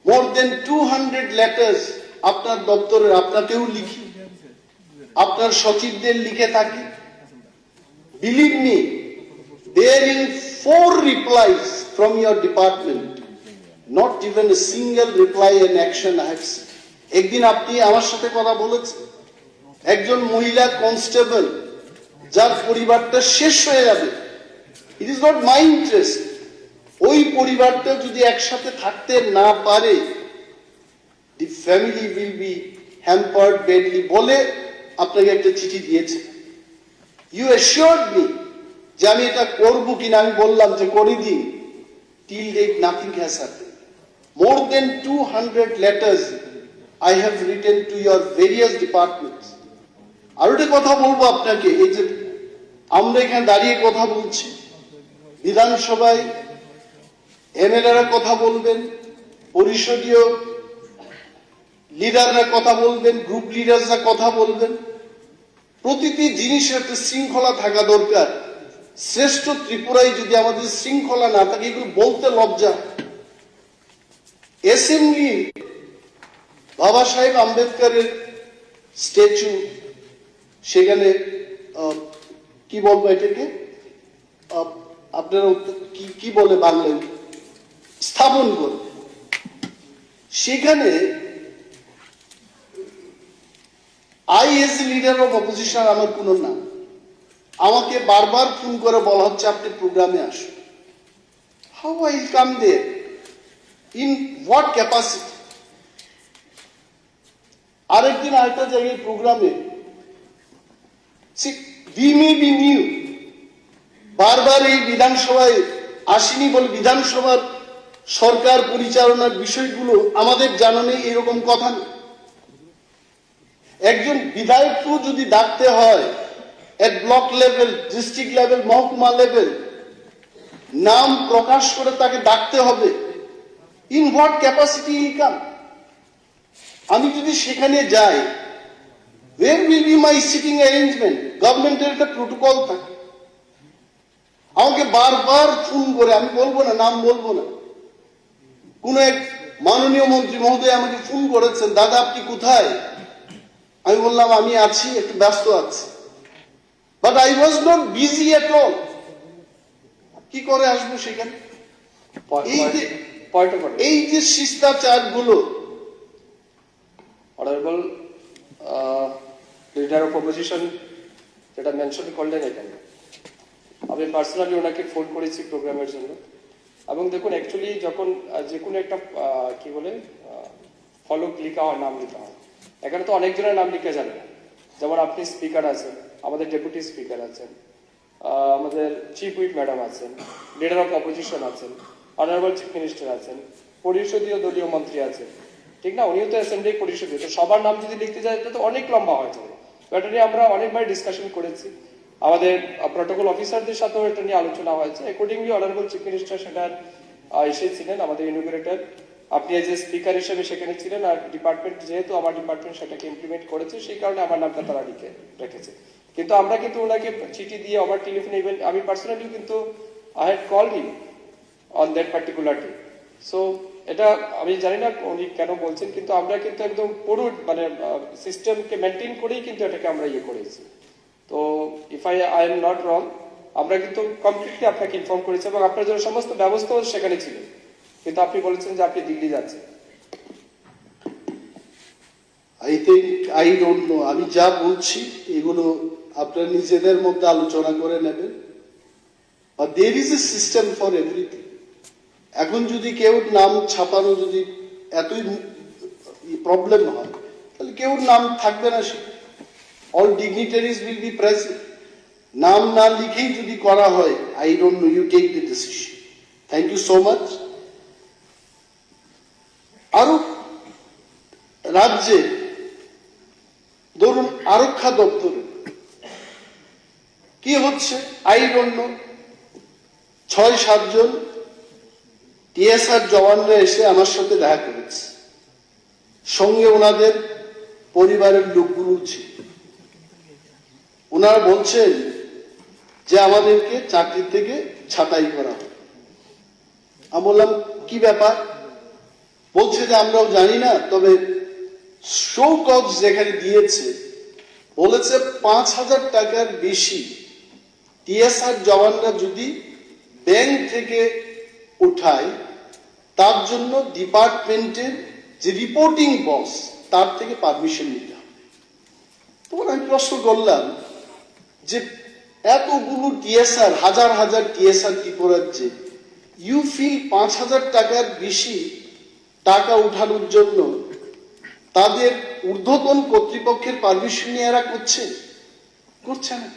মোর দেন 200 লেটার্স আপনার দপ্তরের, আপনাকেও লিখি, আপনার সচিবদের লিখে থাকি। Believe me, there in 4 replies from your department, not even a single reply and action I have seen. একদিন আপনি আমার সাথে কথা বলেছেন, একজন মহিলা কনস্টেবল যার পরিবারটা শেষ হয়ে যাবে, it is not my interest, ওই পরিবারটা যদি একসাথে থাকতে না পারে, the family will be hampered badly বলে আপনাকে একটা চিঠি দিয়েছে। ইউ অ্যাসিওরড মি যে আমি এটা করব কিনা, আমি বললাম যে করে দিই। Till date nothing has happened. More than 200 letters I have written to your various departments. আর একটা কথা বলবো আপনাকে, এই যে আমরা এখানে দাঁড়িয়ে কথা বলছি, বিধানসভায় এমএলএরা কথা বলবেন, পরিষদীয় লিডাররা কথা বলবেন, গ্রুপ লিডাররা কথা বলবেন। প্রতিটি জিনিসের একটা শৃঙ্খলা থাকা দরকার। শ্রেষ্ঠ ত্রিপুরায় যদি আমাদের শৃঙ্খলা না থাকে, এগুলো বলতে লজ্জা। অ্যাসেম্বলি বাবা সাহেব আম্বেদকরের স্ট্যাচু, সেখানে কি বলবো এটাকে, আপনারা কি বলে বাংলায়, স্থাপন করে, সেখানে I as leader of opposition, আমার কোনো নাম, আমাকে বারবার ফোন করে বলা হচ্ছে আপনি প্রোগ্রামে আসুন। How I come there, in what capacity? আরেকদিন আরেকটা জায়গায় প্রোগ্রামে বারবার এই বিধানসভায় আসেনি বলে বিধানসভার সরকার পরিচালনার বিষয়গুলো আমাদের জানা নেই, এরকম কথা নেই। একজন বিধায়ককেও যদি ডাকতে হয় এট ব্লক লেভেল, ডিস্ট্রিক্ট লেভেল, মহকুমা লেভেল, নাম প্রকাশ করে তাকে ডাকতে হবে। ইন হোয়াট ক্যাপাসিটি হি কাম? আমি যদি সেখানে যাই, where will be my sitting arrangement? গভর্নমেন্টের একটা প্রোটোকল থাকে। আমাকে বারবার ফোন করে, আমি বলবো না, নাম বলবো না, কোন এক মাননীয় মন্ত্রী মহোদয় আমাকে ফোন করেছেন, দাদা আপনি কোথায়? আমি বললাম আমি আছি, একটু ব্যস্ত আছি। But I was not busy at all. কি করে আসবো সেখানে? এই যে শিষ্টাচার গুলো, অনারেবল লিডার অফ অপোজিশন যেটা মেনশন করলেন এখানে, আমি পার্সোনালি ওনাকে ফোন করেছি প্রোগ্রামের জন্য। এবং দেখুন অ্যাকচুয়ালি যখন যে কোনো একটা কি বলে ফলক লিখা হয়, নাম লিখা হয়, এখানে তো অনেকজনের নাম লিখা যাবে না। যেমন আপনি স্পিকার আছেন, আমাদের ডেপুটি স্পিকার আছেন, আমাদের চিফ হুইপ ম্যাডাম আছেন, লিডার অফ অপোজিশন আছেন, অনারেবল চিফ মিনিস্টার আছেন, পরিষদীয় দলীয় মন্ত্রী আছেন, ঠিক না? উনিও তো অ্যাসেম্বলি পরিষদীয়। তো সবার নাম যদি লিখতে যায় তো অনেক লম্বা হয়ে যাবে। তো এটা নিয়ে আমরা অনেকবার ডিসকাশন করেছি, আমাদের প্রটোকল অফিসারদের সাথেও এটা নিয়ে আলোচনা হয়েছে। অ্যাকর্ডিংলি অনারেবল চিফ মিনিস্টার সেটা এসেছিলেন, আমাদের ইনোগ্রেটর, আপনি এজ এ স্পিকার হিসেবে সেখানে ছিলেন। আর ডিপার্টমেন্ট, যেহেতু আমার ডিপার্টমেন্ট সেটাকে ইমপ্লিমেন্ট করেছে, সেই কারণে আমার নামটা তারা লিখে রেখেছে। কিন্তু আমরা কিন্তু ওনাকে চিঠি দিয়ে, আমার টেলিফোন, ইভেন আমি পার্সোনালি কিন্তু I had call him on that particular day. So এটা আমি জানি না উনি কেন বলছেন, কিন্তু আমরা কিন্তু একদম পুরো মানে সিস্টেমকে মেনটেন করেই কিন্তু এটাকে আমরা ইয়ে করেছি। তো if I am not wrong, আমরা কিন্তু কমপ্লিটলি আপনাকে ইনফর্ম করেছি এবং আপনার জন্য সমস্ত ব্যবস্থাও সেখানে ছিল। কিন্তু আপনি বলেছেন যে আপনি দিল্লি যাচ্ছেন। আই ডোন্ট নো, আমি যা বলছি এগুলো আপনারা নিজেদের মধ্যে আলোচনা করে নেবেন। আর there is a system for everything. এখন যদি কেউ নাম ছাপানো যদি এতই প্রবলেম হয়, তাহলে কেউ নাম থাকবে না। সে all dignitaries will be present. নাম না লিখেই যদি করা হয়, I don't know, you take the decision. Thank you so much. আরো রাজ্যে ধরুন আরক্ষা দপ্তরে কি হচ্ছে আই ডোন্ট নো, 6-7 জন টিএসআর জওয়ানরা এসে আমার সাথে দেখা করেছে, সঙ্গে ওনাদের পরিবারের লোকগুলো ছিল। ওনারা বলছেন যে আমাদেরকে চাকরি থেকে ছাঁটাই করা হবে। আমি বললাম কি ব্যাপার? বলছে যে আমরাও জানি না, তবে শো কজ যেখানে দিয়েছে বলেছে 5,000 টাকার বেশি টিএসআর জওয়ানরা যদি ব্যাংক থেকে উঠায়, তার জন্য ডিপার্টমেন্টের যে রিপোর্টিং বস তার থেকে পারমিশন নিতে হবে। তখন আমি প্রশ্ন করলাম যে এতগুলো টিএসআর, হাজার হাজার টিএসআর ত্রিপুরাজ্যে, ইউ ফিল 5,000 টাকার বেশি টাকা উঠানোর জন্য তাদের ঊর্ধ্বতন কর্তৃপক্ষের পারমিশন নিয়ে এরা করছে না।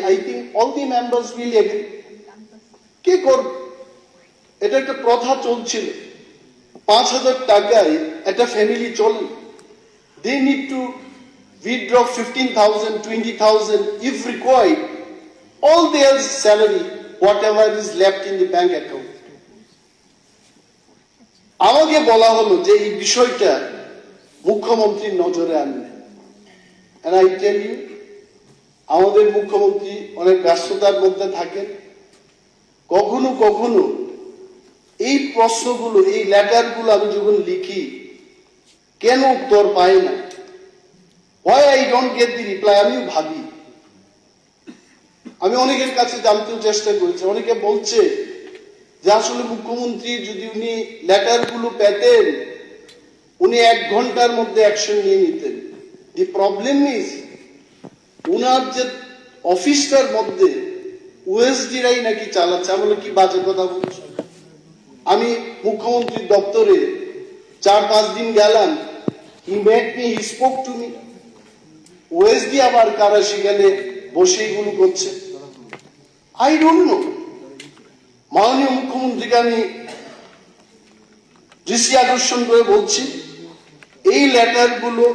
I think all the members will agree. কে করবে? এটা একটা প্রথা চলছিল, 5,000 টাকায় একটা ফ্যামিলি চলে। They need to withdraw 15,000, 20,000 if required, all their salary, whatever is left in the bank account. আমাকে বলা হলো যে এই বিষয়টা মুখ্যমন্ত্রীর নজরে আনবে। and I tell you, আমাদের মুখ্যমন্ত্রী অনেক ব্যস্ততার মধ্যে থাকেন। কখনো কখনো এই প্রশ্নগুলো, এই লেটারগুলো আমি যখন লিখি, কেন উত্তর পাই না, why I don't get the reply, আমিও ভাবি। আমি অনেকের কাছে জানতেও চেষ্টা করেছি। অনেকে বলছে যে আসলে মুখ্যমন্ত্রী যদি উনি লেটারগুলো পেতেন, উনি 1 ঘন্টার মধ্যে অ্যাকশন নিয়ে নিতেন। দি প্রবলেম ইজ উনার যে অফিসটার মধ্যে ওএসডিরাই নাকি চালাচ্ছে। আমি বলে কি বাজে কথা বলছো? আমি মুখ্যমন্ত্রীর দপ্তরে 4-5 দিন গেলাম, he met me, he spoke to me. OSD আবার কারা সেখানে বসে এগুলো করছে, আই ডোন্ট নো। মাননীয় মুখ্যমন্ত্রীকে আমি দৃষ্টি আকর্ষণ করে বলছি, এই লেটারগুলো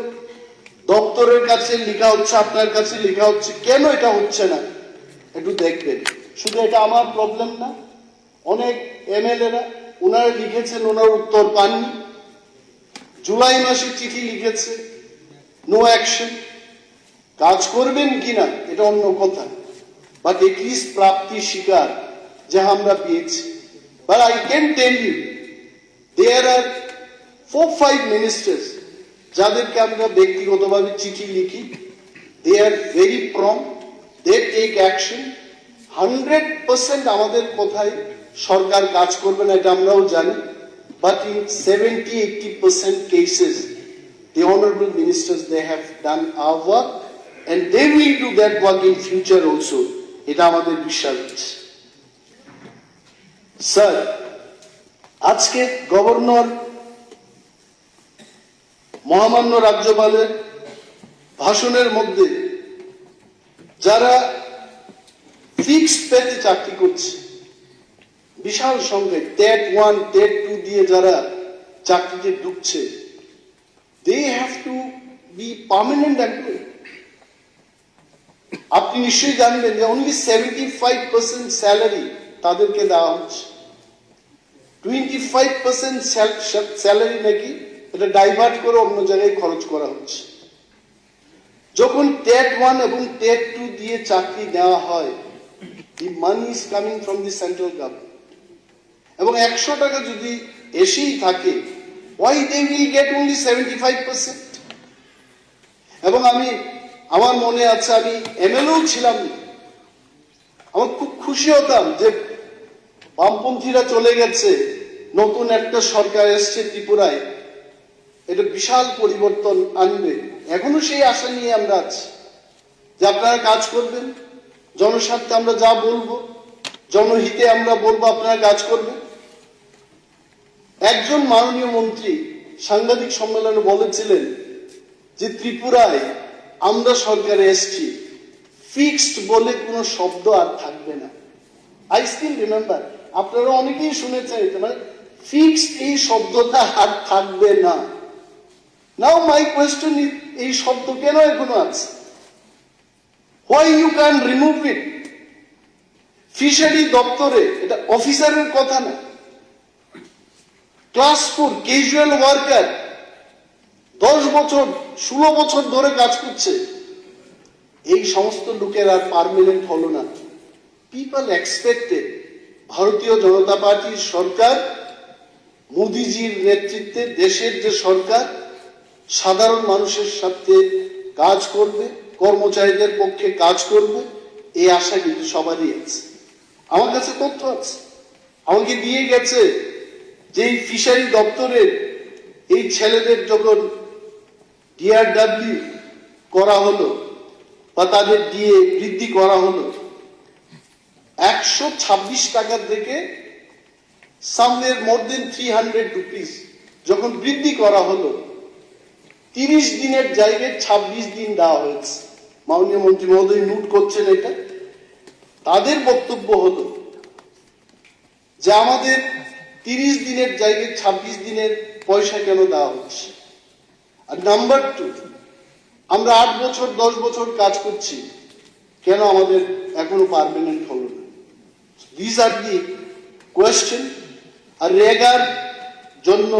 দপ্তরের কাছে লেখা হচ্ছে, আপনার কাছে লেখা হচ্ছে, কেন এটা হচ্ছে না একটু দেখবেন। শুধু এটা আমার প্রবলেম না, অনেক এমএলএরা ওনারা লিখেছেন, ওনার উত্তর পাননি। জুলাই মাসে চিঠি লিখেছে, নো অ্যাকশন। কাজ করবেন কিনা এটা অন্য কথা, বাট এটলিস্ট প্রাপ্তি স্বীকার যা আমরা পেয়েছি। But I can tell you there are 4-5 ministers যাদেরকে আমরা ব্যক্তিগতভাবে চিঠি লিখি, they are very prompt, they take action. 100% আমাদের কথায় সরকার কাজ করবে না এটা আমরাও জানি, but in 70-80% cases the honorable ministers, they have done our work and they will do that work in future also. এটা আমাদের বিশ্বাস আছে। স্যার, আজকে গভর্নর মহামান্য রাজ্যপালের ভাষণের মধ্যে যারা ফিক্সড পেতে চাকরি করছে বিশাল সংখ্যায়, টেট 1 টেট 2 দিয়ে যারা চাকরিতে ঢুকছে, they have to be permanent employee. আপনি নিশ্চয়ই জানবেন যে only 75% স্যালারি তাদেরকে দেওয়া হচ্ছে, 25% স্যালারি নাকি এটা ডাইভার্ট করে অন্য জায়গায় খরচ করা হচ্ছে। যখন টেট 1 এবং টেট 2 দিয়ে চাকরি দেওয়া হয়, the money is coming from the central government, এবং 100 টাকা যদি এসেই থাকে, why they will get only 75%? এবং আমার মনে আছে, আমি এমএলএও ছিলাম, আমার খুব খুশি হতাম যে বামপন্থীরা চলে গেছে, নতুন একটা সরকার এসছে ত্রিপুরায়, এটা বিশাল পরিবর্তন আনবে। এখনো সেই আশা নিয়ে আমরা আছি যে আপনারা কাজ করবেন, জনস্বার্থে আমরা যা বলবো, জনহিতে আমরা বলবো, আপনারা কাজ করবেন। একজন মাননীয় মন্ত্রী সাংবাদিক সম্মেলনে বলেছিলেন যে ত্রিপুরায় আমরা সরকারে এসছি, ফিক্সড বলে কোনো শব্দ আর থাকবে না। আই স্টিল রিমেম্বার, আপনারা অনেকেই শুনেছেন এটা, মানে ফিক্সড এই শব্দটা আর থাকবে না। নাও মাই কোয়েশ্চেন ইজ, এই শব্দ কেন এখনো আছে? Why you can remove it? Fishery দপ্তরে এটা অফিসারের কথা না, ক্লাস 4 ক্যাজুয়াল ওয়ার্কার 10 বছর 16 বছর ধরে কাজ করছে, এই সমস্ত লোকের আর পার্মানেন্ট হলো না। পিপল এক্সপেক্টেড ভারতীয় জনতা পার্টির সরকার, মোদিজির নেতৃত্বে দেশের যে সরকার, সাধারণ মানুষের সাথে কাজ করবে, কর্মচারীদের পক্ষে কাজ করবে, এই আশা কিন্তু সবারই আছে। আমার কাছে তথ্য আছে, আমাকে দিয়ে গেছে যে এই ফিশারি দপ্তরের এই ছেলেদের যখন ডিআরডব্লিউ করা হলো বা তাদের ডিএ বৃদ্ধি করা হলো, 126 টাকা থেকে সামনের মোর দেন 300 রুপিস যখন বৃদ্ধি করা হলো, 30 দিনের জায়গায় 26 দিন দেওয়া হয়েছে। মাননীয় মন্ত্রী মহোদয় নোট করছেন এটা। তাদের বক্তব্য হলো যে আমাদের 30 দিনের জায়গায় 26 দিনের পয়সা কেন দেওয়া হচ্ছে। আর নাম্বার 2, আমরা 8 বছর 10 বছর কাজ করছি, কেন আমাদের এখনো পার্মানেন্ট হলো না? This R the question. আর রেগার জন্য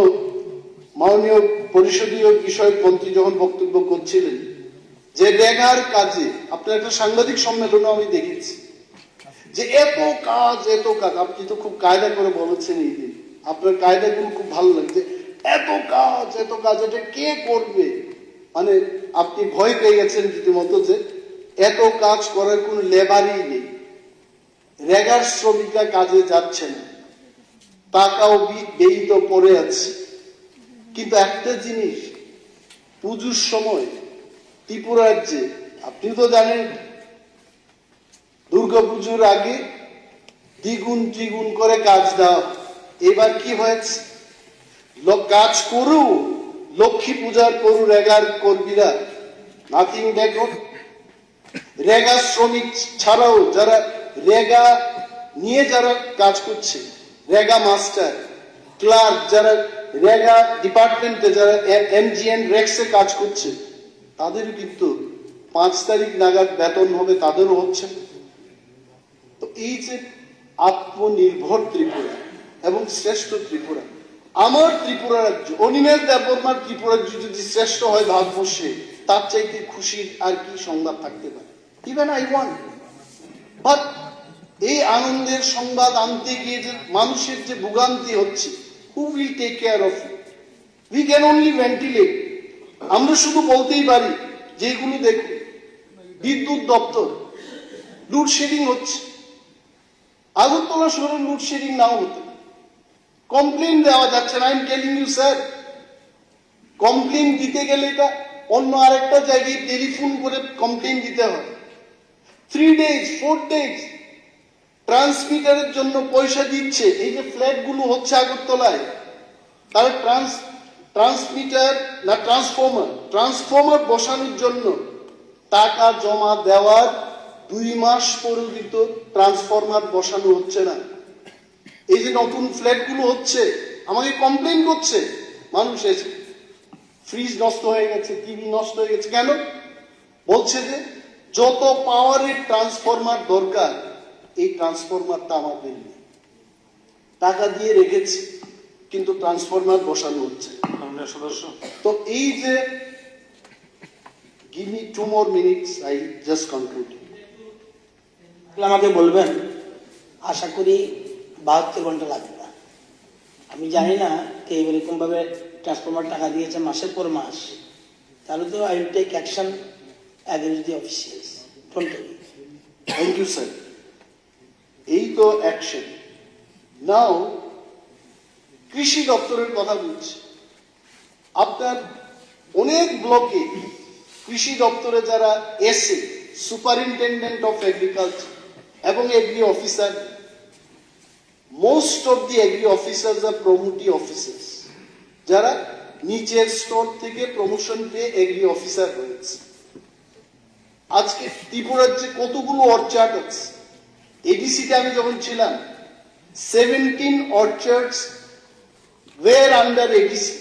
মাননীয় পরিষদীয় বিষয়ক মন্ত্রী যখন বক্তব্য করছিলেন, যে রেগার কাজে, আপনার একটা সাংবাদিক সম্মেলনে আমি দেখেছি যে এত কাজ, আপনি তো খুব কায়দা করে বলেছেন এই দিন, আপনার কায়দাগুলো খুব ভালো লাগছে। এত কাজ, এটা কে করবে? মানে আপনি ভয় পেয়ে গেছেন রীতিমতো যে এত কাজ করার কোনো লেবারই নেই, রেগার শ্রমিকরা কাজে যাচ্ছে না, টাকাও ব্যয়িত পড়ে আছে। কিন্তু একটা জিনিস, পুজোর সময় ত্রিপুরা রাজ্যে, আপনি তো জানেন, দুর্গাপুজোর আগে দ্বিগুণ ত্রিগুণ করে কাজ দেওয়া। এবার কি হয়েছে, কাজ করু, লক্ষ্মী পূজার করু রেগার কর্মীরা নাথিং ব্যাকওয়ার্ড। রেগা শ্রমিক ছাড়াও যারা রেগা নিয়ে যারা কাজ করছে, রেগা মাস্টার, ক্লার্ক, যারা রেগা ডিপার্টমেন্টে, যারা এমজিএন রেক্সে কাজ করছে, তাদেরও কিন্তু 5 তারিখ নাগাদ বেতন হবে, তাদেরও হচ্ছে না। তো এই যে আত্মনির্ভর ত্রিপুরা এবং শ্রেষ্ঠ ত্রিপুরা, আমার ত্রিপুরা রাজ্য, অনিমেষ দেববর্মার ত্রিপুরা রাজ্য যদি শ্রেষ্ঠ হয় ভারতবর্ষে, তার চাইতে খুশির আর কি সংবাদ থাকতে পারে? ইভেন আই ওয়ান্ট, বাট এই আনন্দের সংবাদ আনতে গিয়ে যে মানুষের যে ভোগান্তি হচ্ছে, who will take care of it? We can only ventilate. আমরা শুধু বলতেই পারি যেগুলো দেখুন, বিদ্যুৎ দপ্তর লোডশেডিং হচ্ছে, আগরতলা শহরে লোডশেডিং নাও হতে, কমপ্লেন দেওয়া যাচ্ছে না। I am telling you sir, complain দিতে গেলে এটা অন্য আরেকটা জায়গায় টেলিফোন করে কমপ্লেন দিতে হয়। 3 days 4 days ট্রান্সমিটারের জন্য পয়সা দিচ্ছে। এই যে ফ্ল্যাট গুলো হচ্ছে আগরতলায়, তার ট্রান্সমিটার না ট্রান্সফর্মার বসানোর জন্য টাকা জমা দেওয়ার 2 মাস পর্যন্ত ট্রান্সফরমার বসানো হচ্ছে না। এই যে নতুন ফ্ল্যাট গুলো হচ্ছে, আমাকে কমপ্লেন করছে মানুষ এসে, ফ্রিজ নষ্ট হয়ে গেছে, টিভি নষ্ট হয়ে গেছে। কেন? বলছে যে যত পাওয়ারের ট্রান্সফরমার দরকার, এই ট্রান্সফরমারটা আমাদের নেই, টাকা দিয়ে রেখেছে কিন্তু ট্রান্সফরমার বসানো হচ্ছে। মাননীয় সদস্য, তো এই যে give me 2 more minutes, I just conclude. আমাকে বলবেন, আশা করি 72 ঘন্টা লাগবে না। আমি জানি না কে এরকম ভাবে ট্রান্সফরমার টাকা দিয়েছে মাসের পর মাস, তাহলে তো I will take action against the officials. Don't worry. Thank you sir. এই তো অ্যাকশন। নাও কৃষি দপ্তরের কথা বলছি। আপনার অনেক ব্লকে কৃষি দপ্তরে যারা এসে, সুপারিনটেন্ডেন্ট অফ এগ্রিকালচার এবং agri officer, most of the agri officers are promotee officers, যারা নিচের স্তর থেকে প্রমোশন পেয়ে এগ্রি অফিসার হয়েছে। আজকে ত্রিপুরার যে কতগুলো অর্চার্ড আছে, এডিসিতে আমি যখন ছিলাম 17 অর্চার্ডস ওয়ের আন্ডার এডিসি।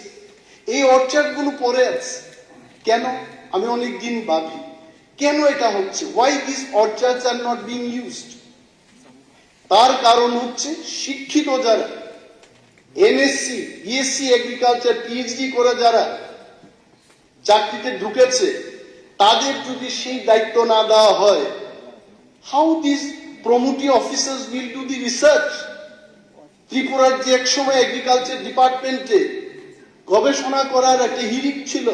এই অর্চার্ড গুলো পড়ে আছে কেন? আমি অনেক দিন ভাবি কেন এটা হচ্ছে, why this orchards are not being used. তার কারণ হচ্ছে শিক্ষিত যারা এমএসসি, বিএসসি এগ্রিকালচার, পিএইচডি করে যারা চাকরিতে ঢুকেছে, তাদের যদি সেই দায়িত্ব না দেওয়া হয়, how this promotee officers will do the research? ত্রিপুরার যে একসময় এগ্রিকালচার ডিপার্টমেন্টে গবেষণা করার একটা হিড়িক ছিল,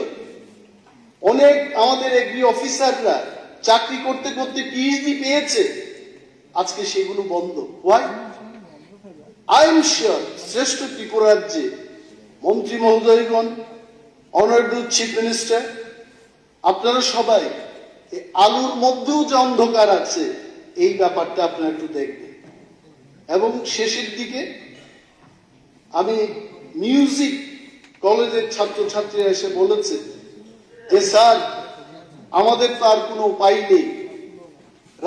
অনেক আমাদের এগ্রি অফিসাররা চাকরি করতে করতে পিএইচডি পেয়েছে, আজকে সেগুলো বন্ধ। ওয়াই? আই এম শিওর শ্রেষ্ঠ ত্রিপুরা রাজ্যে মন্ত্রী মহোদয়গণ, অনারেবল চিফ মিনিস্টার, আপনারা সবাই আলুর মধ্যেও যে অন্ধকার আছে, এই ব্যাপারটা আপনারা একটু দেখবেন। এবং শেষের দিকে আমি মিউজিক কলেজের ছাত্রছাত্রীরা এসে বলেছে যে স্যার, আমাদের তো আর কোনো উপায় নেই,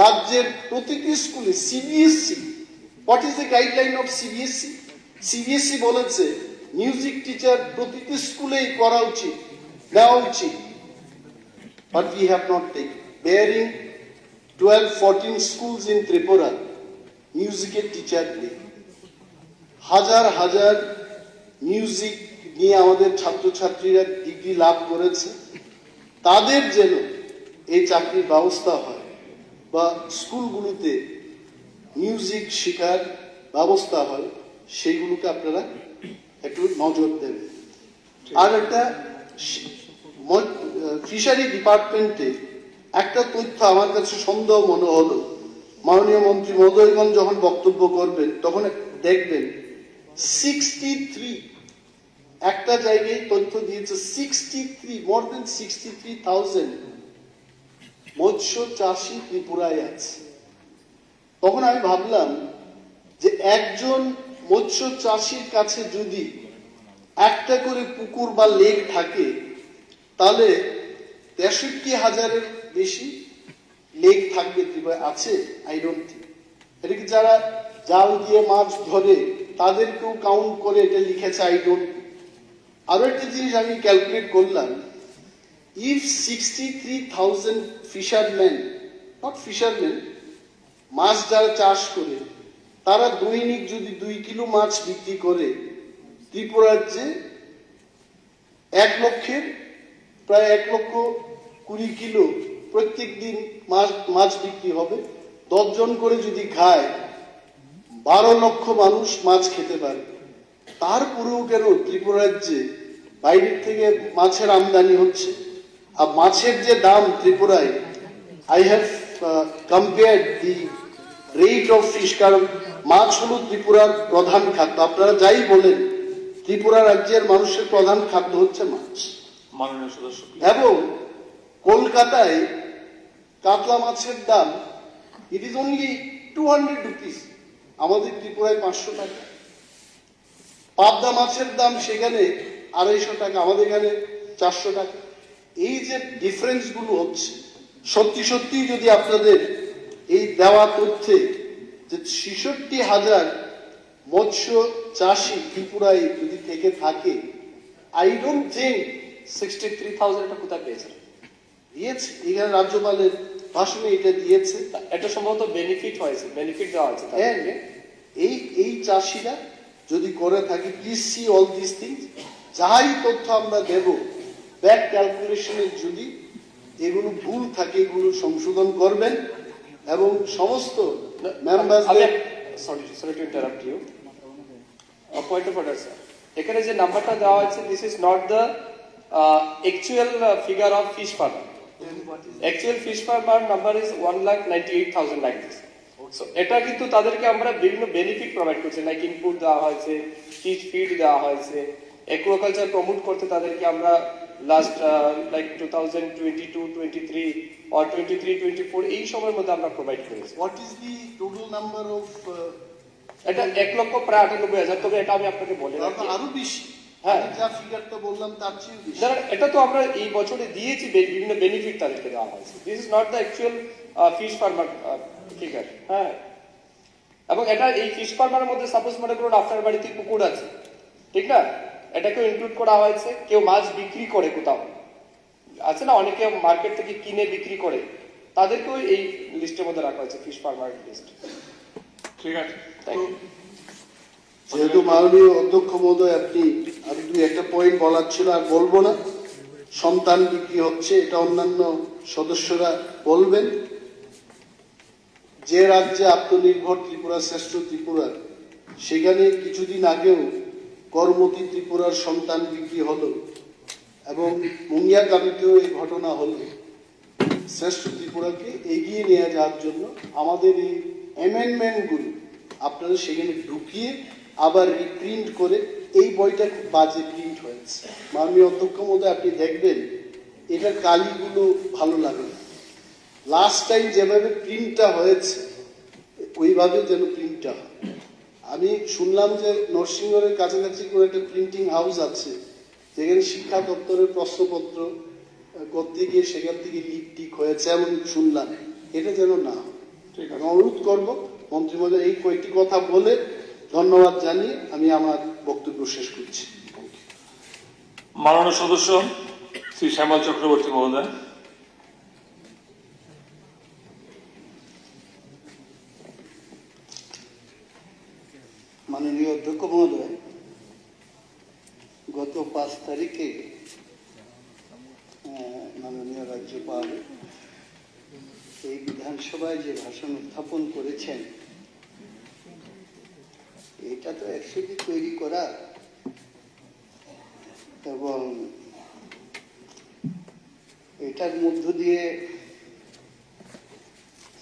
রাজ্যের প্রতিটি স্কুলে CBSE, what is the guideline of CBSE? CBSE বলেছে মিউজিক টিচার প্রতিটি স্কুলেই করা উচিত, দেওয়া উচিত। But we have not taken. Bearing 12-14 schools in Tripura, মিউজিকের টিচার নেই। হাজার হাজার মিউজিক নিয়ে আমাদের ছাত্রছাত্রীরা ডিগ্রি লাভ করেছে, তাদের যেন এই চাকরির ব্যবস্থা হয় বা স্কুলগুলোতে মিউজিক শেখার ব্যবস্থা হয়, সেইগুলোকে আপনারা একটু নজর দেবেন। আর একটা ফিশারি ডিপার্টমেন্টে একটা তথ্য আমার কাছে সন্দেহ মনে হলো, মাননীয় মন্ত্রী মহোদয়গণ যখন বক্তব্য করবেন তখন দেখবেন 63 একটা জায়গায় তথ্য দিয়েছে 63, মোর দেন 63,000 মৎস্য চাষী ত্রিপুরায় আছে। তখন আমি ভাবলাম যে একজন মৎস্য চাষীর কাছে যদি একটা করে পুকুর বা লেক থাকে, তাহলে 63,000-এর বেশি লেক থাকবে ত্রিপুরায়। আছে? I don't think. এটাকে যারা জাল দিয়ে মাছ ধরে তাদেরকেও কাউন্ট করে এটা লিখেছে, আই ডোন্ট। আরো একটা জিনিস আমি ক্যালকুলেট করলাম, if 63,000 fishermen, not fishermen, মাছ যারা চাষ করে তারা দৈনিক যদি 2 কিলো মাছ বিক্রি করে, ত্রিপুরা রাজ্যে 1,20,000 কিলো প্রত্যেক দিন মাছ বিক্রি হবে। 10 জন করে যদি খায় 12 লক্ষ মানুষ মাছ খেতে পারে। তারপরেও কেন ত্রিপুরা রাজ্যে বাইরের থেকে মাছের আমদানি হচ্ছে? আর মাছের যে দাম ত্রিপুরায়, I have compared the rate of fish, কারণ মাছ হলো ত্রিপুরার প্রধান খাদ্য। আপনারা যাই বলেন, ত্রিপুরা রাজ্যের মানুষের প্রধান খাদ্য হচ্ছে মাছ। মাননীয় সদস্য, এবং কলকাতায় কাতলা মাছের দাম ইট ইজ অনলি 200 রুপিস, আমাদের ত্রিপুরায় 500 টাকা। পাবদা মাছের দাম সেখানে 250 টাকা, আমাদের এখানে 400 টাকা। এই যে ডিফারেন্স গুলো হচ্ছে, সত্যি সত্যি যদি আপনাদের এই দেওয়া তথ্যে যে 66,000 মৎস্য চাষী ত্রিপুরায় যদি থেকে থাকে, আই ডোন্ট থিঙ্ক 63,000 এটা কোথায় পেয়েছেন? দিয়েছে এখানে রাজ্যপালের ভাষণে এটা দিয়েছে। এটা সম্ভবত বেনিফিট হয়েছে, বেনিফিট দেওয়া আছে হ্যাঁ, এই চাষিরা যদি করে থাকে, please see all this things. যাই তথ্য আমরা দেব, ব্যাক ক্যালকুলেশনের যদি এগুলো ভুল থাকে এগুলো সংশোধন করবেন এবং সমস্ত মেম্বারদের। Sorry to interrupt you, point of order sir. এখানে যে নাম্বারটা দেওয়া আছে, this is not the actual figure of fish farmer. Actual fish farmer number is 1,98,000 like this. So এটা কিন্তু তাদেরকে আমরা বিভিন্ন বেনিফিট প্রোভাইড করছি, লাইক ইনপুট দেওয়া হয়েছে, ফিশ ফিড দেওয়া হয়েছে, এগ্রিকালচার প্রমোট করতে তাদেরকে আমরা লাস্ট লাইক 2022-23 or 23-24 এই সময়ের মধ্যে আমরা প্রোভাইড করেছি। What is the total number of? এটা 1,98,000, তবে এটা আমি আপনাকে বলে রাখি আরো বেশি। হ্যাঁ, যা ফিগারটা বললাম তার চেয়ে বেশি। না, এটা তো আমরা এই বছরে দিয়েছি, বিভিন্ন বেনিফিট তাদেরকে দেওয়া হয়েছে। This is not the actual fish farmer figure. হ্যাঁ, এবং এটা এই ফিশ ফার্মারের মধ্যে সাপোজ মনে করুন আপনার বাড়িতে পুকুর আছে, ঠিক না, এটাকেও ইনক্লুড করা হয়েছে। কেউ মাছ বিক্রি করে কোথাও আছে না, অনেকে মার্কেট থেকে কিনে বিক্রি করে, তাদেরকেও এই লিস্টের মধ্যে রাখা হয়েছে, ফিশ ফার্মার লিস্ট। ঠিক আছে, থ্যাংক ইউ। যেহেতু মাননীয় অধ্যক্ষ মহোদয় আপনি আমি দুই একটা পয়েন্ট বলার ছিল, আর বলবো না। সন্তান বিক্রি হচ্ছে, এটা অন্যান্য সদস্যরা বলবেন। যে রাজ্যে আত্মনির্ভর ত্রিপুরা, শ্রেষ্ঠ ত্রিপুরা, সেখানে কিছুদিন আগেও কর্মতী ত্রিপুরার সন্তান বিক্রি হলো এবং মুঙ্গিয়াকামিতেও এই ঘটনা হলো। শ্রেষ্ঠ ত্রিপুরাকে এগিয়ে নিয়ে যাওয়ার জন্য আমাদের এই অ্যামেন্ডমেন্টগুলো আপনারা সেখানে ঢুকিয়ে আবার রিপ্রিন্ট করে, এই বইটা খুব বাজে প্রিন্ট হয়েছে। মাননীয় অধ্যক্ষ মহোদয় আপনি দেখবেন এটার কালিগুলো ভালো লাগে না। লাস্ট টাইম যেভাবে প্রিন্টটা হয়েছে ওইভাবে যেন প্রিন্টটা হয়। আমি শুনলাম যে নরসিংগড়ের কাছাকাছি করে একটা প্রিন্টিং হাউস আছে, যেখানে শিক্ষা দপ্তরের প্রশ্নপত্র করতে গিয়ে সেখান থেকে লিক টিক হয়েছে এমন শুনলাম। এটা যেন না হয়। আমি অনুরোধ করবো মন্ত্রী মহোদয় এই কয়েকটি কথা বলে ধন্যবাদ জানিয়ে আমি আমার বক্তব্য শেষ করছি। মাননীয় সদস্য শ্রী শ্যামল চক্রবর্তী মহোদয়। মাননীয় অধ্যক্ষ মহোদয়, গত 5 তারিখে মাননীয় রাজ্যপাল এই বিধানসভায় যে ভাষণ উত্থাপন করেছেন, এটা তো একসাথে তৈরি করা এবং এটার মধ্য দিয়ে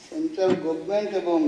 সেন্ট্রাল গভর্নমেন্ট এবং